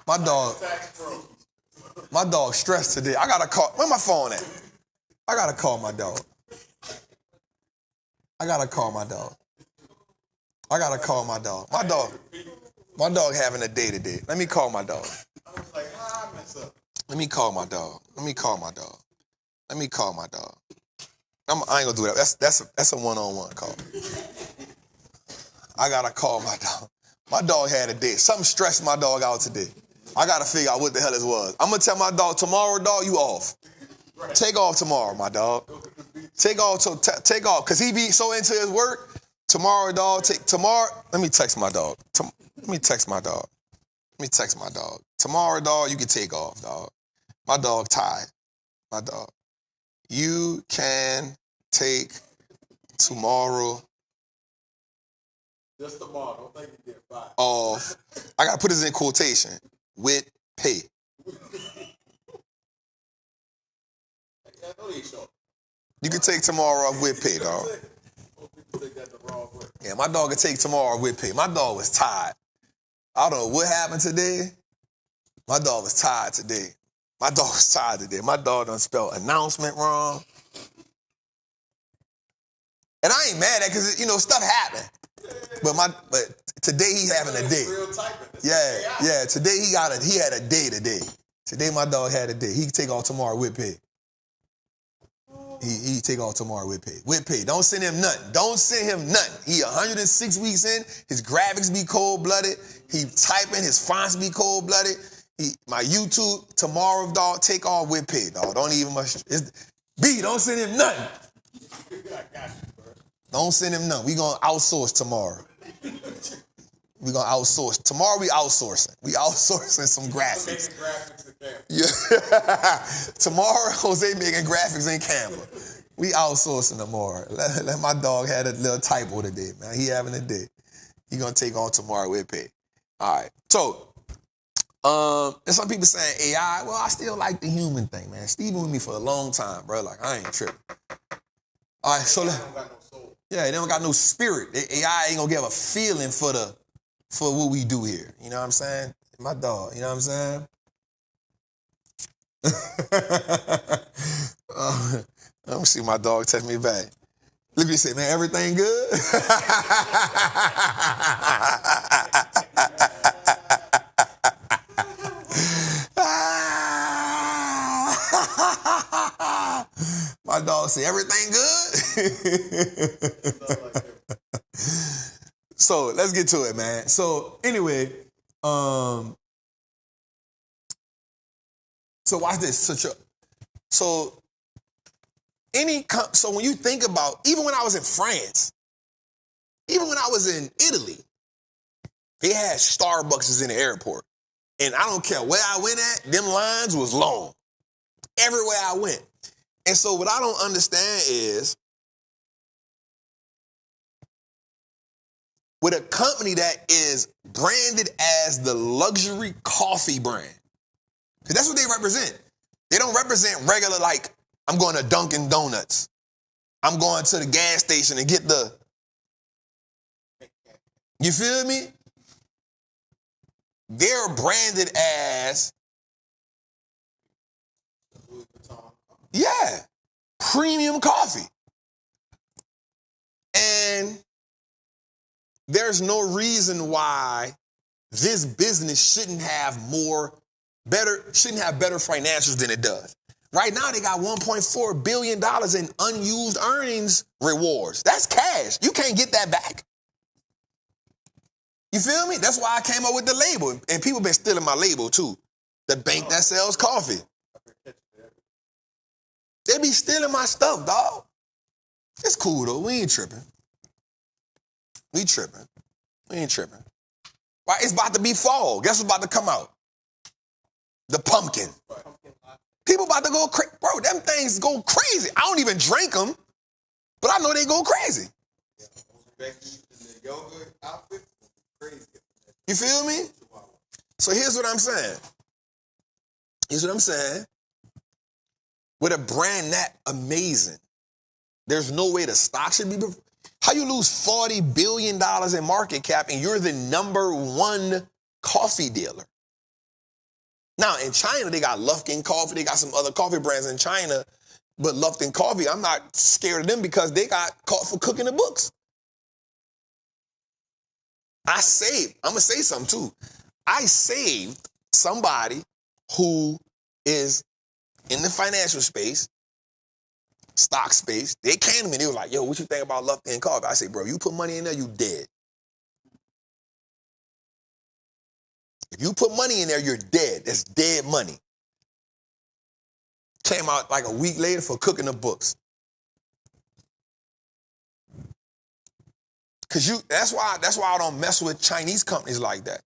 My dog stressed today. I gotta call. Where my phone at? I gotta call my dog. I gotta call my dog. My dog having a day today. Let me call my dog. I was like, how I mess up? Let me call my dog. I ain't gonna do that. That's a one-on-one call. I gotta call my dog. My dog had a day. Something stressed my dog out today. I gotta figure out what the hell it was. I'm gonna tell my dog tomorrow, dog, you off. Right. Take off tomorrow, my dog. Take off, cause he be so into his work. Tomorrow, dog. Let me text my dog. Tomorrow, dog, you can take off, dog. My dog tired. My dog. You can take tomorrow. Just tomorrow. Don't think you get fired. Off. I gotta put this in quotation. With pay. I know they short. You can take tomorrow off with pay, dog. Take that the wrong way. Yeah, my dog can take tomorrow off with pay. My dog was tired. I don't know what happened today. My dog was tired today. My dog done spelled announcement wrong. And I ain't mad at it because, stuff happened. But today he having a day. Real typing. Yeah. Today he had a day today. Today my dog had a day. He can take off tomorrow with pay. He take off tomorrow with pay. With pay. Don't send him nothing. He 106 weeks in. His graphics be cold-blooded. He typing. His fonts be cold-blooded. My YouTube tomorrow, dog, take off with pay, dog. Don't even much. Don't send him nothing. Don't send him nothing. We gonna outsource tomorrow. Tomorrow we outsourcing. We outsourcing some graphics. Yeah. Tomorrow, Jose making graphics in Canva. We outsourcing tomorrow. Let my dog had a little typo today, man. He having a day. He gonna take on tomorrow with pay. All right. So, and some people saying AI. Well, I still like the human thing, man. Steve with me for a long time, bro. Like, I ain't tripping. All right, so yeah, they don't got no spirit. AI ain't gonna give a feeling for what we do here. You know what I'm saying? My dog, you know what I'm saying? Let me see my dog text me back. Look at you say, man, everything good? My dog say, everything good? So let's get to it, man. So anyway, so watch this. So when you think about, even when I was in France, even when I was in Italy, they had Starbucks in the airport. And I don't care where I went at, them lines was long. Everywhere I went. And so what I don't understand is, with a company that is branded as the luxury coffee brand, because that's what they represent. They don't represent regular, like, I'm going to Dunkin' Donuts. I'm going to the gas station and get the... You feel me? They're branded as... Yeah, premium coffee. And there's no reason why this business shouldn't have better financials than it does. Right now, they got $1.4 billion in unused earnings rewards. That's cash. You can't get that back. You feel me? That's why I came up with the label. And people been stealing my label, too. The bank that sells coffee. They be stealing my stuff, dog. It's cool though. We ain't tripping. We tripping. We ain't tripping. Why? It's about to be fall. Guess what's about to come out? The pumpkin. People about to go crazy. Bro, them things go crazy. I don't even drink them, but I know they go crazy. You feel me? So here's what I'm saying. Here's what I'm saying. With a brand that amazing, there's no way the stock should be. How you lose $40 billion in market cap and you're the #1 coffee dealer? Now, in China, they got Lufkin Coffee. They got some other coffee brands in China. But Lufkin Coffee, I'm not scared of them because they got caught for cooking the books. I'm going to say something too. I saved somebody who is in the financial space, stock space. They came to me. They was like, yo, what you think about Lufkin Coffee? I say, bro, you put money in there, you dead. If you put money in there, you're dead. That's dead money. Came out like a week later for cooking the books. That's why I don't mess with Chinese companies like that.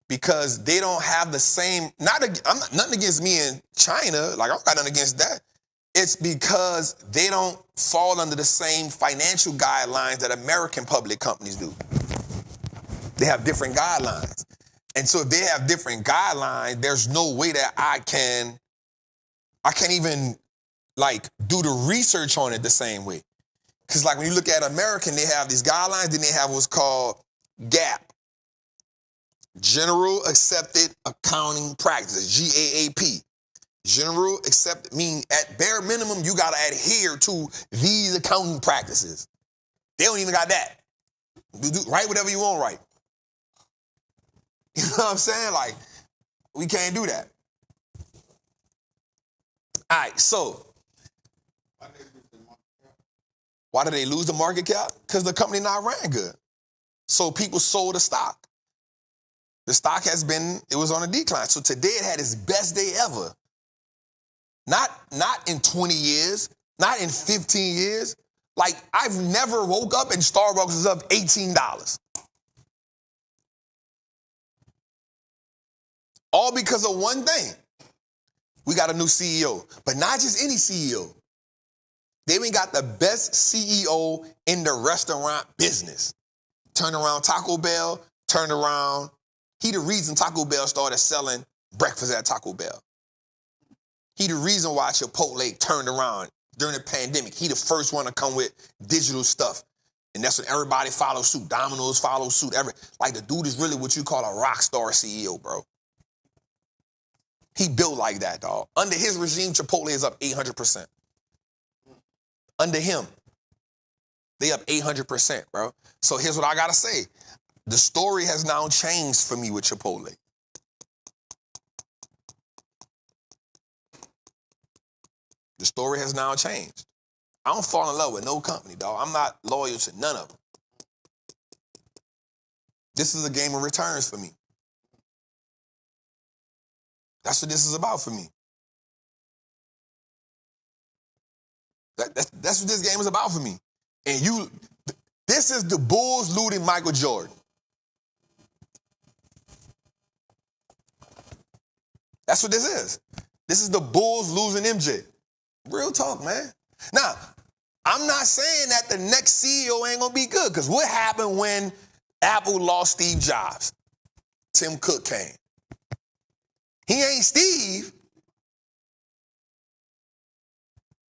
Because they don't have the same, nothing against me in China, like I don't got nothing against that. It's because they don't fall under the same financial guidelines that American public companies do. They have different guidelines. And so if they have different guidelines, there's no way that I can't even like do the research on it the same way. Because like when you look at American, they have these guidelines, then they have what's called GAAP. General Accepted Accounting Practices, GAAP. General Accepted, meaning at bare minimum, you got to adhere to these accounting practices. They don't even got that. Write whatever you want, write. You know what I'm saying? Like, we can't do that. All right, so why did they lose the market cap? Because the company not ran good. So people sold the stock. The stock it was on a decline. So today it had its best day ever. Not in 20 years, not in 15 years. Like, I've never woke up and Starbucks was up $18. All because of one thing. We got a new CEO, but not just any CEO. They even got the best CEO in the restaurant business. Turned around Taco Bell, turned around. He the reason Taco Bell started selling breakfast at Taco Bell. He the reason why Chipotle turned around during the pandemic. He the first one to come with digital stuff. And that's when everybody follows suit. Domino's follows suit. Like the dude is really what you call a rock star CEO, bro. He built like that, dog. Under his regime, Chipotle is up 800%. Under him, they up 800%, bro. So here's what I gotta say. The story has now changed for me with Chipotle. The story has now changed. I don't fall in love with no company, dog. I'm not loyal to none of them. This is a game of returns for me. That's what this is about for me. That's what this game is about for me. And this is the Bulls looting Michael Jordan. That's what this is. This is the Bulls losing MJ. Real talk, man. Now, I'm not saying that the next CEO ain't gonna be good, because what happened when Apple lost Steve Jobs? Tim Cook came. He ain't Steve.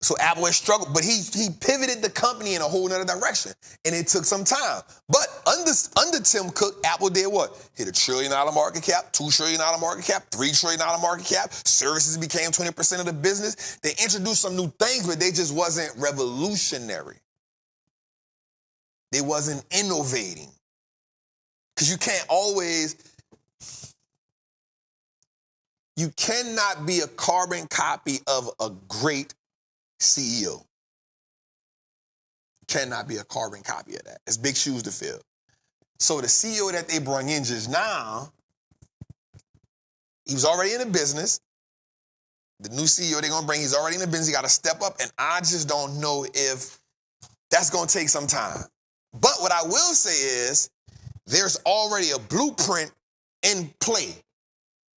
So Apple has struggled, but he pivoted the company in a whole nother direction, and it took some time. But under Tim Cook, Apple did what? Hit $1 trillion market cap, $2 trillion market cap, $3 trillion market cap. Services became 20% of the business. They introduced some new things, but they just wasn't revolutionary. They wasn't innovating. Because you cannot be a carbon copy of a great CEO. Cannot be a carbon copy of that. It's big shoes to fill. So the CEO that they brought in just now, he was already in the business. The new CEO they're going to bring, he's already in the business. He got to step up. And I just don't know if That's going to take some time. But what I will say is there's already a blueprint in play.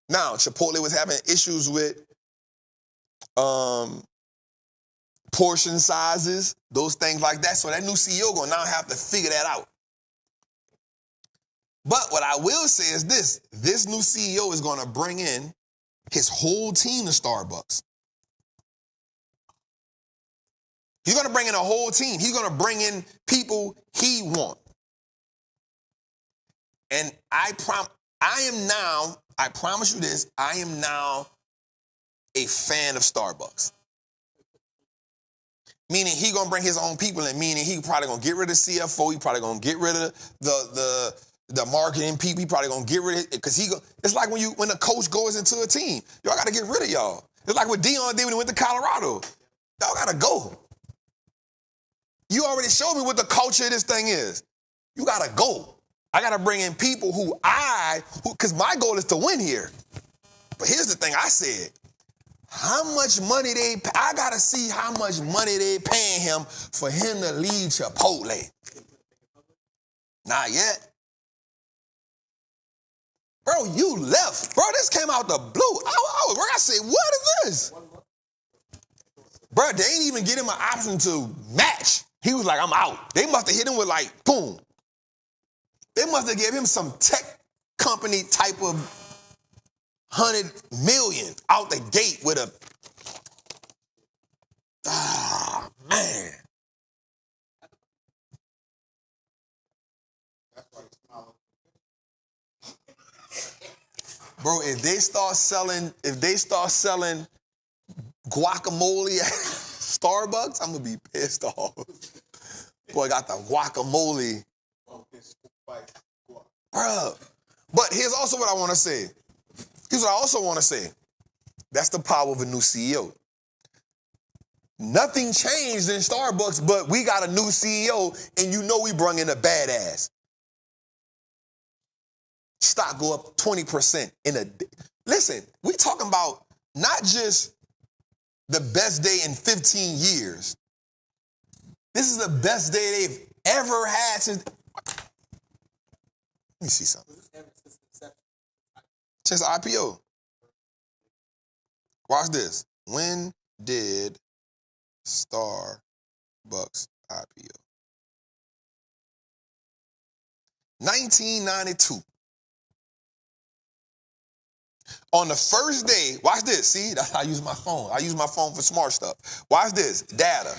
Now, Chipotle was having issues with portion sizes, those things like that. So that new CEO going to now have to figure that out. But what I will say is this new CEO is going to bring in his whole team to Starbucks. He's going to bring in a whole team. He's going to bring in people he wants. And I promise you this, I am now a fan of Starbucks. Meaning he going to bring his own people in, meaning he probably going to get rid of CFO, he probably going to get rid of the marketing people, he probably going to get rid of it, because it's like when a coach goes into a team, y'all got to get rid of y'all. It's like what Deion did when he went to Colorado. Y'all got to go. You already showed me what the culture of this thing is. You got to go. I got to bring in people because my goal is to win here. But here's the thing I said. How much money I got to see how much money they paying him for him to leave Chipotle. Not yet. Bro, you left. Bro, this came out the blue. I said, what is this? Bro, they ain't even give him an option to match. He was like, I'm out. They must have hit him with like, boom. They must have gave him some tech company type of 100 million out the gate with a, man. Bro, if they start selling guacamole at Starbucks, I'm gonna be pissed off. Boy, got the guacamole. Bruh. But here's also what I want to say. Here's what I also want to say. That's the power of a new CEO. Nothing changed in Starbucks, but we got a new CEO, and you know we brung in a badass. Stock go up 20% in a day. Listen, we talking about not just the best day in 15 years. This is the best day they've ever had since. Let me see something. Since IPO. Watch this. When did Starbucks IPO? 1992. On the first day, watch this. See, that's how I use my phone. I use my phone for smart stuff. Watch this. Data.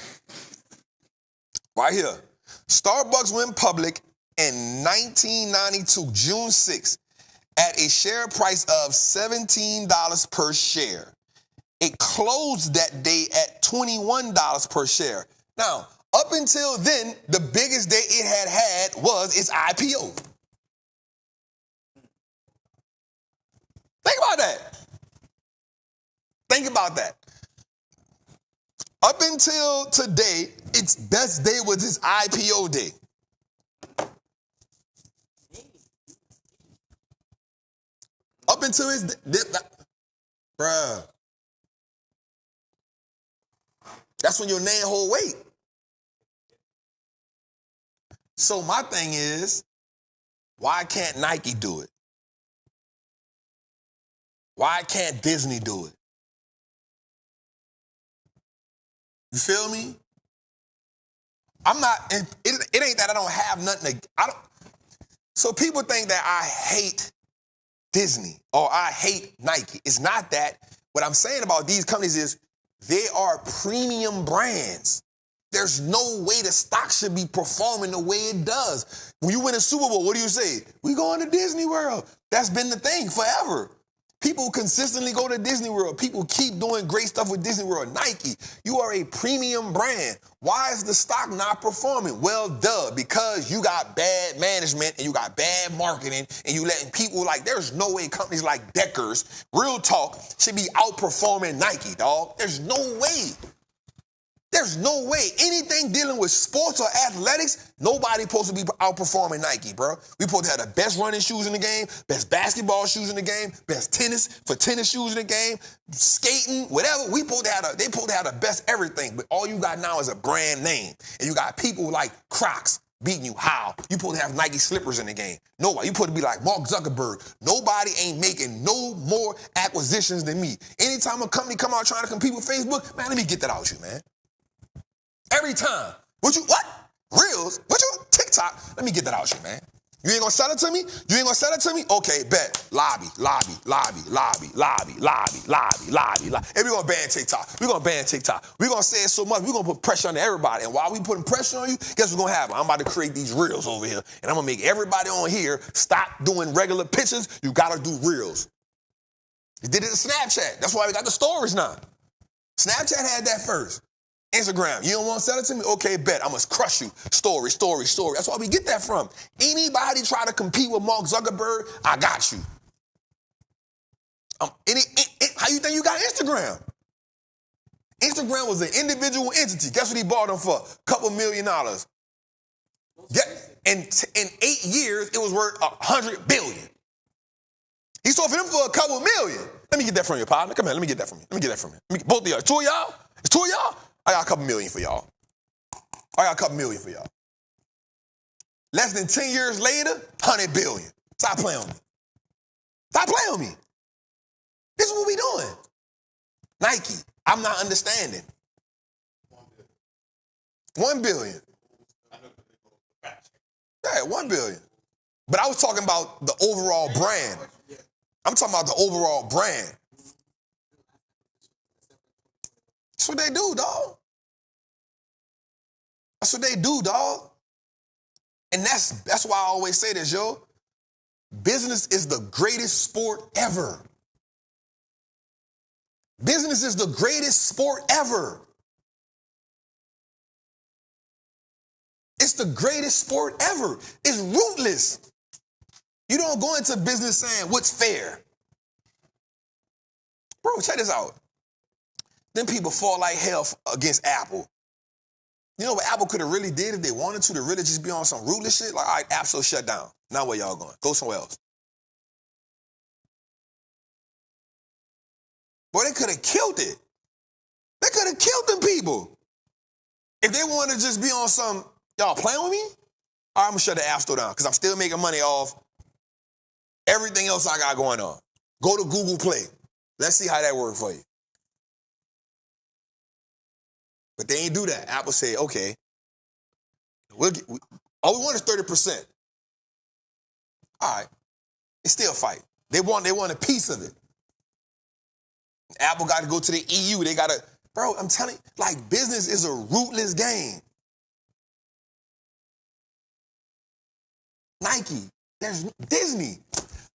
Right here. Starbucks went public in 1992, June 6th, at a share price of $17 per share. It closed that day at $21 per share. Now, up until then, the biggest day it had was its IPO. Think about that. Think about that. Up until today, its best day was its IPO day. Up until bruh. That's when your name hold weight. So my thing is, why can't Nike do it? Why can't Disney do it? You feel me? I'm not, it ain't that I don't have nothing to, so people think that I hate Disney or I hate Nike. It's not that. What I'm saying about these companies is they are premium brands. There's no way the stock should be performing the way it does. When you win a Super Bowl, what do you say? We going to Disney World. That's been the thing forever. People consistently go to Disney World. People keep doing great stuff with Disney World. Nike, you are a premium brand. Why is the stock not performing? Well, duh, because you got bad management and you got bad marketing and you letting people there's no way companies like Deckers, real talk, should be outperforming Nike, dog. There's no way. There's no way anything dealing with sports or athletics, nobody supposed to be outperforming Nike, bro. We supposed to have the best running shoes in the game, best basketball shoes in the game, best tennis shoes in the game, skating, whatever. They supposed to have the best everything. But all you got now is a brand name. And you got people like Crocs beating you. How? You supposed to have Nike slippers in the game. Nobody. You supposed to be like Mark Zuckerberg. Nobody ain't making no more acquisitions than me. Anytime a company come out trying to compete with Facebook, man, let me get that out you, man. Every time. What? Reels? TikTok? Let me get that out you, man. You ain't gonna sell it to me? Okay, bet. Lobby. And we gonna ban TikTok. We're gonna say it so much, we're gonna put pressure on everybody. And while we putting pressure on you, guess what's gonna happen? I'm about to create these reels over here. And I'm gonna make everybody on here stop doing regular pictures. You gotta do reels. You did it to Snapchat. That's why we got the stories now. Snapchat had that first. Instagram, you don't want to sell it to me? Okay, bet. I'm going to crush you. Story. That's why we get that from. Anybody try to compete with Mark Zuckerberg, I got you. How you think you got Instagram? Instagram was an individual entity. Guess what he bought them for? $2 million. Yeah, in 8 years, it was worth $100 billion. He sold for them for $2 million. Let me get that from you, partner. Come here, let me get that from you. Both of y'all. Two of y'all? It's two of y'all? I got $2 million for y'all. Less than 10 years later, $100 billion. Stop playing with me. This is what we doing. Nike, I'm not understanding. $1 billion. Yeah, $1 billion. But I was talking about the overall brand. I'm talking about the overall brand. That's what they do, dog. And that's why I always say this, yo. Business is the greatest sport ever. Business is the greatest sport ever. It's the greatest sport ever. It's ruthless. You don't go into business saying, what's fair? Bro, check this out. Them people fought like hell against Apple. You know what Apple could have really did if they wanted to really just be on some ruthless shit? Like, all right, App Store shut down. Now where y'all going? Go somewhere else. Boy, they could have killed it. They could have killed them people. If they wanted to just be on some, y'all playing with me? All right, I'm going to shut the App Store down because I'm still making money off everything else I got going on. Go to Google Play. Let's see how that works for you. But they ain't do that. Apple said, okay, all we want is 30%. All right. They still fight. They want a piece of it. Apple got to go to the EU. They got to, bro, I'm telling you, like, business is a ruthless game. Nike, there's Disney.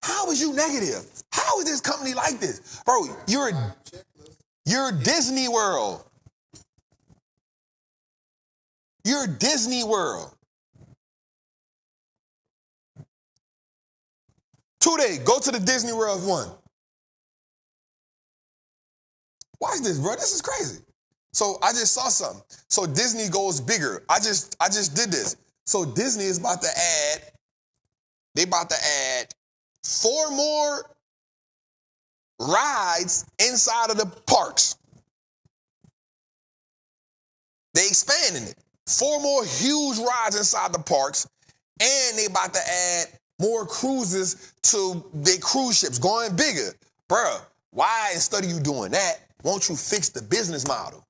How is you negative? How is this company like this? Bro, you're Disney World. You're Disney World. Today, go to the Disney World one. Watch this, bro. This is crazy. So I just saw something. So Disney goes bigger. I just did this. So Disney is about to add, they about to add 4 more rides inside of the parks. They expanding it. 4 more huge rides inside the parks, and they about to add more cruises to their cruise ships, going bigger. Bruh, why instead of you doing that, won't you fix the business model?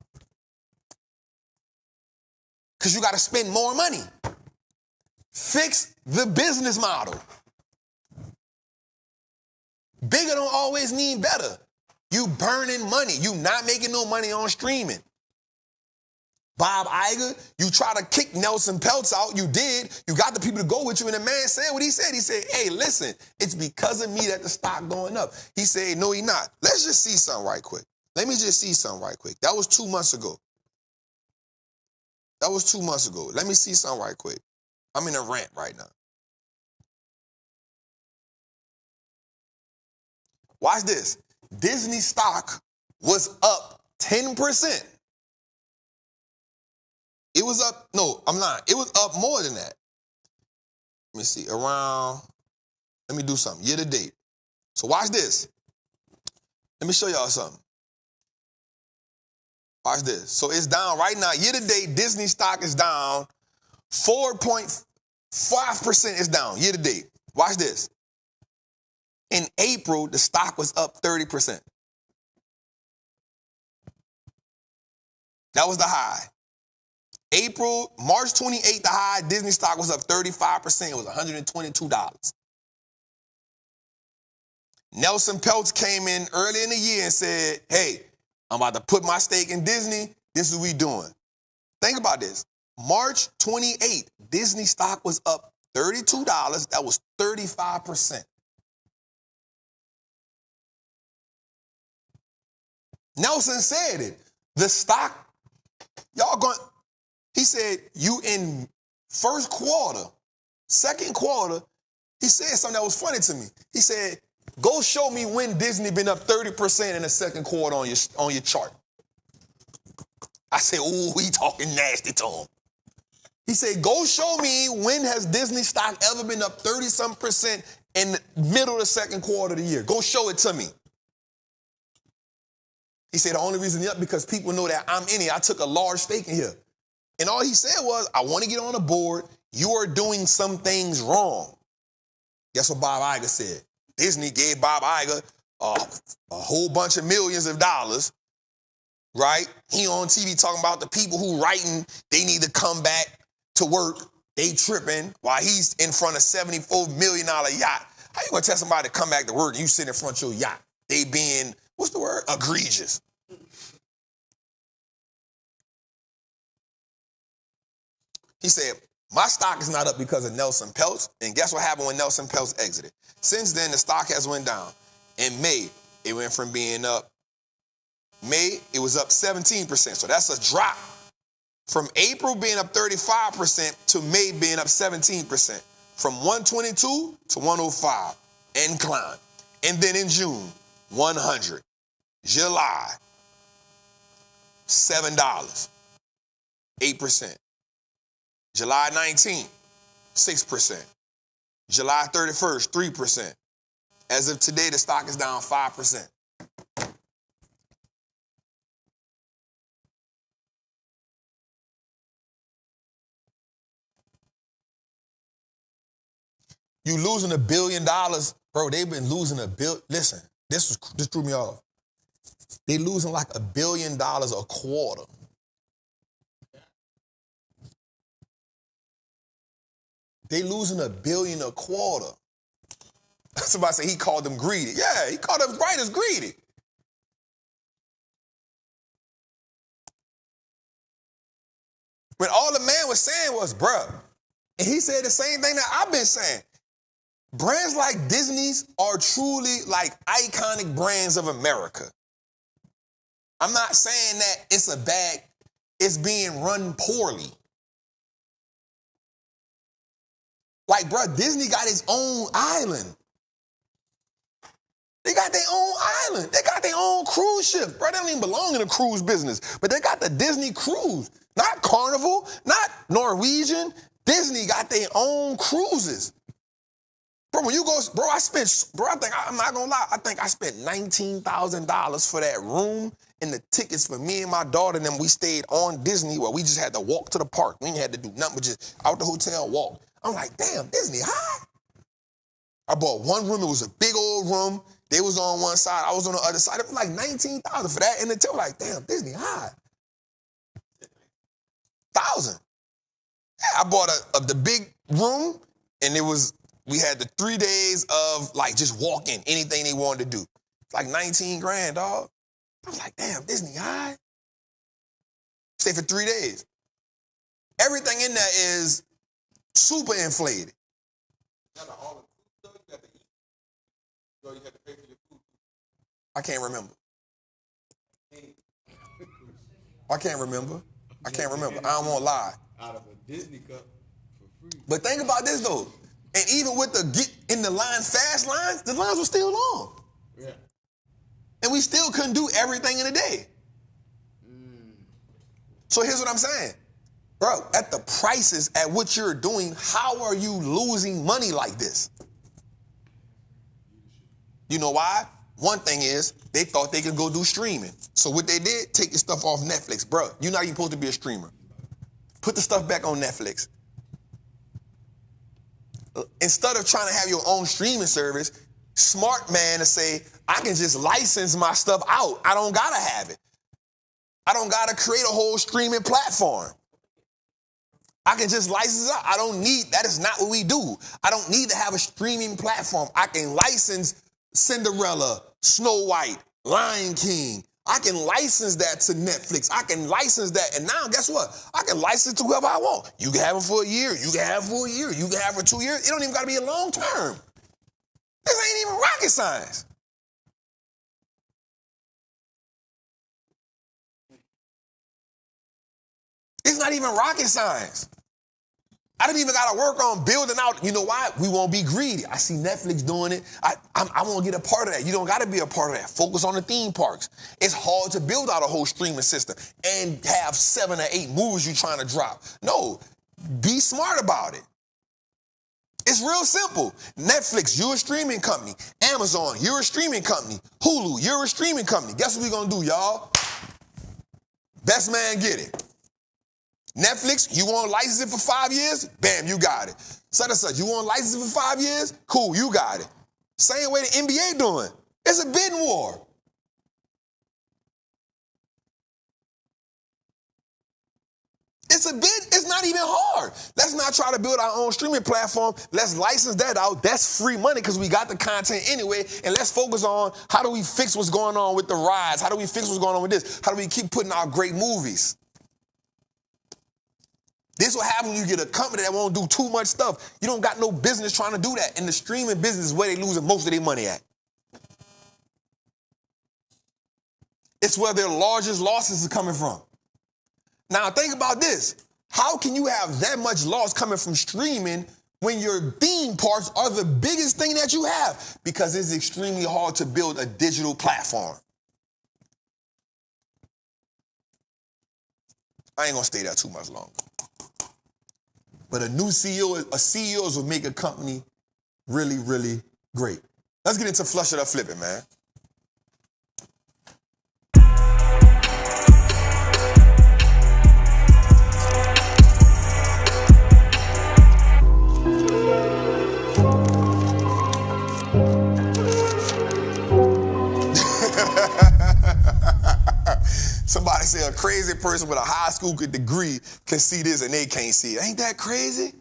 Because you got to spend more money. Fix the business model. Bigger don't always mean better. You burning money. You not making no money on streaming. Bob Iger, you try to kick Nelson Peltz out. You did. You got the people to go with you. And the man said what he said. He said, hey, listen, it's because of me that the stock going up. He said, no, he not. Let's just see something right quick. Let me just see something right quick. That was 2 months ago. Let me see something right quick. I'm in a rant right now. Watch this. Disney stock was up 10%. It was up, no, I'm lying. It was up more than that. Let me see, let me do something, year to date. So watch this. Let me show y'all something. Watch this. So it's down right now. Year to date, Disney stock is down. 4.5% is down year to date. Watch this. In April, the stock was up 30%. That was the high. March 28th, the high, Disney stock was up 35%. It was $122. Nelson Peltz came in early in the year and said, hey, I'm about to put my stake in Disney. This is what we doing. Think about this. March 28th, Disney stock was up $32. That was 35%. Nelson said it. The stock, he said, you in first quarter, second quarter, he said something that was funny to me. He said, go show me when Disney been up 30% in the second quarter on your chart. I said, ooh, he talking nasty to him. He said, go show me when has Disney stock ever been up 30-something% in the middle of the second quarter of the year. Go show it to me. He said, the only reason it's up because people know that I'm in it. I took a large stake in here. And all he said was, I want to get on the board. You are doing some things wrong. Guess what Bob Iger said? Disney gave Bob Iger a whole bunch of millions of dollars, right? He on TV talking about the people who writing, they need to come back to work. They tripping while he's in front of $74 million yacht. How you gonna tell somebody to come back to work and you sit in front of your yacht? They being, what's the word? Egregious. He said, my stock is not up because of Nelson Peltz. And guess what happened when Nelson Peltz exited? Since then, the stock has went down. In May, it went from being up. May, it was up 17%. So that's a drop. From April being up 35% to May being up 17%. From 122 to 105. Incline. And then in June, 100. July, $7. 8%. July 19th, 6%. July 31st, 3%. As of today, the stock is down 5%. You losing $1 billion, bro. They've been losing Listen, this threw me off. They losing like $1 billion a quarter. They losing $1 billion a quarter. Somebody say he called them greedy. Yeah, he called them writers greedy. When all the man was saying was, bruh, and he said the same thing that I've been saying. Brands like Disney's are truly like iconic brands of America. I'm not saying that it's being run poorly. Like, bro, Disney got its own island. They got their own island. They got their own cruise ship. Bro, they don't even belong in the cruise business. But they got the Disney cruise. Not Carnival, not Norwegian. Disney got their own cruises. Bro, when you go, I'm not gonna lie, I think I spent $19,000 for that room and the tickets for me and my daughter, and then we stayed on Disney where we just had to walk to the park. We ain't had to do nothing but just out the hotel walk. I'm like, damn, Disney high. I bought one room, it was a big old room. They was on one side, I was on the other side. It was like $19,000 for that. And until like, damn, Disney high. 1,000. Yeah, I bought the big room, and we had the 3 days of like just walking, anything they wanted to do. It's like 19 grand, dog. I was like, damn, Disney high. Stay for 3 days. Everything in there is super inflated. You had to pay for your food. I can't remember. I can't remember. I don't want to lie. Out of a Disney cup for free. But think about this, though. And even with the get in the line fast lines, the lines were still long. Yeah. And we still couldn't do everything in a day. So here's what I'm saying. Bro, at the prices at which you're doing, how are you losing money like this? You know why? One thing is, they thought they could go do streaming. So what they did, take your stuff off Netflix. Bro, you're not even supposed to be a streamer. Put the stuff back on Netflix. Instead of trying to have your own streaming service, smart man to say, I can just license my stuff out. I don't gotta have it. I don't gotta create a whole streaming platform. I can just license it out. I don't need, that is not what we do. I don't need to have a streaming platform. I can license Cinderella, Snow White, Lion King. I can license that to Netflix. I can license that. And now, guess what? I can license to whoever I want. You can have it for a year. You can have it for a year. You can have it for 2 years. It don't even got to be a long term. This ain't even rocket science. It's not even rocket science. I don't even got to work on building out. You know why? We won't be greedy. I see Netflix doing it. I want to get a part of that. You don't got to be a part of that. Focus on the theme parks. It's hard to build out a whole streaming system and have 7 or 8 movies you're trying to drop. No, be smart about it. It's real simple. Netflix, you're a streaming company. Amazon, you're a streaming company. Hulu, you're a streaming company. Guess what we going to do, y'all? Best man get it. Netflix, you want to license it for 5 years? Bam, you got it. Such and such, you want to license it for 5 years? Cool, you got it. Same way the NBA doing. It's a bidding war. It's a bid, it's not even hard. Let's not try to build our own streaming platform. Let's license that out. That's free money because we got the content anyway. And let's focus on how do we fix what's going on with the rides? How do we fix what's going on with this? How do we keep putting out great movies? This will happen when you get a company that won't do too much stuff. You don't got no business trying to do that. And the streaming business is where they losing most of their money at. It's where their largest losses are coming from. Now think about this. How can you have that much loss coming from streaming when your theme parks are the biggest thing that you have? Because it's extremely hard to build a digital platform. I ain't gonna stay there too much longer. But a new CEO, CEOs will make a company really, really great. Let's get into flush it or flip it, man. Somebody say a crazy person with a high school degree can see this and they can't see it. Ain't that crazy?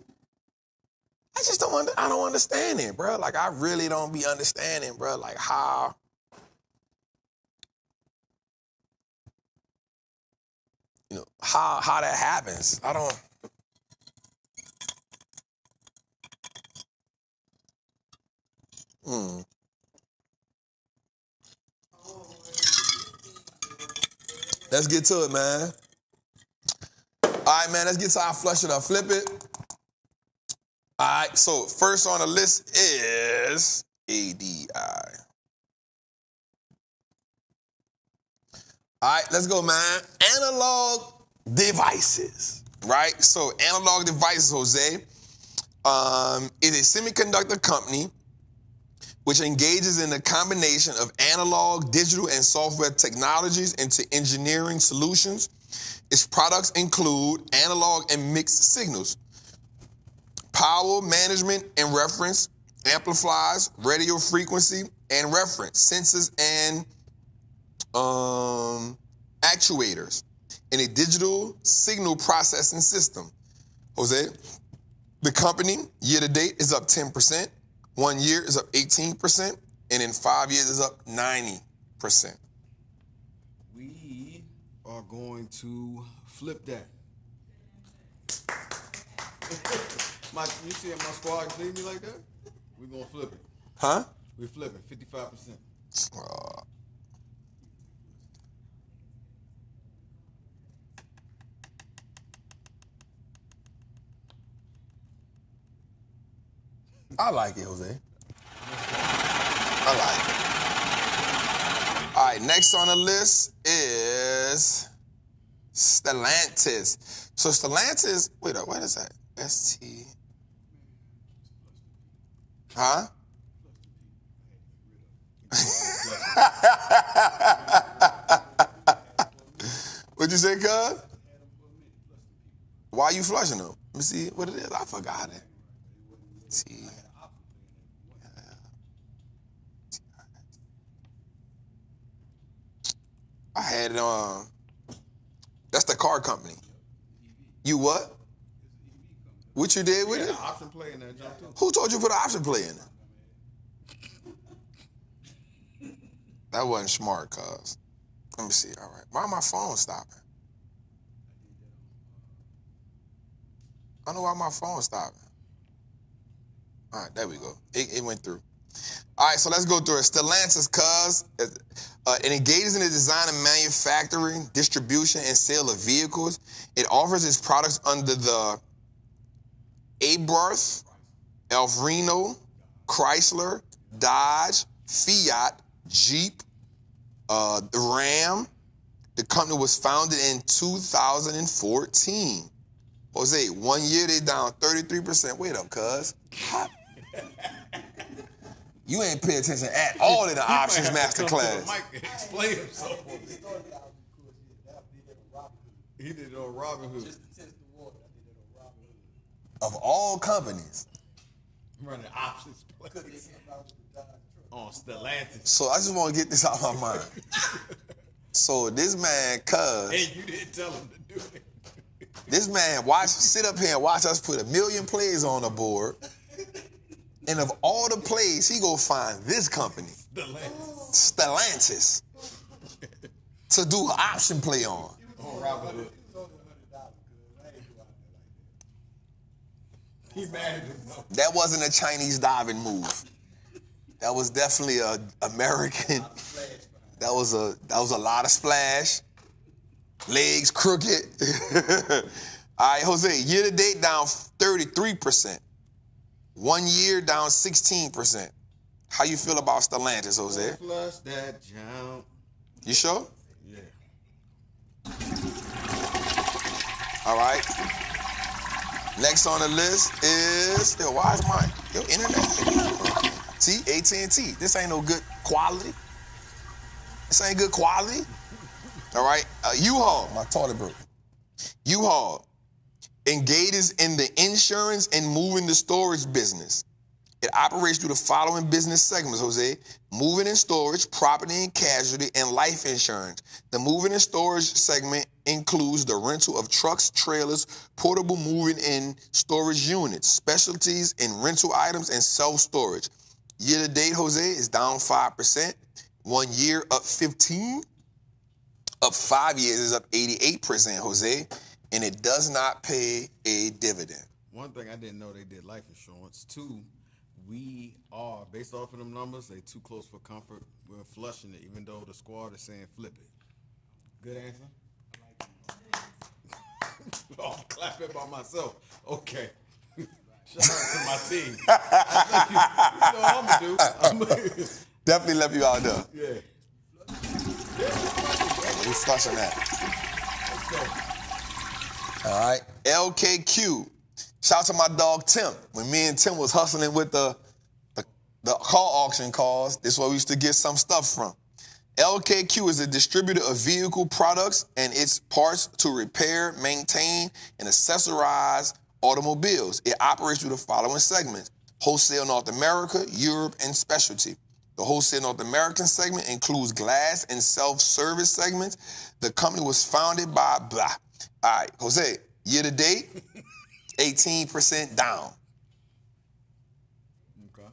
I just don't understand it, bro. Like, I really don't be understanding, bro, like how that happens. I don't. Let's get to it, man. All right, man, let's get to our flush it or flip it. All right, so first on the list is ADI. All right, let's go, man. Analog devices, right? So analog devices, Jose, is a semiconductor company which engages in the combination of analog, digital, and software technologies into engineering solutions. Its products include analog and mixed signals, power management and reference, amplifiers, radio frequency and reference, sensors and actuators, and a digital signal processing system. Jose, the company year to date is up 10%. 1 year is up 18%, and in 5 years is up 90%. We are going to flip that. You see my squad can leave me like that? We're going to flip it. Huh? We're flipping 55%. I like it, Jose. I like it. All right, next on the list is Stellantis. So Stellantis, wait up, what is that? ST. Huh? What'd you say, cuz? Why you flushing them? Let me see what it is. I forgot it. T. I had it on. That's the car company. You what? What you did with it? Option play in that jump too. Who told you to put an option play in it? That wasn't smart, cuz. Let me see. All right. Why my phone stopping? I don't know why my phone's stopping. All right, there we go. It went through. All right, so let's go through it. Stellantis, cuz, it engages in the design and manufacturing, distribution, and sale of vehicles. It offers its products under the Abarth, Alfa Chrysler, Dodge, Fiat, Jeep, the Ram. The company was founded in 2014. Jose, 1 year they down 33%. Wait up, cuz. You ain't pay attention at all in the options master class. Explain himself. He did it on Robinhood. Of all companies. Running options play on Stellantis. So I just want to get this out of my mind. So this man, cuz. Hey, you didn't tell him to do it. This man sit up here and watch us put 1 million plays on the board. And of all the plays, he go find this company, Stellantis, to do an option play on. He mad at him though. That wasn't a Chinese diving move. That was definitely a American. That was a lot of splash. Legs crooked. All right, Jose, year to date down 33%. 1 year down 16%. How you feel about Stellantis, Jose? Flush that jump. You sure? Yeah. All right. Next on the list is, why is my internet? See, AT&T. This ain't no good quality. This ain't good quality. All right. U-Haul, my toilet broke. U-Haul engages in the insurance and moving the storage business. It operates through the following business segments, Jose. Moving and storage, property and casualty, and life insurance. The moving and storage segment includes the rental of trucks, trailers, portable moving and storage units, specialties in rental items, and self-storage. Year to date, Jose, is down 5%. 1 year up 15%. Up 5 years is up 88%, Jose. And it does not pay a dividend. One thing I didn't know, they did life insurance. Two, we are, based off of them numbers, they too close for comfort. We're flushing it, even though the squad is saying flip it. Good answer? Oh, I'm clapping by myself. Okay. Shout out to my team. You know what I'm going to do. Definitely left you out there. Yeah. We flushing that. Let's go. All right, LKQ. Shout out to my dog Tim. When me and Tim was hustling with the car auction cars, this is where we used to get some stuff from. LKQ is a distributor of vehicle products and its parts to repair, maintain, and accessorize automobiles. It operates through the following segments: wholesale North America, Europe, and specialty. The wholesale North American segment includes glass and self-service segments. The company was founded by blah. All right, Jose, year to date, 18% down. Okay.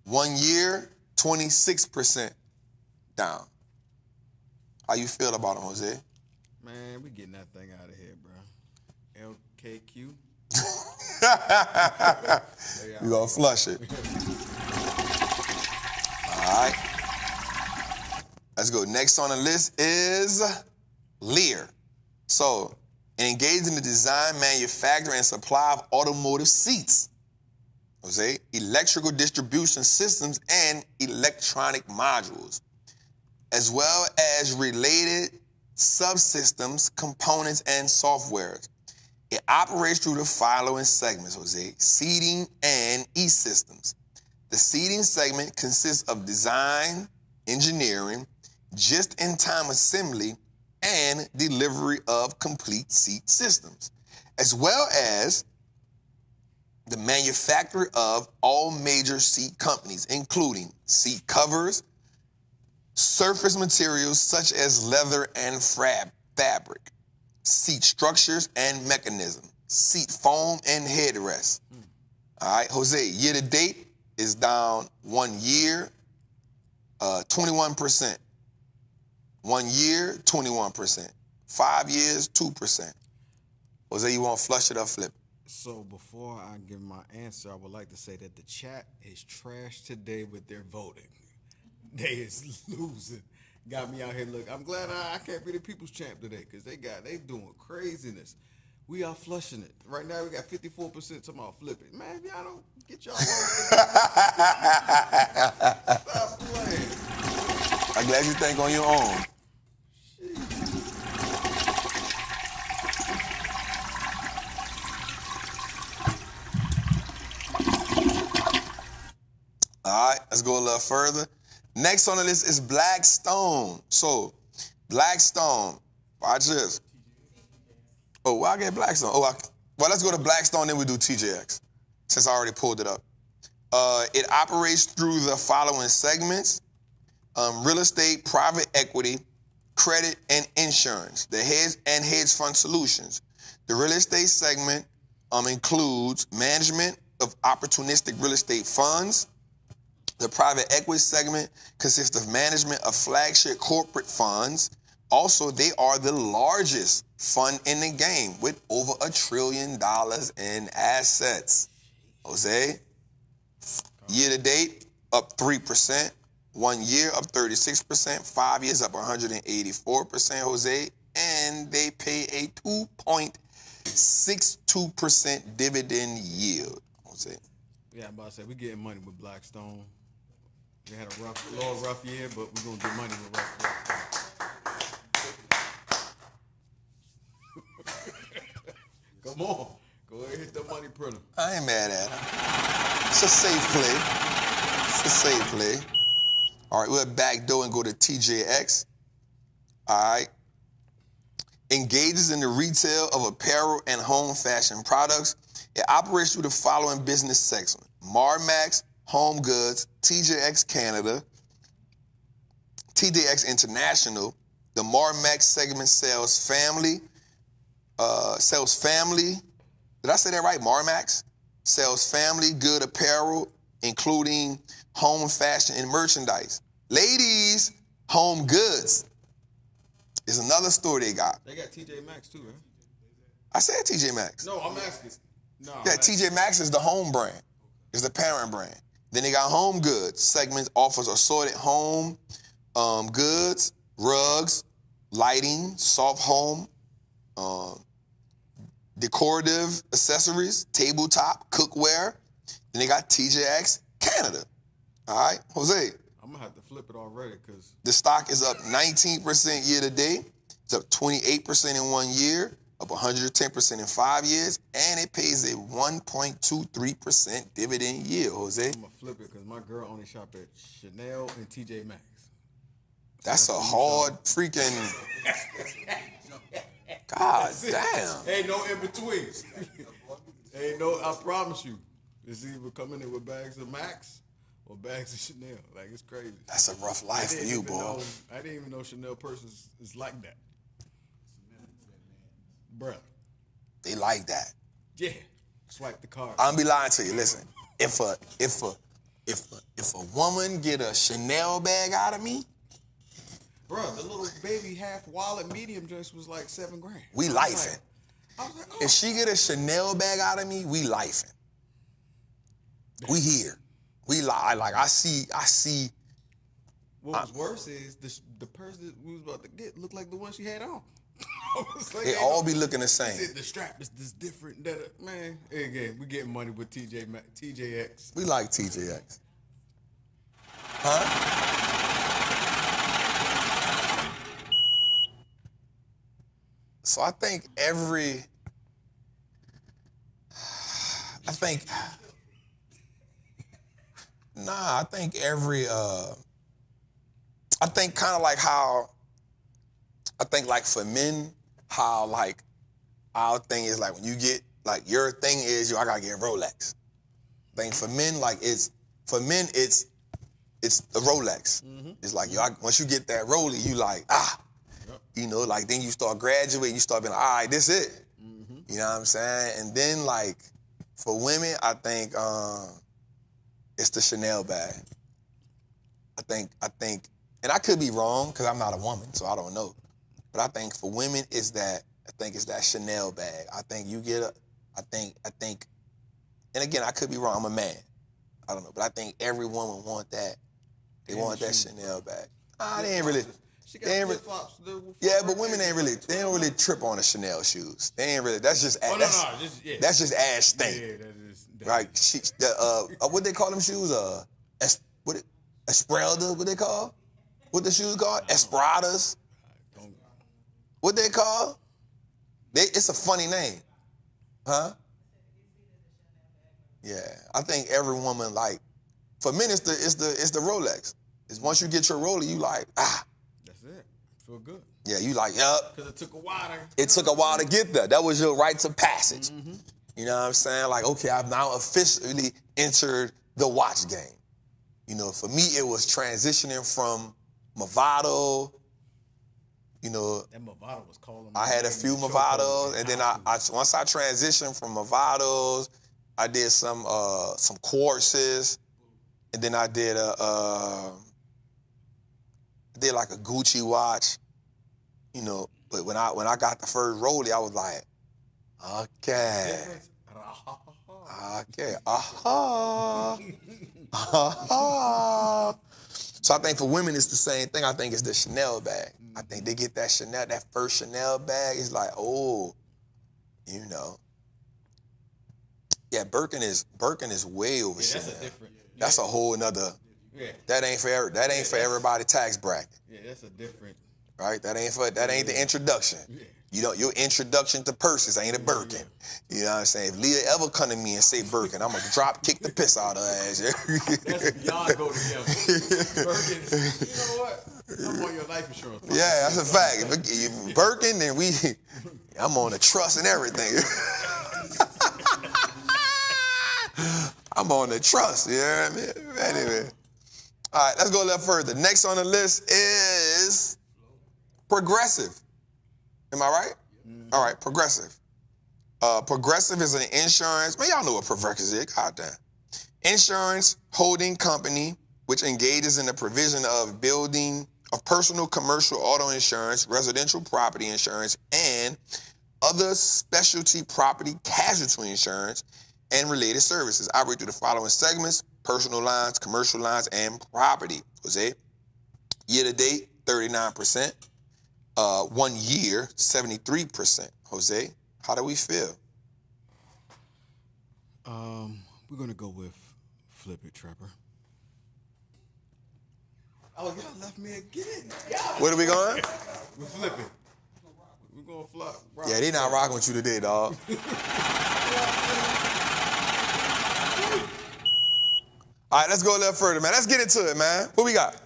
1 year, 26% down. How you feel about them, Jose? Man, we getting that thing out of here, bro. LKQ. You gonna flush it. All right. Let's go. Next on the list is Lear. So, engaged in the design, manufacture, and supply of automotive seats. Jose, electrical distribution systems and electronic modules, as well as related subsystems, components, and softwares. It operates through the following segments, Jose: seeding and E-systems. The seeding segment consists of design, engineering, just-in-time assembly, and delivery of complete seat systems, as well as the manufacture of all major seat companies, including seat covers, surface materials such as leather and fabric, seat structures and mechanism, seat foam and headrests. All right, Jose, year to date is down 1 year, 21%. 1 year, 21%. 5 years, 2%. Jose, you want to flush it or flip it? So before I give my answer, I would like to say that the chat is trash today with their voting. They is losing. Got me out here. Look, I'm glad I can't be the people's champ today because they doing craziness. We are flushing it. Right now we got 54% talking about flipping. Man, y'all don't get y'all Stop playing. I'm glad you think on your own. All right, let's go a little further. Next on the list is Blackstone. So, Blackstone, watch this. Oh, why I get Blackstone? Well, let's go to Blackstone, then we do TJX, since I already pulled it up. It operates through the following segments: real estate, private equity, credit, and insurance. The hedge fund solutions. The real estate segment includes management of opportunistic real estate funds. The private equity segment consists of management of flagship corporate funds. Also, they are the largest fund in the game with over $1 trillion in assets. Jose, year to date, up 3%. 1 year, up 36%. 5 years, up 184%, Jose. And they pay a 2.62% dividend yield, Jose. Yeah, I'm about to say, we getting money with Blackstone. We had a rough year, but we're going to get money with Blackstone. Come on. Go ahead and hit the money printer. I ain't mad at him. It's a safe play. It's a safe play. All right, we'll back door and go to TJX. All right. Engages in the retail of apparel and home fashion products. It operates through the following business segments: Marmax Home Goods, TJX Canada, TJX International. The Marmax segment sells family. Did I say that right? Marmax sells family good apparel, including home fashion and merchandise. Ladies, Home Goods is another store they got. They got TJ Maxx too, right? I said TJ Maxx. No, I'm asking. No, Yeah, TJ Maxx is the home brand. It's the parent brand. Then they got Home Goods. Segment offers assorted home goods, rugs, lighting, soft home, decorative accessories, tabletop, cookware. Then they got TJX Canada. All right, Jose. I'm going to have to flip it already because The stock is up 19% year to date. It's up 28% in 1 year, up 110% in 5 years, and it pays a 1.23% dividend yield, Jose. I'm going to flip it because my girl only shop at Chanel and TJ Maxx. That's a hard freaking... God damn. Ain't no in between. Ain't no, I promise you. It's either coming in with bags of Max or bags of Chanel. Like, it's crazy. That's a rough life for you, boy. I didn't even know Chanel purses is like that. Bruh. They like that. Yeah. Swipe the card. I'm gonna be lying to you. Listen, if a woman get a Chanel bag out of me, Bruh, the little baby half wallet medium dress was like $7,000. we lifing. I was like, oh. If she get a Chanel bag out of me, we lifing. We here. We I see. What was worse is the purse that we was about to get looked like the one she had on. Like, They all be looking the same. the strap is this different. Man, again, we getting money with TJX. We like TJX. Huh? So I think every I think kind of like how, I think like for men, how like our thing is like when you get, like your thing is, I gotta get a Rolex. I think for men, like it's the Rolex. It's like, once you get that Rolex, you like, you know, like then you start graduating, you start being like, all right, this it. You know what I'm saying? And then like, for women, I think it's the Chanel bag. I think, and I could be wrong because I'm not a woman, so I don't know. But I think for women, it's that Chanel bag. I think you get I think, and again, I could be wrong, I'm a man. I don't know, but I think every woman want that. They want that Chanel bag. They ain't really. They ain't really. Yeah, but women ain't really. They don't really trip on the Chanel shoes. They ain't really. That's just. That's just ass thing. Yeah, right? What they call them shoes? Esmeralda? What they call? What the shoes called? Espradas? What they call? It's a funny name, huh? Yeah, I think every woman, like, for men it's the Rolex. It's once you get your Rolex, you like, That's it. Feel good. Yeah, you like, yup. Because it took a while. It took a while to get there. That was your rites of passage. You know what I'm saying? Like, okay, I've now officially entered the watch game. You know, for me, it was transitioning from Movado. You know, that Movado was calling. I had a few Movados, and then once I transitioned from Movados, I did some quartzes, and then I did like a Gucci watch. You know, but when I got the first Rollie, I was like, okay, So I think for women, it's the same thing. I think it's the Chanel bag. I think they get that Chanel, that first Chanel bag. It's like, oh, you know. Yeah, Birkin is way over Chanel. That's a different. That's a whole nother. Yeah. That ain't for everybody tax bracket. Yeah, that's a different. Right? That ain't the introduction. Yeah. You know, your introduction to purses ain't a Birkin. You know what I'm saying? If Leah ever come to me and say Birkin, I'm gonna kick the piss out of her ass. That's beyond go together. Birkin, you know what? I'm on your life insurance. Yeah, that's a fact. Birkin, then I'm on the trust and everything. I'm on the trust, you know what I mean? Anyway. All right, let's go a little further. Next on the list is Progressive. Am I right? All right, Progressive. Progressive is an insurance, man, y'all know what Progressive is, goddamn. Insurance holding company which engages in the provision of personal commercial auto insurance, residential property insurance, and other specialty property casualty insurance and related services. Operate through the following segments: personal lines, commercial lines, and property. Jose, year to date, 39%. 1 year, 73%. Jose, how do we feel? We're gonna go with Flip It, Trapper. Oh, y'all left me again. Where are we going? We're flipping. We're gonna flop. Yeah, they not rocking with you today, dog. All right, let's go a little further, man. Let's get into it, man. What we got?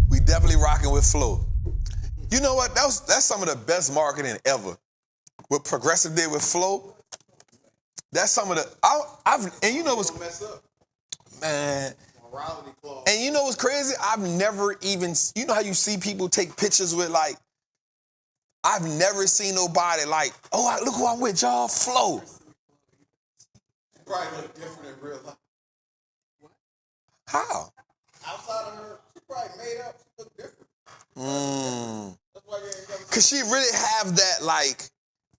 We definitely rocking with Flow. You know what? That's some of the best marketing ever. What Progressive did with Flow. That's some of the and you know what's mess up, man. And you know what's crazy? I've never even, you know how you see people take pictures with, like, I've never seen nobody like, oh, look who I'm with, y'all, Flow. Probably look different in real life. How? Outside of her, she probably made up, she look different. That's why you ain't never seen. Cause she really have that, like,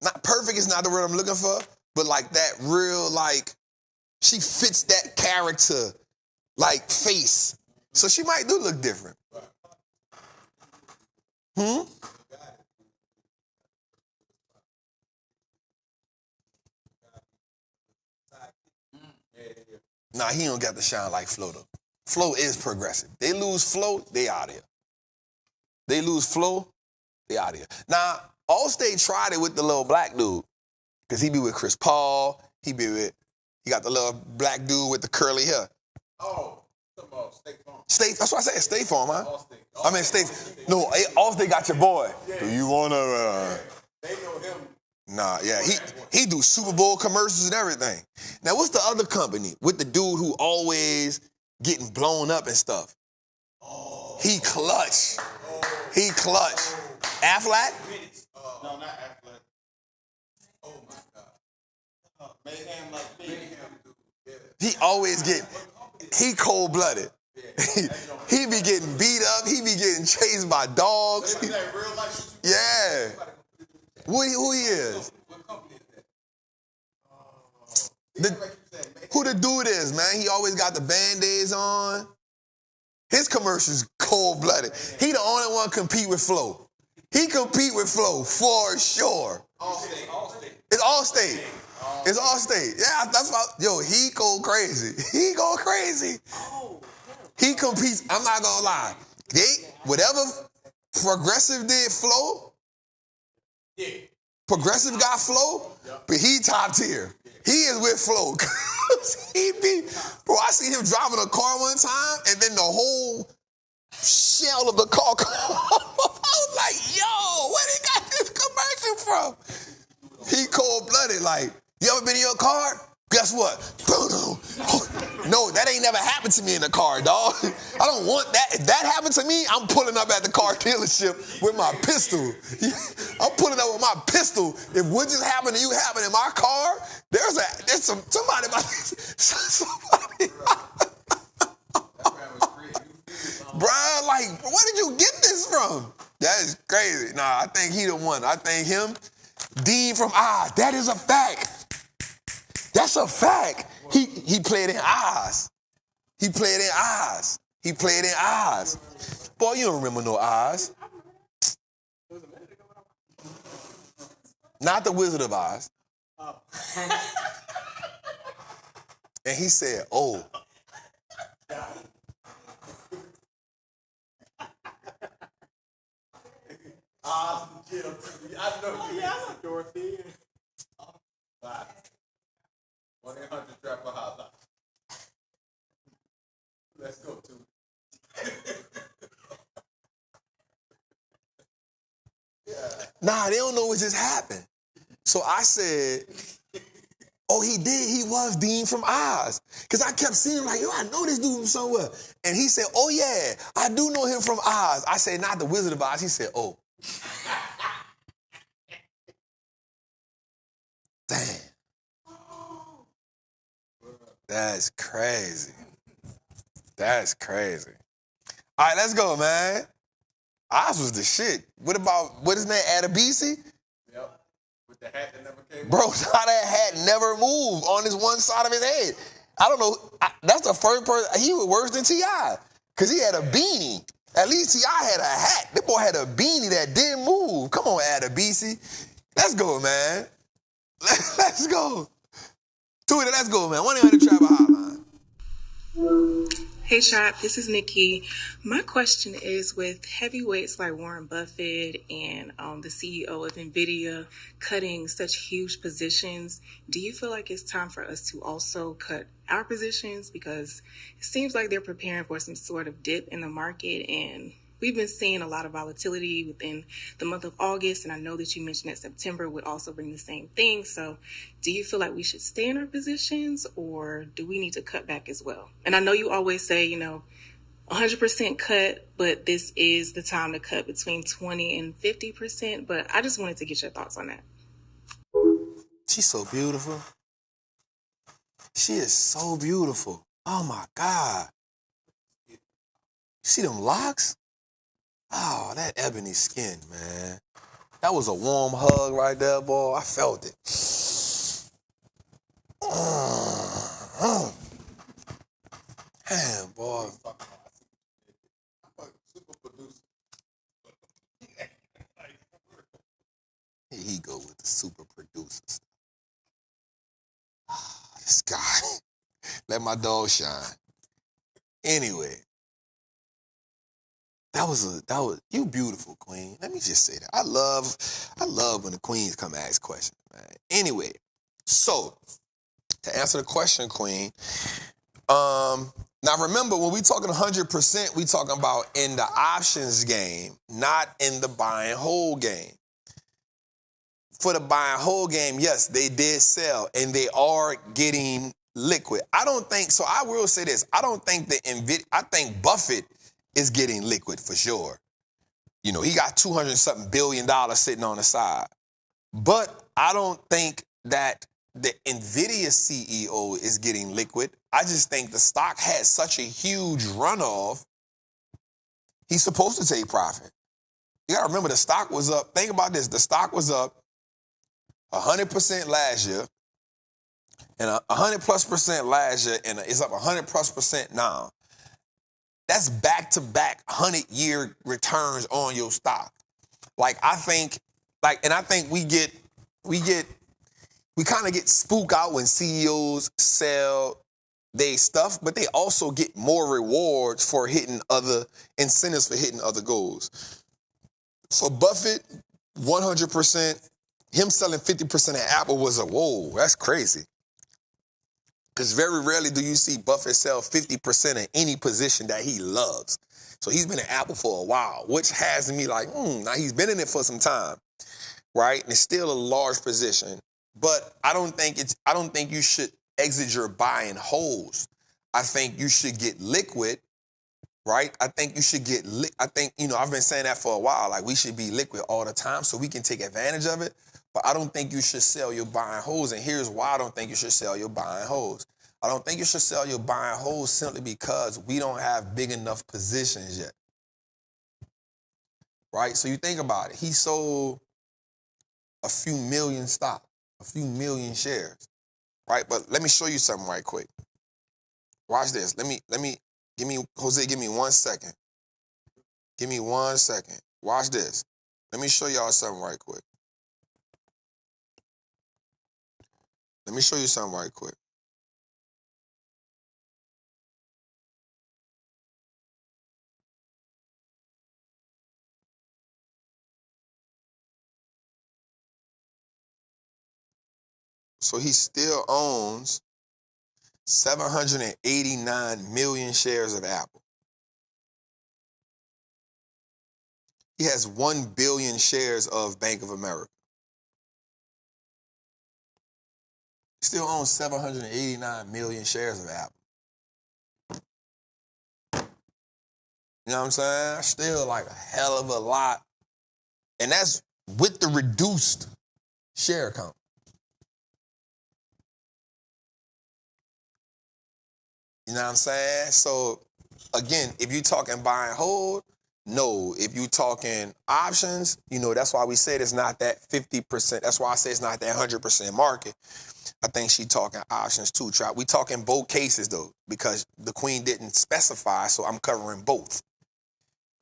not perfect is not the word I'm looking for, but like that real, like, she fits that character, like, face. So she might do look different. Nah, he don't got to shine like Flo, though. Flo is progressive. They lose Flo, they out of here. They lose Flo, they out of here. Now, Allstate tried it with the little black dude, because he be with Chris Paul, he got the little black dude with the curly hair. Oh, talking about State Farm. That's what I said, State Farm, huh? Allstate. I mean, Allstate got your boy. Yeah. Do you want to... They know him. Nah, yeah, he do Super Bowl commercials and everything. Now, what's the other company with the dude who always getting blown up and stuff? Oh. He clutch. He clutch. Aflac? No, not Affleck. Oh my God. Mayhem like me. Yeah. He always he cold-blooded. Yeah. He be getting beat up. He be getting chased by dogs. Is that real life? Yeah. Who he is? What company is that? Who the dude is, man? He always got the Band-Aids on. His commercial's cold-blooded. He the only one compete with Flo. He compete with Flo for sure. Allstate. It's Allstate. It's Allstate. Yeah, that's why. Yo, he go crazy. He go crazy. He competes. I'm not gonna lie. Whatever Progressive did Flo. Yeah. Progressive got Flo, but he top tier. He is with Flo. Bro, I seen him driving a car one time, and then the whole shell of the car I was like, yo, where they got this commercial from? He cold-blooded. Like, you ever been in your car? Guess what? No, that ain't never happened to me in the car, dog. I don't want that. If that happened to me, I'm pulling up at the car dealership with my pistol. I'm pulling up with my pistol. If what just happened to you happened in my car, there's somebody about somebody. Bruh, like, where did you get this from? That is crazy. Nah, I think he the one. I think him, Dean from Oz. That is a fact. That's a fact. He played in Oz. He played in Oz. He played in Oz. Boy, you don't remember no Oz. Not the Wizard of Oz. And he said, oh. Oz and Jim. I know you. Yeah, I know Dorothy. 1-800-TRAPPER hotline. Let's go to. Yeah. Nah, they don't know what just happened. So I said, oh, he did. He was Dean from Oz. Because I kept seeing him like, yo, I know this dude from somewhere. And he said, oh, yeah, I do know him from Oz. I said, not the Wizard of Oz. He said, oh. Damn. That's crazy. That's crazy. All right, let's go, man. Oz was the shit. What his name, Adebisi? Yep. With the hat that never came Bro, how that hat never moved on this one side of his head. I don't know. That's the first person. He was worse than T.I. because he had a beanie. At least T.I. had a hat. That boy had a beanie that didn't move. Come on, Adebisi. Let's go, man. Let's go. Twitter, let's go, man. 1-800-TRAPPER hotline. Hey, Trap, this is Nikki. My question is, with heavyweights like Warren Buffett and the CEO of NVIDIA cutting such huge positions, do you feel like it's time for us to also cut our positions? Because it seems like they're preparing for some sort of dip in the market, and we've been seeing a lot of volatility within the month of August, and I know that you mentioned that September would also bring the same thing. So do you feel like we should stay in our positions, or do we need to cut back as well? And I know you always say, 100% cut, but this is the time to cut between 20 and 50%. But I just wanted to get your thoughts on that. She's so beautiful. She is so beautiful. Oh, my God. You see them locks? Oh, that ebony skin, man. That was a warm hug right there, boy. I felt it. Damn, boy. Super producer. Here he go with the super producer stuff. This guy. Let my dog shine. Anyway, that was you beautiful, queen. Let me just say that. I love when the queens come ask questions, man. Anyway, so to answer the question, queen, now remember when we talking 100%, we talking about in the options game, not in the buy and hold game. For the buy and hold game, yes, they did sell and they are getting liquid. I don't think, so I will say this, I don't think I think Buffett is getting liquid for sure. You know, he got $200-something billion sitting on the side. But I don't think that the NVIDIA CEO is getting liquid. I just think the stock had such a huge runoff, he's supposed to take profit. You gotta remember the stock was up, think about this, the stock was up 100% last year, and 100+% last year, and it's up 100+% now. That's back-to-back 100-year returns on your stock. Like, I think we kind of get spooked out when CEOs sell their stuff, but they also get more rewards for hitting other incentives for hitting other goals. For Buffett, 100%, him selling 50% of Apple was a whoa, that's crazy. Because very rarely do you see Buffett sell 50% of any position that he loves. So he's been in Apple for a while, which has me like, now he's been in it for some time, right? And it's still a large position. But I don't think you should exit your buy and holds. I think you should get liquid, right? I think you should get I've been saying that for a while. Like, we should be liquid all the time so we can take advantage of it. But I don't think you should sell your buy and holds. And here's why I don't think you should sell your buy and holds. I don't think you should sell your buy and holds simply because we don't have big enough positions yet. Right? So you think about it. He sold a few million stock, a few million shares. Right? But let me show you something right quick. Watch this. Jose, give me 1 second. Give me 1 second. Watch this. Let me show y'all something right quick. Let me show you something right quick. So he still owns 789 million shares of Apple. He has 1 billion shares of Bank of America. He still owns 789 million shares of Apple. You know what I'm saying? That's still like a hell of a lot. And that's with the reduced share count. You know what I'm saying? So, again, if you're talking buy and hold, no. If you're talking options, that's why we said it's not that 50%. That's why I say it's not that 100% market. I think she talking options too, Trap. We talking both cases, though, because the queen didn't specify, so I'm covering both,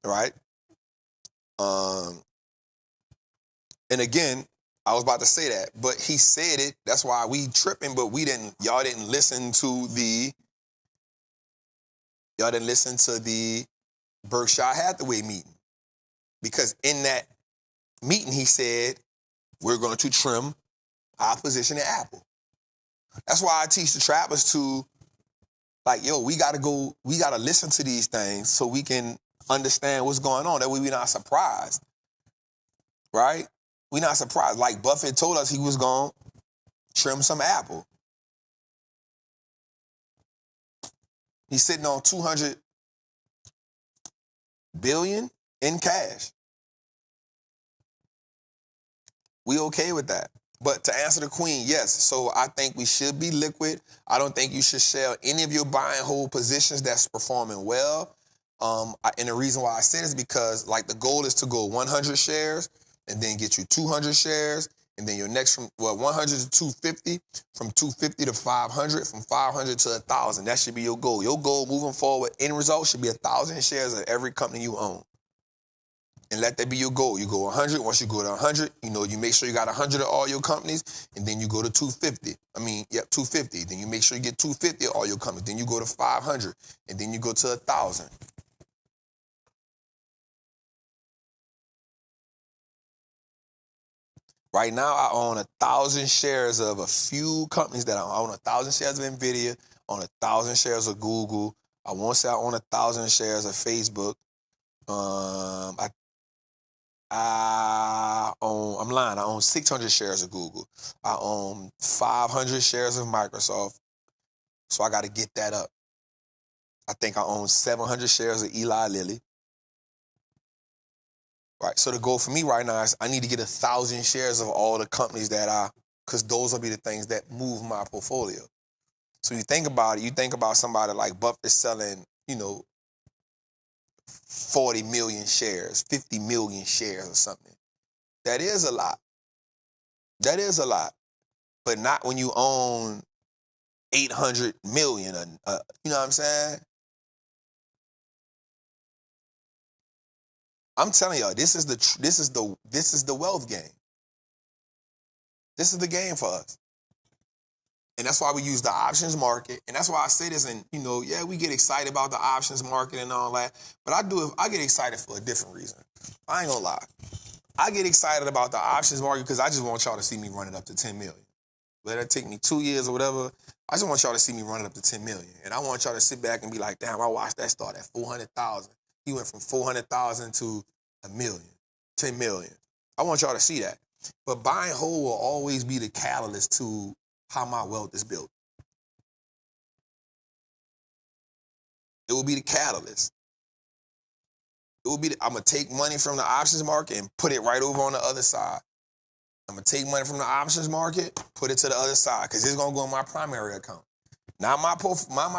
right? And again, I was about to say that, but he said it. That's why we tripping, but y'all didn't listen to the Berkshire Hathaway meeting. Because in that meeting, he said, we're going to trim our position in Apple. That's why I teach the trappers to, like, we got to listen to these things so we can understand what's going on. That way we're not surprised, right? We're not surprised. Like Buffett told us he was going to trim some Apple. He's sitting on $200 billion in cash. We okay with that. But to answer the queen, yes. So I think we should be liquid. I don't think you should sell any of your buy and hold positions that's performing well. And the reason why I say this is because, like, the goal is to go 100 shares and then get you 200 shares. And then your next 100 to 250, from 250 to 500, from 500 to 1,000. That should be your goal. Your goal moving forward, end result should be 1,000 shares of every company you own. And let that be your goal. You go 100. Once you go to 100, you make sure you got 100 of all your companies, and then you go to 250. 250. Then you make sure you get 250 of all your companies. Then you go to 500, and then you go to 1,000. Right now, I own 1,000 shares of a few companies that I own 1,000 shares of NVIDIA, I own 1,000 shares of Google. I won't say I own 1,000 shares of Facebook. I'm lying. I own 600 shares of Google. I own 500 shares of Microsoft. So I got to get that up. I think I own 700 shares of Eli Lilly. Right. So the goal for me right now is I need to get 1,000 shares of all the companies because those will be the things that move my portfolio. So you think about it, you think about somebody like Buffett selling, 40 million shares, 50 million shares or something. That is a lot. That is a lot. But not when you own 800 million, you know what I'm saying? I'm telling y'all, this is the wealth game. This is the game for us. And that's why we use the options market. And that's why I say this, and we get excited about the options market and all that. But I get excited for a different reason. I ain't gonna lie. I get excited about the options market because I just want y'all to see me run it up to 10 million. Whether it take me 2 years or whatever, I just want y'all to see me run it up to 10 million. And I want y'all to sit back and be like, damn, I watched that start at 400,000. He went from 400,000 to 1 million, 10 million. I want y'all to see that. But buy and hold will always be the catalyst to how my wealth is built. It will be the catalyst. I'm going to take money from the options market and put it right over on the other side. I'm going to take money from the options market, put it to the other side, because it's going to go in my primary account. Not my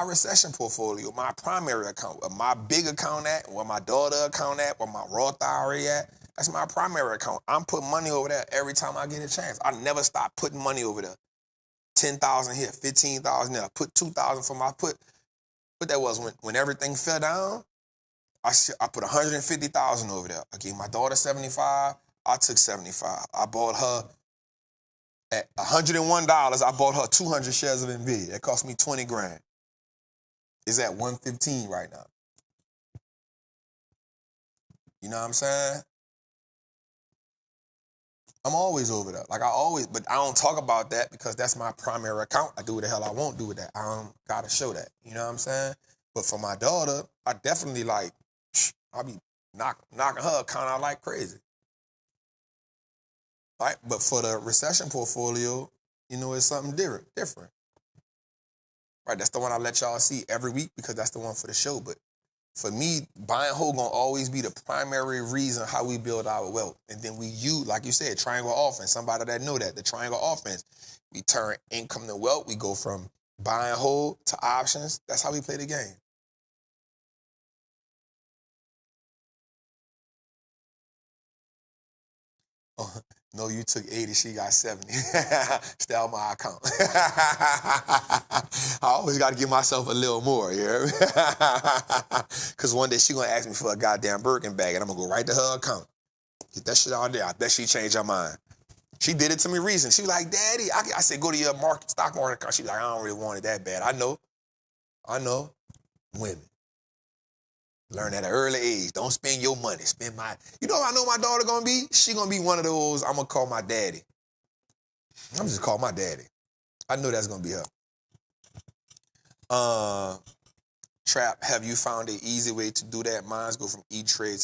recession portfolio, my primary account. Where my big account at, where my daughter account at, where my Roth IRA at. That's my primary account. I'm putting money over there every time I get a chance. I never stop putting money over there. 10,000 here, 15,000 there. I put 2,000 for what that was when everything fell down. I put 150,000 over there. I gave my daughter 75. I took 75. I bought her at $101. I bought her 200 shares of NVIDIA. That cost me 20 grand. It's at 115 right now. You know what I'm saying? I'm always over there. But I don't talk about that because that's my primary account. I do what the hell I won't do with that. I don't gotta show that. You know what I'm saying? But for my daughter, I definitely I'll be knocking her account out like crazy. Right? But for the recession portfolio, it's something different. Right? That's the one I let y'all see every week because that's the one for the show. But for me, buy and hold gonna always be the primary reason how we build our wealth. And then we use, like you said, triangle offense. Somebody that know that, the triangle offense. We turn income to wealth. We go from buy and hold to options. That's how we play the game. Oh, no, you took 80, she got 70. Stay on my account. I always got to give myself a little more, you hear me? Because one day she going to ask me for a goddamn Birkin bag, and I'm going to go right to her account. Get that shit out there. I bet she changed her mind. She did it to me recently. She was like, Daddy, I said, go to your stock market account. She was like, I don't really want it that bad. I know. Women. Learn at an early age. Don't spend your money. Spend my... You know what I know my daughter going to be? She going to be one of those, I'm going to call my daddy. I'm just call my daddy. I know that's going to be her. Trap, have you found an easy way to do that? Mine's go from E-Trade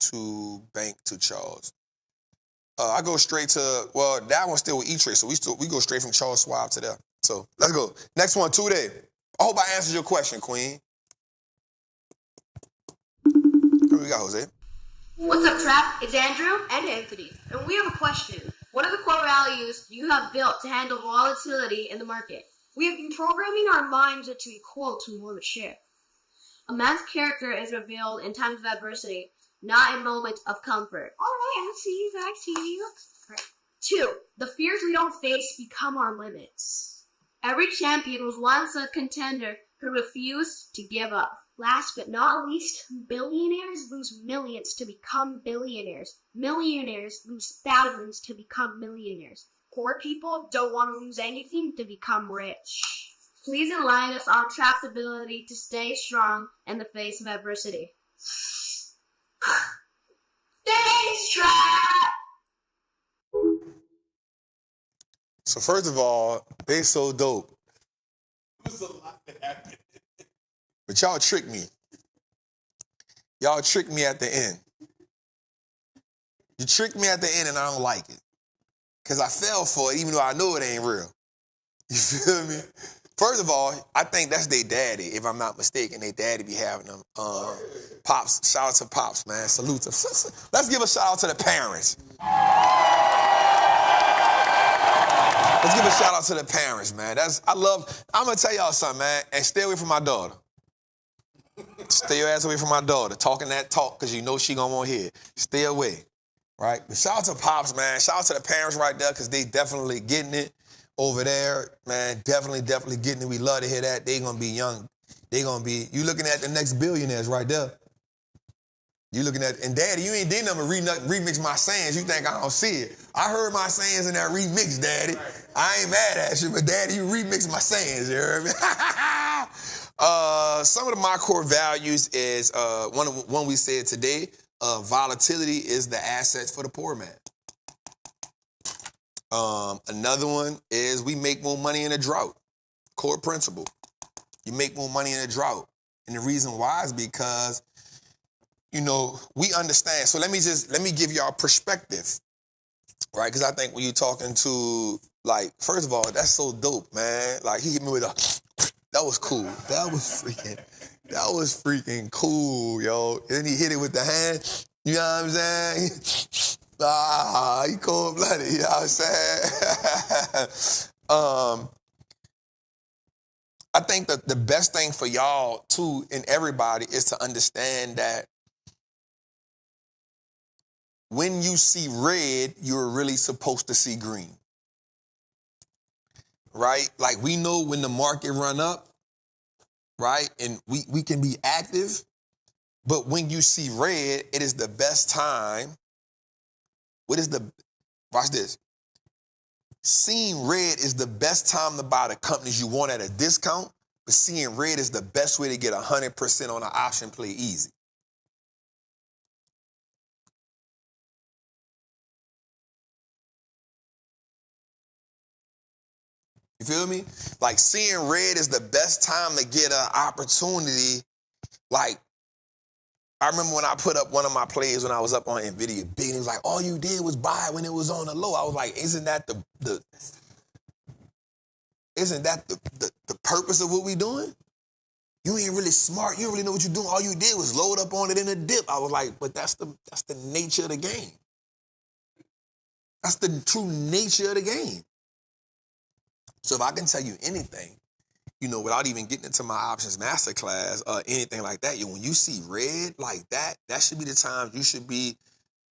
to bank to Charles. I go straight to, that one's still with E-Trade, so we go straight from Charles Schwab to there. So let's go. Next one, 2 day. I hope I answered your question, Queen. Here we go, Jose. What's up, Trap? It's Andrew and Anthony, and we have a question. What are the core values you have built to handle volatility in the market? We have been programming our minds to equal to more share. A man's character is revealed in times of adversity, not in moments of comfort. All right, I see you. Right. 2. The fears we don't face become our limits. Every champion was once a contender, who refuse to give up. Last but not least, billionaires lose millions to become billionaires. Millionaires lose thousands to become millionaires. Poor people don't want to lose anything to become rich. Please enlighten us on Trap's ability to stay strong in the face of adversity. Thanks, Trap! So first of all, they so dope. There's a lot that happened. But y'all tricked me. Y'all tricked me at the end. You tricked me at the end and I don't like it. Because I fell for it even though I know it ain't real. You feel me? First of all, I think that's their daddy, if I'm not mistaken. Their daddy be having them. Pops, shout out to Pops, man. Salute to. Let's give a shout out to the parents. Let's give a shout out to the parents, man. I'm gonna tell y'all something, man, and stay away from my daughter. Stay your ass away from my daughter, talking that talk, because you know she gonna want to hear it. Stay away, right? But shout out to Pops, man. Shout out to the parents right there, because they definitely getting it over there, man. Definitely getting it. We love to hear that. They gonna be young. You looking at the next billionaires right there. You looking at, and Daddy, you ain't did nothing but remix my sayings. You think I don't see it. I heard my sayings in that remix, Daddy. I ain't mad at you, but Daddy, you remix my sayings, you heard me? Some of my core values is, one we said today, volatility is the assets for the poor man. Another one is we make more money in a drought. Core principle. You make more money in a drought. And the reason why is because, you know, we understand. So let me give y'all perspective, right? Because I think when you're talking to, like, first of all, that's so dope, man. Like, he hit me with that was cool. That was freaking cool, yo. And he hit it with the hand. You know what I'm saying? He cold-blooded, you know what I'm saying? I think that the best thing for y'all, too, and everybody, is to understand that when you see red, you're really supposed to see green. Right? Like, we know when the market run up, right? And we can be active, but when you see red, it is the best time. Watch this. Seeing red is the best time to buy the companies you want at a discount, but seeing red is the best way to get 100% on an option play easy. You feel me? Like, seeing red is the best time to get an opportunity. Like, I remember when I put up one of my plays when I was up on NVIDIA big, and it was like, all you did was buy when it was on the low. I was like, isn't that the purpose of what we doing? You ain't really smart. You don't really know what you're doing. All you did was load up on it in a dip. I was like, but that's the nature of the game. That's the true nature of the game. So if I can tell you anything, you know, without even getting into my options masterclass or anything like that, when you see red like that, that should be the time you should be,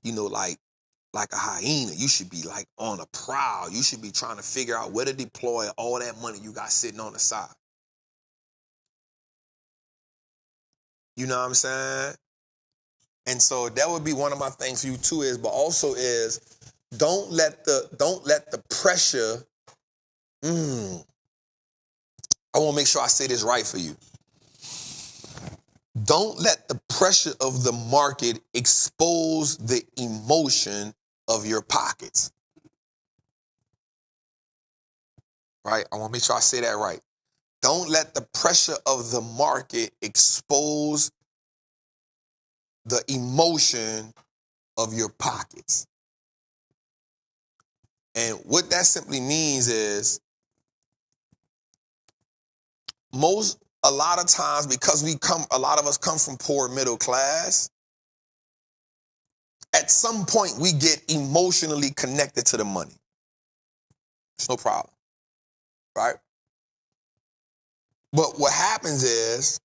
you know, like a hyena. You should be like on a prowl. You should be trying to figure out where to deploy all that money you got sitting on the side. You know what I'm saying? And so that would be one of my things for you too but also is don't let the pressure, I want to make sure I say this right for you. Don't let the pressure of the market expose the emotion of your pockets. Right? I want to make sure I say that right. Don't let the pressure of the market expose the emotion of your pockets. And what that simply means is a lot of times, because a lot of us come from poor middle class, at some point we get emotionally connected to the money. It's no problem, right? But what happens is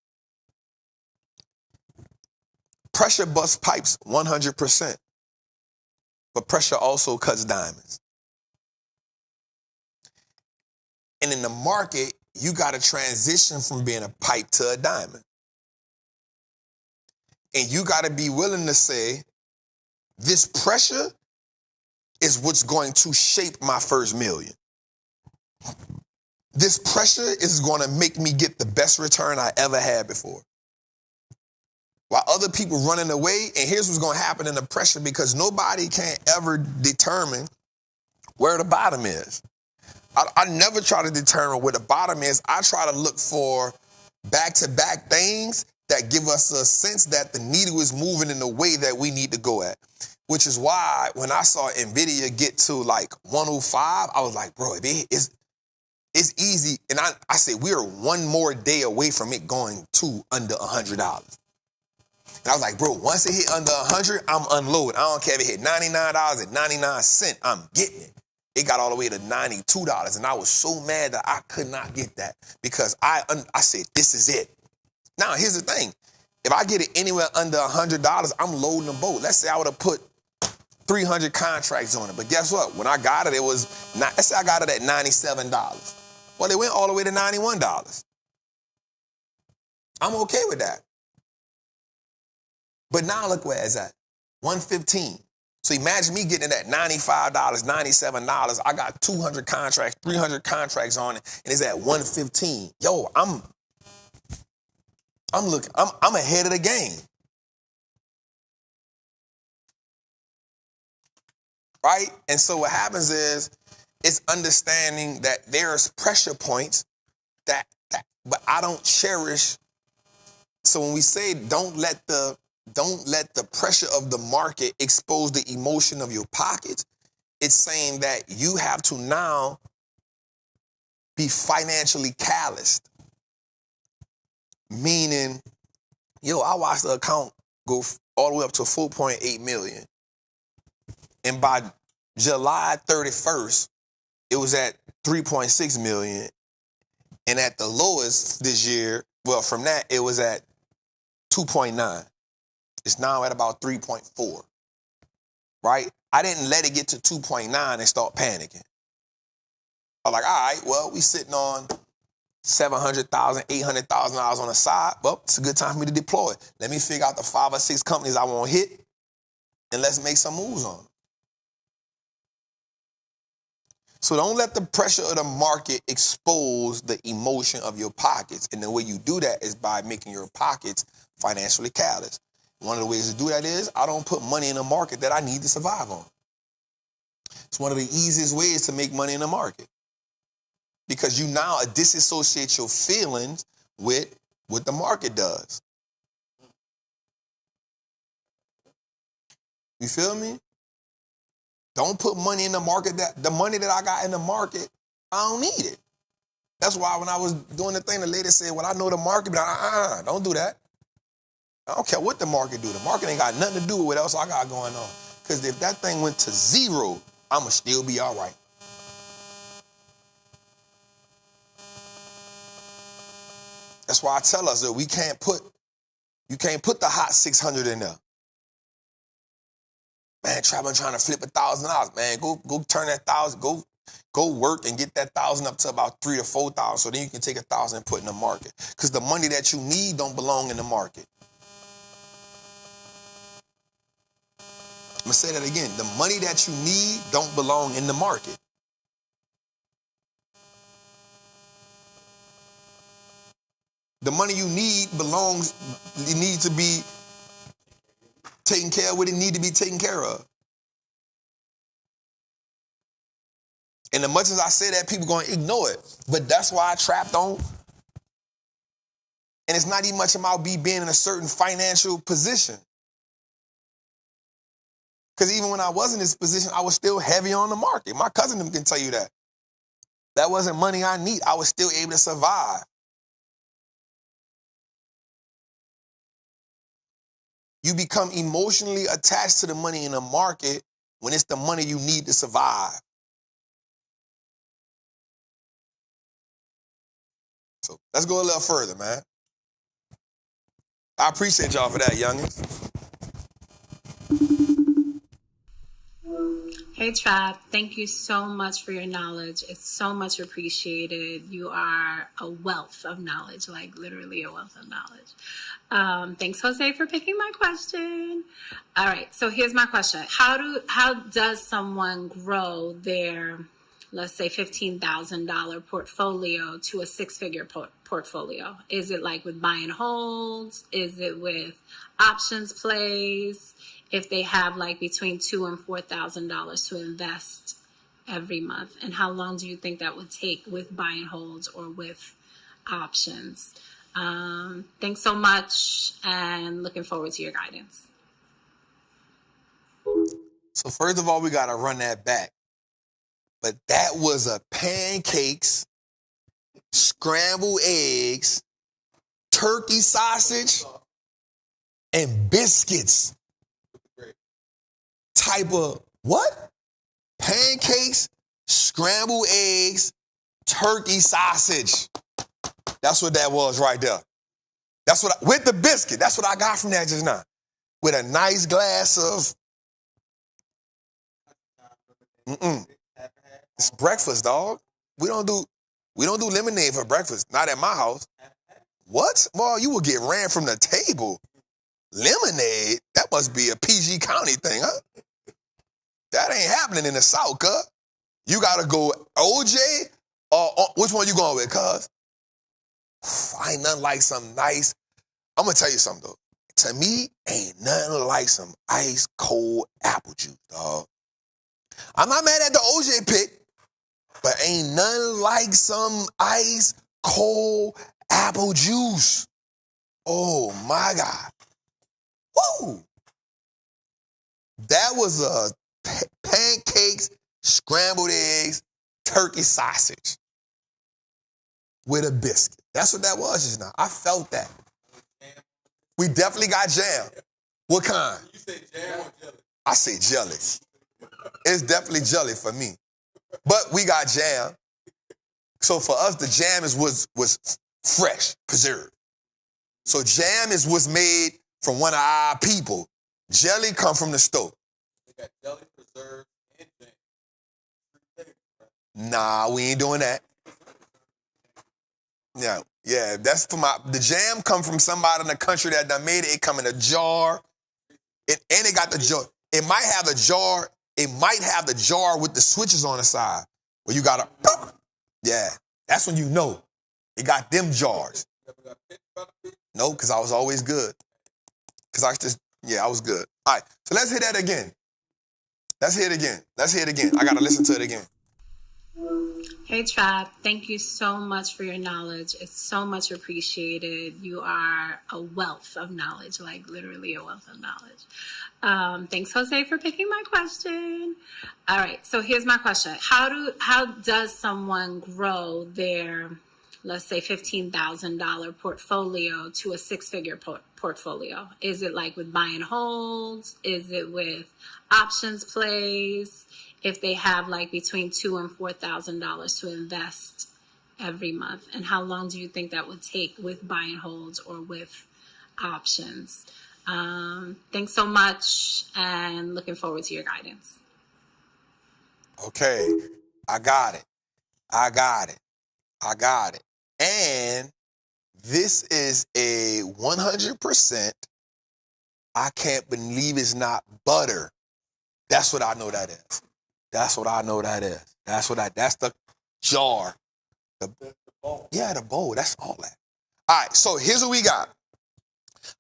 pressure busts pipes 100%, but pressure also cuts diamonds. And in the market, you got to transition from being a pipe to a diamond. And you got to be willing to say, this pressure is what's going to shape my first million. This pressure is going to make me get the best return I ever had before. While other people running away, and here's what's going to happen in the pressure, because nobody can ever determine where the bottom is. I never try to determine where the bottom is. I try to look for back-to-back things that give us a sense that the needle is moving in the way that we need to go at. Which is why when I saw NVIDIA get to like 105, I was like, bro, it's easy. And I said, we are one more day away from it going to under $100. And I was like, bro, once it hit under 100, I'm unloading. I don't care if it hit $99.99, I'm getting it. It got all the way to $92, and I was so mad that I could not get that because I said, this is it. Now, here's the thing. If I get it anywhere under $100, I'm loading the boat. Let's say I would have put 300 contracts on it, but guess what? When I got it, let's say I got it at $97. Well, it went all the way to $91. I'm okay with that. But now look where it's at, $115. So imagine me getting it at $95, $97. I got 200 contracts, 300 contracts on it, and it's at $115. Yo, I'm ahead of the game. Right? And so what happens is it's understanding that there's pressure points that but I don't cherish. So when we say don't let the pressure of the market expose the emotion of your pockets, it's saying that you have to now be financially calloused. Meaning, I watched the account go all the way up to 4.8 million. And by July 31st, it was at 3.6 million. And at the lowest this year, well, from that, it was at 2.9. It's now at about 3.4, right? I didn't let it get to 2.9 and start panicking. I was like, all right, well, we sitting on $700,000, $800,000 on the side. Well, it's a good time for me to deploy it. Let me figure out the 5 or 6 companies I want to hit, and let's make some moves on them. So don't let the pressure of the market expose the emotion of your pockets. And the way you do that is by making your pockets financially callous. One of the ways to do that is I don't put money in the market that I need to survive on. It's one of the easiest ways to make money in the market because you now disassociate your feelings with what the market does. You feel me? Don't put money in the market the money that I got in the market, I don't need it. That's why when I was doing the thing, the lady said, well, I know the market, but don't do that. I don't care what the market do. The market ain't got nothing to do with what else I got going on. Because if that thing went to 0, I'ma still be all right. That's why I tell us that you can't put the hot 600 in there. Man, Trappin trying to flip $1,000. Man, go turn that 1,000. Go work and get that 1,000 up to about 3,000 to 4,000. So then you can take 1,000 and put in the market. Because the money that you need don't belong in the market. I'm going to say that again. The money that you need don't belong in the market. The money you need it needs to be taken care of what it needs to be taken care of. And as much as I say that, people going to ignore it. But that's why I trapped on. And it's not even much about me being in a certain financial position. Because even when I was in this position, I was still heavy on the market. My cousin can tell you that. That wasn't money I need. I was still able to survive. You become emotionally attached to the money in the market when it's the money you need to survive. So let's go a little further, man. I appreciate y'all for that, youngins. Hey, Trap. Thank you so much for your knowledge. It's so much appreciated. You are a wealth of knowledge, like literally a wealth of knowledge. Thanks, Jose, for picking my question. All right, so here's my question. How does someone grow their, let's say, $15,000 portfolio to a six-figure portfolio? Is it like with buy and holds? Is it with options plays? If they have like between $2,000 and $4,000 to invest every month, and how long do you think that would take with buy and holds or with options? Thanks so much, and looking forward to your guidance. So first of all, we got to run that back. But that was a pancakes, scrambled eggs, turkey sausage, and biscuits type of what? Pancakes, scrambled eggs, turkey sausage. That's what that was right there. That's what with the biscuit. That's what I got from that just now. With a nice glass of It's breakfast, dog. We don't do lemonade for breakfast. Not at my house. What? Well, you will get ran from the table. Lemonade? That must be a PG County thing, huh? That ain't happening in the South, cuz. You gotta go OJ or which one you going with, cuz? I ain't nothing like some nice. I'm gonna tell you something though. To me, ain't nothing like some ice cold apple juice, dog. I'm not mad at the OJ pick, but ain't nothing like some ice cold apple juice. Oh my God. Whoa. That was a pancakes, scrambled eggs, turkey sausage with a biscuit. That's what that was just now. I felt that. We definitely got jam. What kind? You say jam or jelly? I say jelly. It's definitely jelly for me. But we got jam. So for us, the jam was fresh, preserved. So jam is what's made from one of our people. Jelly come from the store. They got jelly, preserved, and jam. Nah, we ain't doing that. Yeah, that's for the jam come from somebody in the country that done made it. It come in a jar. And it got the jar. It might have the jar. It might have the jar with the switches on the side where you gotta. Yeah, that's when you know it got them jars. No, because I was always good. Because I was good. All right, so let's hit that again. Let's hear it again. I gotta listen to it again. Hey, Trap. Thank you so much for your knowledge. It's so much appreciated. You are a wealth of knowledge, like literally a wealth of knowledge. Thanks, Jose, for picking my question. All right, so here's my question. How does someone grow their, let's say, $15,000 portfolio to a six-figure portfolio? Is it like with buy and holds? Is it with options plays? If they have like between $2,000 and $4,000 to invest every month, and how long do you think that would take with buy and holds or with options? Thanks so much, and looking forward to your guidance. Okay, I got it. And this is a 100%. I can't believe it's not butter. That's what I know that is. That's the jar. The bowl. Yeah, the bowl. That's all that. All right, so here's what we got.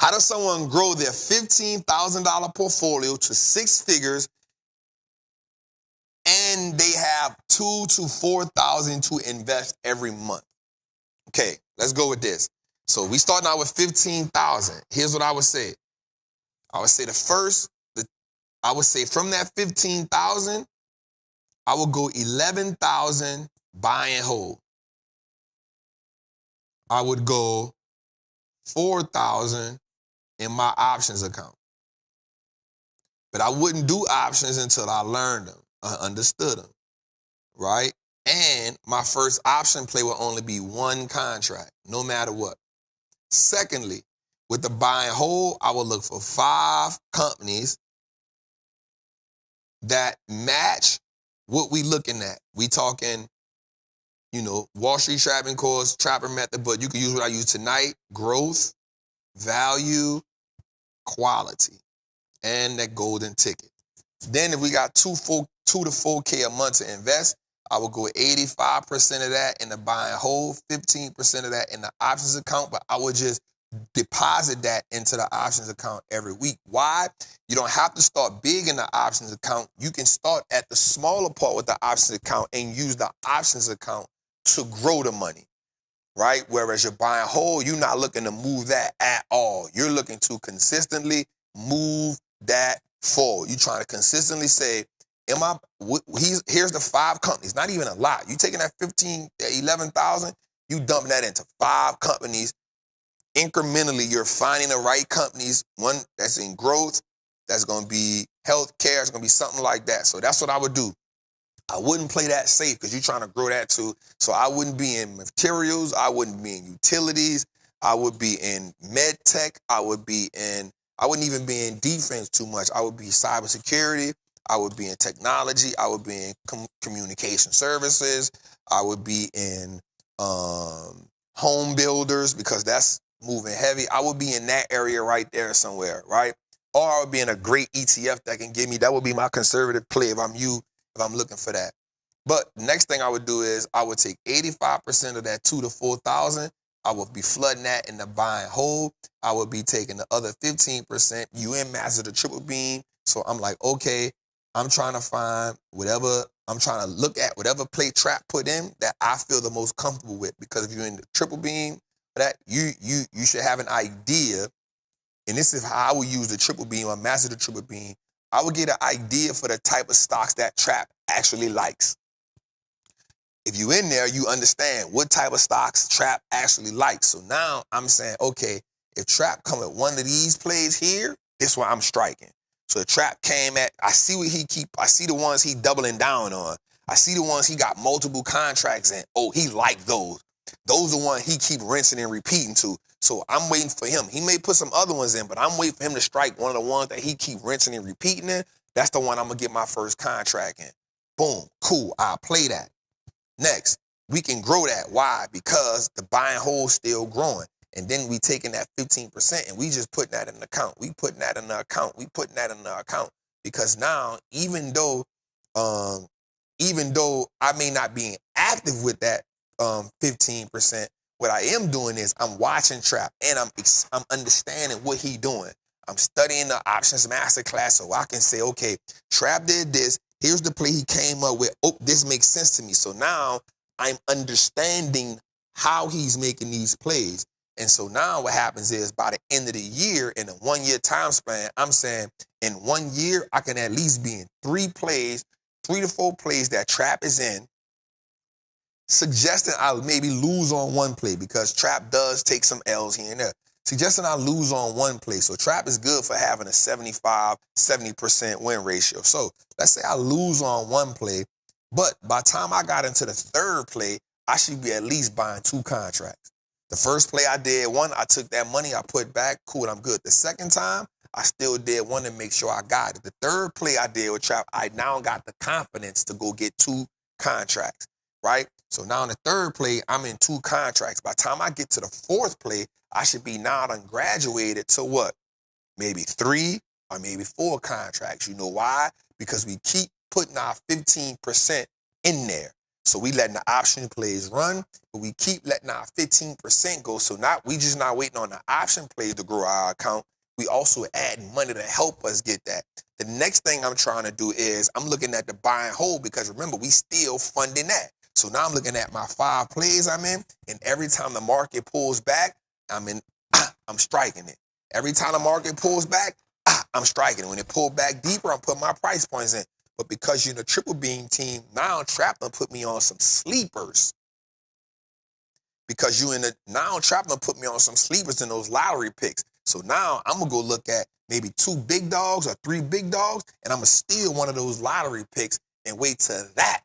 How does someone grow their $15,000 portfolio to six figures and they have $2,000 to $4,000 to invest every month? Okay, let's go with this. So we starting out with 15,000. Here's what I would say. I would say from that 15,000, I would go 11,000 buy and hold. I would go 4,000 in my options account. But I wouldn't do options until I learned them, understood them, right? And my first option play will only be one contract, no matter what. Secondly, with the buy and hold, I will look for 5 companies that match what we looking at. We talking, Wall Street trapping course, trapper method, but you can use what I use tonight: growth, value, quality, and that golden ticket. Then if we got 2 to 4K a month to invest, I will go 85% of that in the buy and hold, 15% of that in the options account, but I would just deposit that into the options account every week. Why? You don't have to start big in the options account. You can start at the smaller part with the options account and use the options account to grow the money, right? Whereas your buy and hold, you're not looking to move that at all. You're looking to consistently move that forward. You're trying to consistently say, here's the 5 companies, not even a lot. You taking that 11,000, you dumping that into 5 companies. Incrementally, you're finding the right companies, one that's in growth, that's going to be healthcare, it's going to be something like that. So that's what I would do. I wouldn't play that safe because you're trying to grow that too. So I wouldn't be in materials. I wouldn't be in utilities. I would be in med tech. I wouldn't even be in defense too much. I would be cybersecurity. I would be in technology. I would be in communication services. I would be in home builders because that's moving heavy. I would be in that area right there somewhere, right? Or I would be in a great ETF that can give me, that would be my conservative play if I'm looking for that. But next thing I would do is I would take 85% of that 2,000 to 4,000. I would be flooding that in the buy and hold. I would be taking the other 15%. You in master the triple beam. So I'm like, okay, I'm trying to look at whatever play trap put in that I feel the most comfortable with. Because if you're in the triple beam, that you should have an idea. And this is how I would use the triple beam or master the triple beam. I would get an idea for the type of stocks that trap actually likes. If you in there, you understand what type of stocks trap actually likes. So now I'm saying, okay, if trap come at one of these plays here, this is where I'm striking. So the trap came at, I see the ones he doubling down on. I see the ones he got multiple contracts in. Oh, he liked those. Those are the ones he keep rinsing and repeating to. So I'm waiting for him. He may put some other ones in, but I'm waiting for him to strike one of the ones that he keep rinsing and repeating in. That's the one I'm going to get my first contract in. Boom. Cool. I'll play that. Next, we can grow that. Why? Because the buy and hold still growing. And then we taking that 15% and we just putting that in the account. We putting that in the account. We putting that in the account. Because now, even though I may not be active with that 15%, what I am doing is I'm watching trap and I'm understanding what he doing. I'm studying the options masterclass so I can say, okay, trap did this. Here's the play he came up with. Oh, this makes sense to me. So now I'm understanding how he's making these plays. And so now what happens is by the end of the year, in a 1 year time span, I'm saying in 1 year, I can at least be in 3 to 4 plays that trap is in, suggesting I'll maybe lose on one play because trap does take some L's here and there. Suggesting I lose on one play. So trap is good for having a 70% win ratio. So let's say I lose on one play, but by the time I got into the 3rd play, I should be at least buying 2 contracts. The first play I did one, I took that money, I put back, cool, I'm good. The second time, I still did one to make sure I got it. The 3rd play I did with trap, I now got the confidence to go get 2 contracts, right? So now in the 3rd play, I'm in 2 contracts. By the time I get to the 4th play, I should be now done graduated to what? Maybe 3 or maybe 4 contracts. You know why? Because we keep putting our 15% in there. So we letting the option plays run, but we keep letting our 15% go. So we just not waiting on the option plays to grow our account. We also adding money to help us get that. The next thing I'm trying to do is I'm looking at the buy and hold because remember, we still funding that. So now I'm looking at my 5 plays I'm in, and every time the market pulls back, I'm striking it. Every time the market pulls back, I'm striking it. When it pulled back deeper, I'm putting my price points in. But because you're in a triple beam team, now Trap done put me on some sleepers. Because Trap done put me on some sleepers in those lottery picks. So now I'm going to go look at maybe 2 big dogs or 3 big dogs, and I'm going to steal one of those lottery picks and wait till that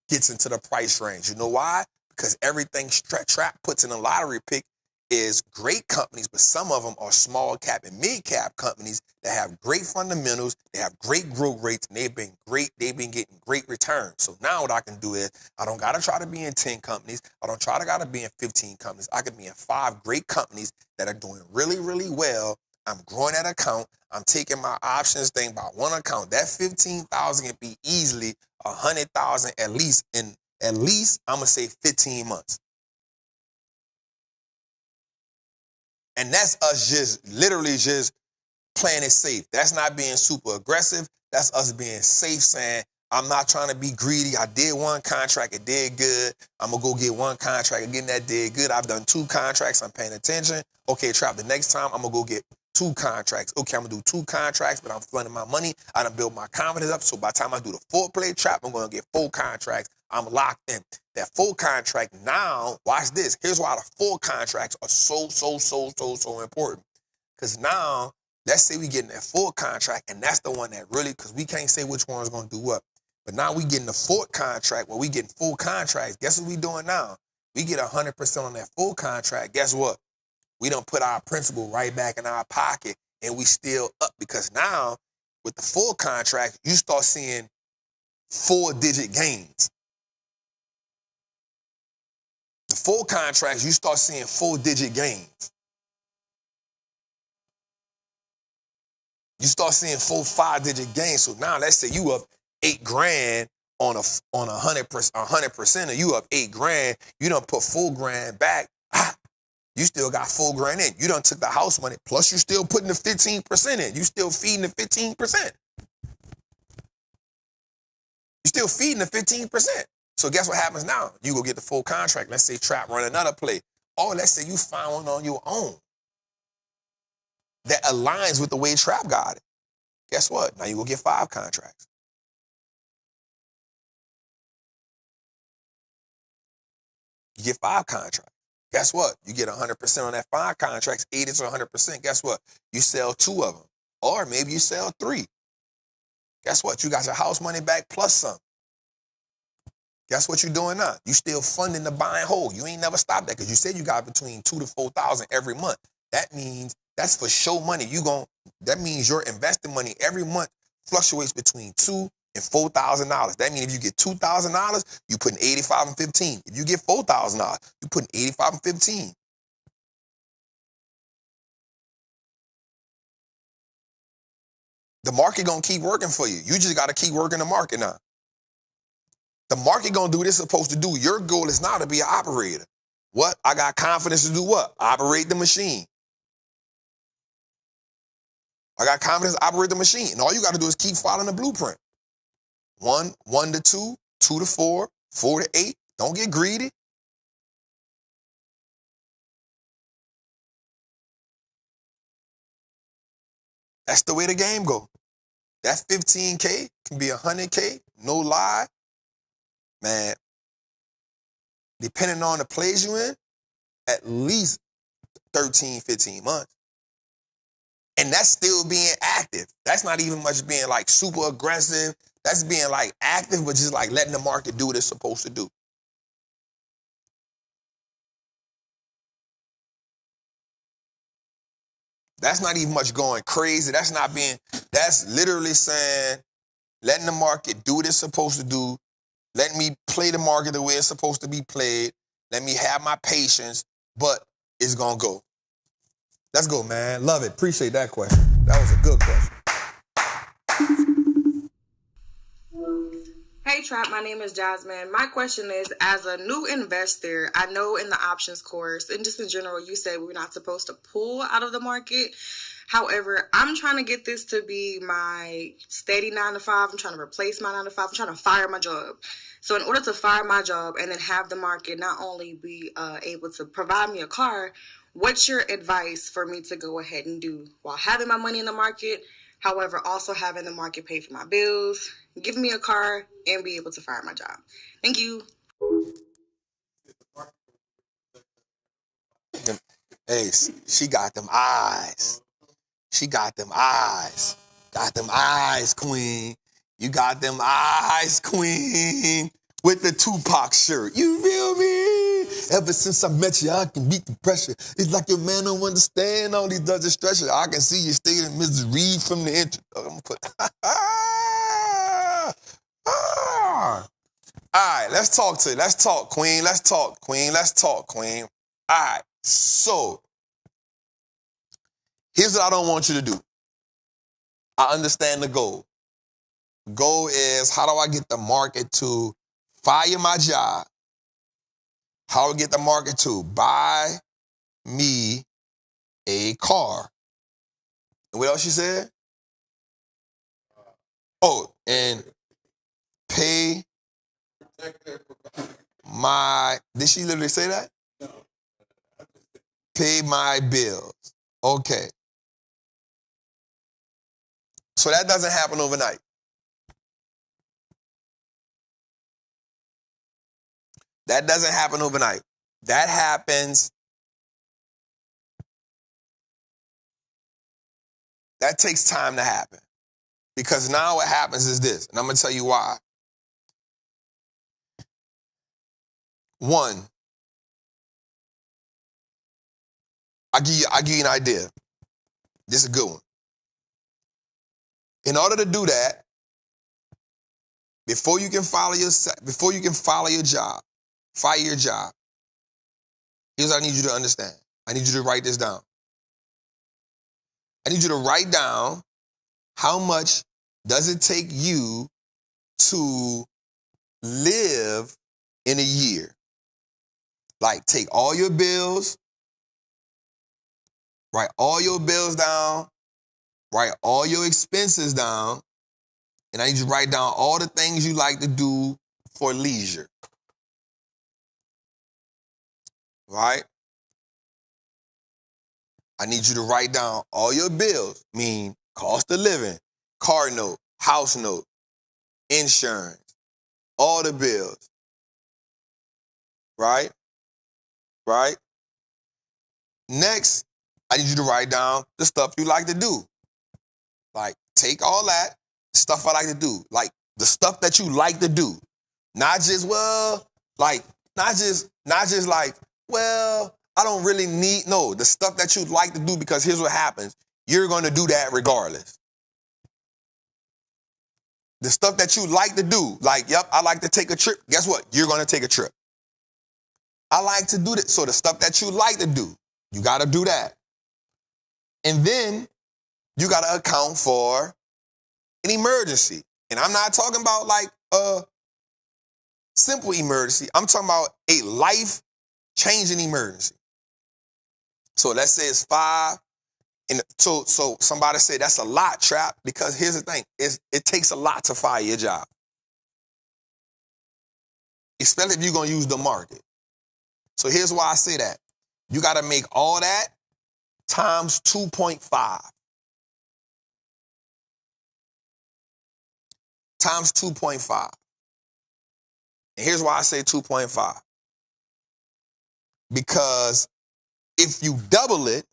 gets into the price range. You know why? Because everything Trap puts in a lottery pick is great companies, but some of them are small cap and mid cap companies that have great fundamentals, they have great growth rates, and they've been getting great returns. So now what I can do is I don't gotta try to be in 10 companies, I don't try to gotta be in 15 companies. I could be in 5 great companies that are doing really, really well. I'm growing that account. I'm taking my options thing by one account. That 15,000 can be easily 100,000 at least I'm gonna say 15 months. And that's us just literally just playing it safe. That's not being super aggressive. That's us being safe, saying, I'm not trying to be greedy. I did one contract, it did good. I'm gonna go get one contract again that did good. I've done 2 contracts, I'm paying attention. Okay, Trap, the next time I'm gonna go get 2 contracts. Okay, I'm gonna do 2 contracts, but I'm funding my money. I done build my confidence up. So by the time I do the 4 play Trap, I'm gonna get 4 contracts. I'm locked in. That 4 contract now, watch this. Here's why the 4 contracts are so important. Because now, let's say we getting that 4 contract, and that's the one that really, because we can't say which one's gonna do what. But now we getting the 4th contract where we getting full contracts. Guess what we doing now? We get 100% on that full contract. Guess what? We don't put our principal right back in our pocket and we still up, because now with the full contract, you start seeing 4-digit gains. The full contracts, you start seeing 4-digit gains. You start seeing 4, 5-digit gains. So now let's say you up $8,000 on a 100%, or you up $8,000. You done put $4,000 back. You still got $4,000 in. You done took the house money, plus you still putting the 15% in. You still feeding the 15%. You still feeding the 15%. So guess what happens now? You go get the full contract. Let's say Trap run another play. Or let's say you find one on your own that aligns with the way Trap got it. Guess what? Now you go get 5 contracts. You get 5 contracts. Guess what? You get 100% on that 5 contracts, 80 to 100%. Guess what? You sell 2 of them. Or maybe you sell 3. Guess what? You got your house money back plus some. Guess what you're doing now? You still funding the buy and hold. You ain't never stopped that, because you said you got between 2,000 to 4,000 every month. That means that's for show money. That means your investing money every month fluctuates between $2,000 and $4,000. That means if you get $2,000, you putting 85 and 15. If you get $4,000, you putting 85 and 15. The market gonna keep working for you. You just gotta keep working the market now. The market gonna do what it's supposed to do. Your goal is now to be an operator. What? I got confidence to do what? Operate the machine. I got confidence to operate the machine. And all you gotta do is keep following the blueprint. 1 to 2, 2 to 4, 4 to 8. Don't get greedy. That's the way the game go. That 15K can be 100K, no lie. Man, depending on the plays you in, at least 13, 15 months. And that's still being active. That's not even much being like super aggressive. That's being like active, but just like letting the market do what it's supposed to do. That's not even much going crazy. That's literally saying, letting the market do what it's supposed to do. Let me play the market the way it's supposed to be played. Let me have my patience, but it's going to go. Let's go, man. Love it. Appreciate that question. That was a good question. Hey Trap, my name is Jasmine. My question is, as a new investor, I know in the options course and just in general, you say we're not supposed to pull out of the market. However, I'm trying to get this to be my steady 9 to 5. I'm trying to replace my 9 to 5. I'm trying to fire my job. So in order to fire my job and then have the market not only be able to provide me a car, what's your advice for me to go ahead and do while having my money in the market? However, also having the market pay for my bills, give me a car, and be able to fire my job. Thank you. Hey, she got them eyes. She got them eyes. Got them eyes, queen. You got them eyes, queen. With the Tupac shirt. You feel me? Ever since I met you, I can beat the pressure. It's like your man don't understand all these other stretches. I can see you staying in misery from the intro. I'm gonna put. All right, let's talk, Queen. Let's talk, Queen. All right, so here's what I don't want you to do. I understand the goal. Goal is, how do I get the market to fire my job? How do I get the market to buy me a car? And what else she said? Oh, and pay my, did she literally say that? No. Pay my bills. Okay. So that doesn't happen overnight. That doesn't happen overnight. That happens, that takes time to happen. Because now what happens is this, and I'm going to tell you why. One, I'll give you an idea. This is a good one. In order to do that, before you can fire your job, here's what I need you to understand. I need you to write this down. I need you to write down how much does it take you to live in a year. Like, take all your bills, write all your bills down, write all your expenses down, and I need you to write down all the things you like to do for leisure. Right? I need you to write down all your bills, mean cost of living, car note, house note, insurance, all the bills. Right? Right? Next, I need you to write down the stuff you like to do. Like, take all that stuff I like to do. Like, the stuff that you like to do. Not just, not just like, well, I don't really need, no, the stuff that you like to do, because here's what happens. You're going to do that regardless. The stuff that you like to do, like, yep, I like to take a trip. Guess what? You're going to take a trip. I like to do that. So the stuff that you like to do, you got to do that. And then you got to account for an emergency. And I'm not talking about like a simple emergency. I'm talking about a life-changing emergency. So let's say it's 5. And so somebody said that's a lot, Trap, because here's the thing. It takes a lot to fire your job. Especially if you're going to use the market. So here's why I say that. You got to make all that times 2.5. Times 2.5. And here's why I say 2.5. Because if you double it,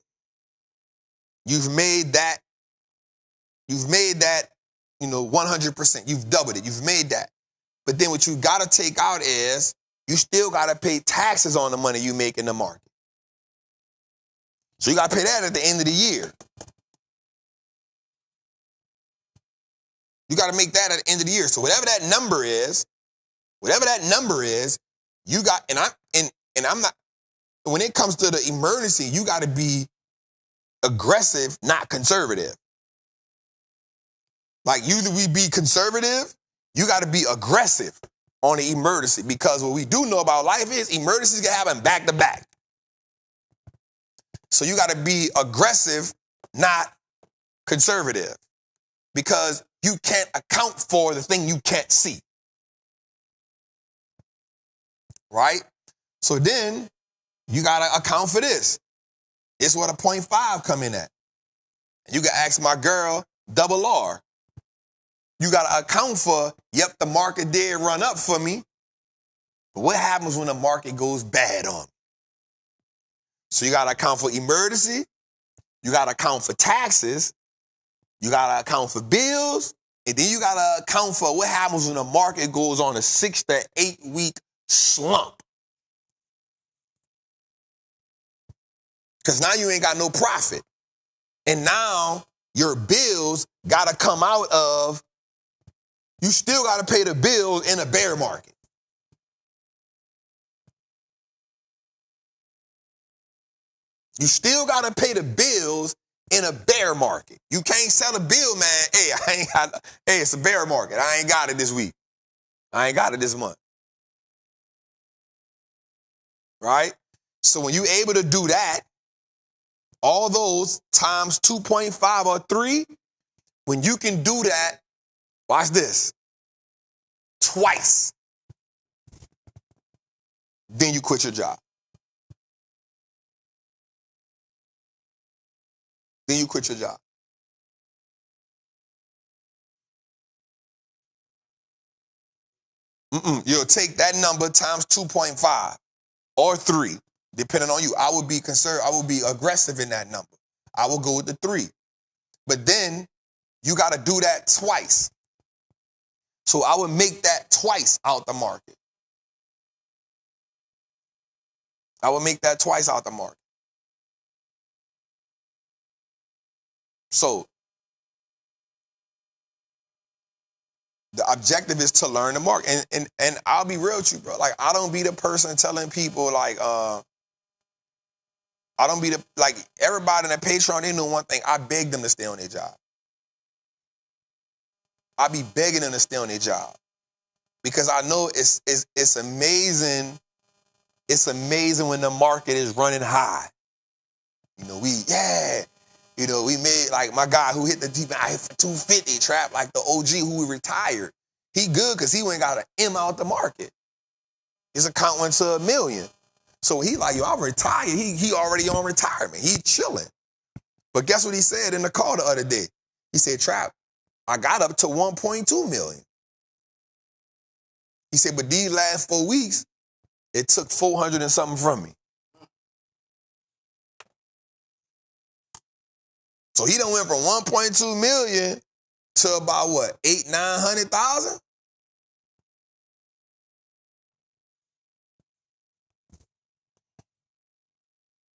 you've made that, 100%. You've doubled it. You've made that. But then what you got to take out is you still got to pay taxes on the money you make in the market. So you got to pay that at the end of the year. You got to make that at the end of the year. So whatever that number is, you got, and I'm not, when it comes to the emergency, you got to be aggressive, not conservative. Like, we be conservative, you got to be aggressive on the emergency, because what we do know about life is emergencies can happen back to back. So you got to be aggressive, not conservative, because you can't account for the thing you can't see. Right? So then you got to account for this. It's what a 0.5 come in at. You can ask my girl, Double R. You got to account for, yep, the market did run up for me. But what happens when the market goes bad on me? So you got to account for emergency. You got to account for taxes. You got to account for bills. And then you got to account for what happens when the market goes on a 6 to 8 week slump. Because now you ain't got no profit. And now your bills got to come out of, you still got to pay the bills in a bear market. You still got to pay the bills in a bear market. You can't sell a bill, man. Hey, it's a bear market. I ain't got it this week. I ain't got it this month. Right? So when you able to do that, all those times 2.5 or 3, when you can do that, watch this, twice, then you quit your job. Then you quit your job. You'll take that number times 2.5 or 3, depending on you. I would be concerned. I would be aggressive in that number. I will go with the 3. But then you got to do that twice. So I would make that twice out the market. I would make that twice out the market. So the objective is to learn the market. And I'll be real with you, bro. Like, I don't be the person telling people, like, I don't be the, like, everybody in that Patreon, they know one thing. I beg them to stay on their job. I be begging them to stay on their job. Because I know it's amazing. It's amazing when the market is running high. You know, we made, like, my guy who hit the deep, I hit for 250 trap, like the OG who retired. He good because he went got an M out the market. His account went to $1 million. So he like, yo, I'm retired. He already on retirement. He chilling. But guess what he said in the call the other day? He said, Trap, I got up to 1.2 million. He said, but these last 4 weeks, it took 400 and something from me. So he done went from 1.2 million to about what, 800,000-900,000?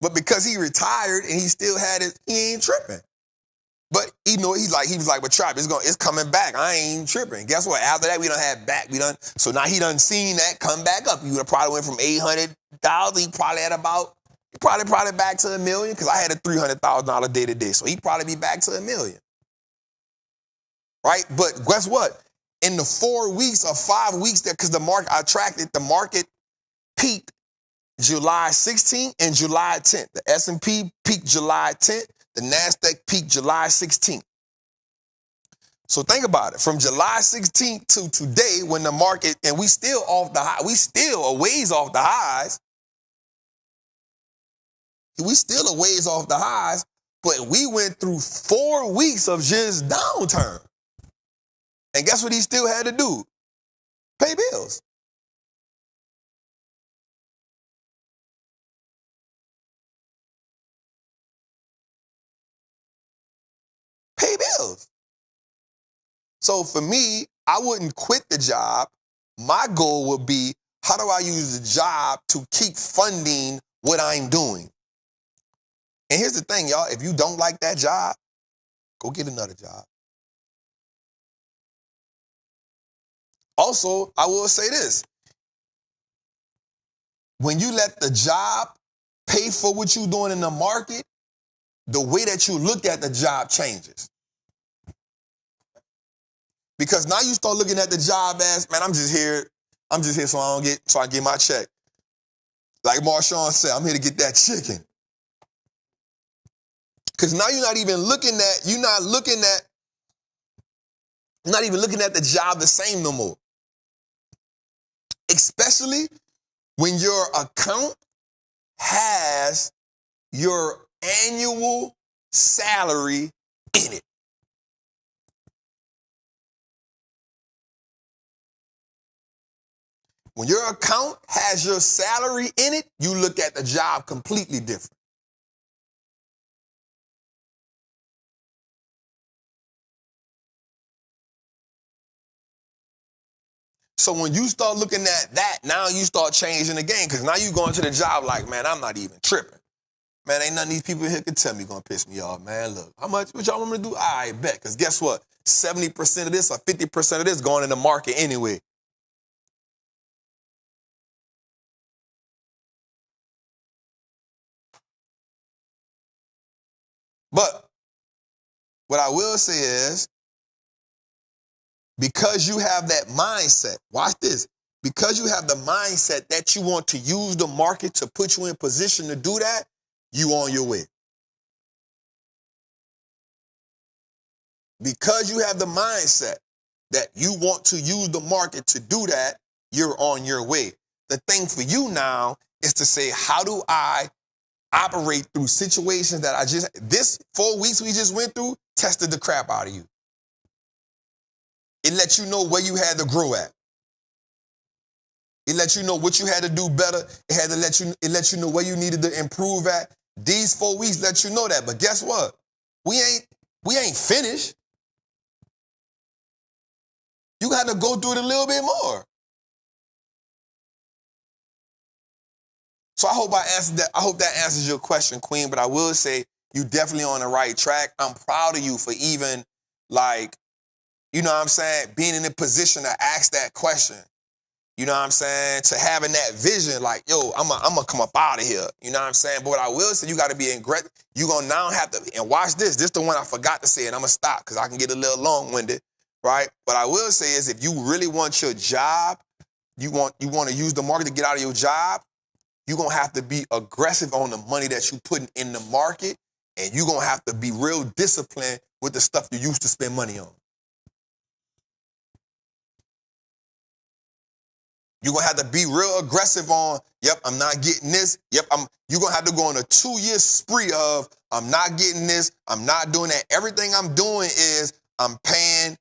But because he retired and he still had it, he ain't tripping. But he was like, but Trap, it's coming back. I ain't tripping. Guess what? After that, we done had back. So now he done seen that come back up. He would have probably went from 800,000. He probably had about, probably back to $1 million because I had a $300,000 day to day. So he'd probably be back to $1 million. Right? But guess what? In the 4 weeks or 5 weeks there, because the market peaked July 16th and July 10th. The S&P peaked July 10th. The NASDAQ peaked July 16th. So think about it. From July 16th to today, when the market, and we still off the high, we still a ways off the highs. We still a ways off the highs, but we went through 4 weeks of just downturn. And guess what he still had to do? Pay bills. Pay bills. So for me, I wouldn't quit the job. My goal would be, how do I use the job to keep funding what I'm doing? And here's the thing, y'all. If you don't like that job, go get another job. Also, I will say this. When you let the job pay for what you're doing in the market, the way that you look at the job changes. Because now you start looking at the job as, man, I'm just here so I get my check. Like Marshawn said, I'm here to get that chicken. Because now you're not even looking at the job the same no more. Especially when your account has your annual salary in it. When your account has your salary in it, you look at the job completely different. So when you start looking at that, now you start changing the game because now you going to the job like, man, I'm not even tripping. Man, ain't nothing these people here can tell me gonna piss me off, man. Look, how much, what y'all want me to do? I bet, because guess what? 70% of this or 50% of this going in the market anyway. But what I will say is, because you have that mindset, watch this, because you have the mindset that you want to use the market to put you in position to do that, you on your way. Because you have the mindset that you want to use the market to do that, you're on your way. The thing for you now is to say, how do I operate through situations that this 4 weeks we just went through tested the crap out of you. It let you know where you had to grow at. It let you know what you had to do better. It let you know where you needed to improve at. These 4 weeks let you know that. But guess what? We ain't finished. You got to go through it a little bit more. So I hope I answered that. I hope that answers your question, Queen. But I will say you definitely on the right track. I'm proud of you for even you know what I'm saying, being in a position to ask that question. You know what I'm saying? To having that vision, like, yo, I'm gonna come up out of here. You know what I'm saying? But what I will say, you got to be you gonna now have to, and watch this. This the one I forgot to say, and I'm gonna stop because I can get a little long-winded, right? But I will say is, if you really want your job, you want to use the market to get out of your job, you're going to have to be aggressive on the money that you're putting in the market, and you're going to have to be real disciplined with the stuff you used to spend money on. You're going to have to be real aggressive on, yep, I'm not getting this. Yep, you're going to have to go on a 2-year spree of, I'm not getting this, I'm not doing that. Everything I'm doing is I'm paying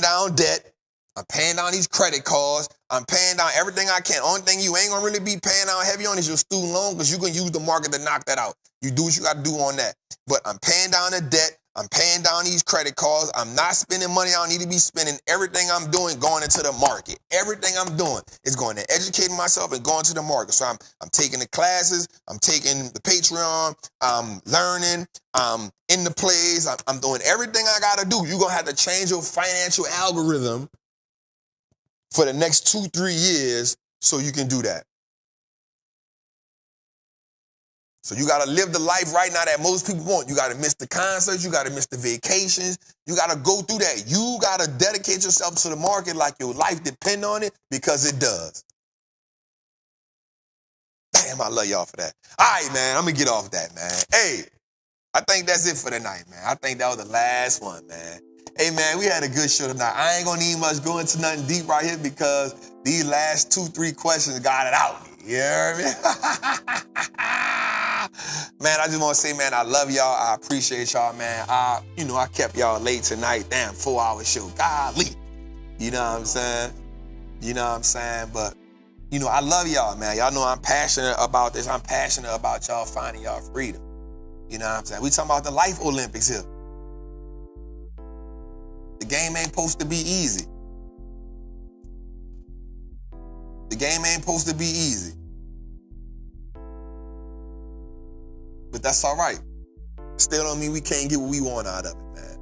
down debt. I'm paying down these credit cards. I'm paying down everything I can. Only thing you ain't gonna really be paying down heavy on is your student loan, because you're gonna use the market to knock that out. You do what you gotta do on that. But I'm paying down the debt. I'm paying down these credit cards. I'm not spending money I don't need to be spending. Everything I'm doing going into the market. Everything I'm doing is going to educating myself and going to the market. So I'm taking the classes. I'm taking the Patreon. I'm learning. I'm in the plays. I'm doing everything I gotta do. You're gonna have to change your financial algorithm for the next 2-3 years so you can do that. So you got to live the life right now that most people want. You got to miss the concerts. You got to miss the vacations. You got to go through that. You got to dedicate yourself to the market like your life depends on it, because it does. Damn, I love y'all for that. All right, man, I'm going to get off that, man. Hey, I think that's it for tonight, man. I think that was the last one, man. Hey, man, we had a good show tonight. I ain't going to need much go into nothing deep right here, because these last 2-3 questions got it out. You hear me? Man, I just want to say, man, I love y'all. I appreciate y'all, man. I kept y'all late tonight. Damn, 4-hour show. Golly. You know what I'm saying? But, I love y'all, man. Y'all know I'm passionate about this. I'm passionate about y'all finding y'all freedom. You know what I'm saying? We talking about the life Olympics here. The game ain't supposed to be easy. The game ain't supposed to be easy. But that's all right. Still don't mean we can't get what we want out of it, man.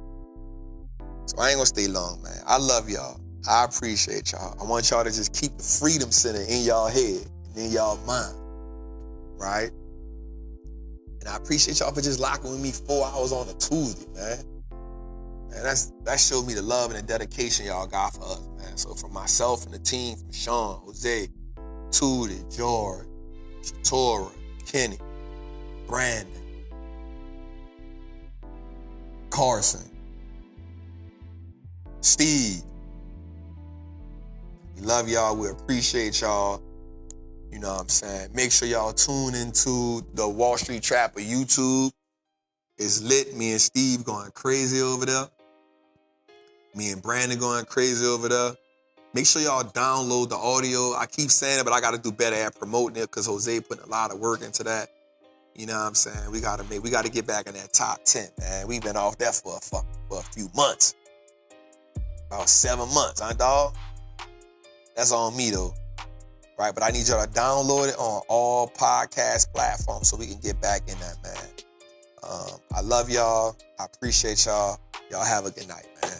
So I ain't gonna stay long, man. I love y'all. I appreciate y'all. I want y'all to just keep the freedom center in y'all head and in y'all mind, right? And I appreciate y'all for just locking with me 4 hours on a Tuesday, man. And that showed me the love and the dedication y'all got for us, man. So from myself and the team, from Sean, Jose, Tootie, George, Shatora, Kenny, Brandon, Carson, Steve. We love y'all. We appreciate y'all. You know what I'm saying? Make sure y'all tune into the Wallstreet Trapper YouTube. It's lit. Me and Steve going crazy over there. Me and Brandon going crazy over there. Make sure y'all download the audio. I keep saying it, but I got to do better at promoting it, because Jose putting a lot of work into that. You know what I'm saying? We got to get back in that top 10, man. We've been off that for a few months. About 7 months, huh, dog? That's on me, though. right? But I need y'all to download it on all podcast platforms so we can get back in that, man. I love y'all. I appreciate y'all. Y'all have a good night, man.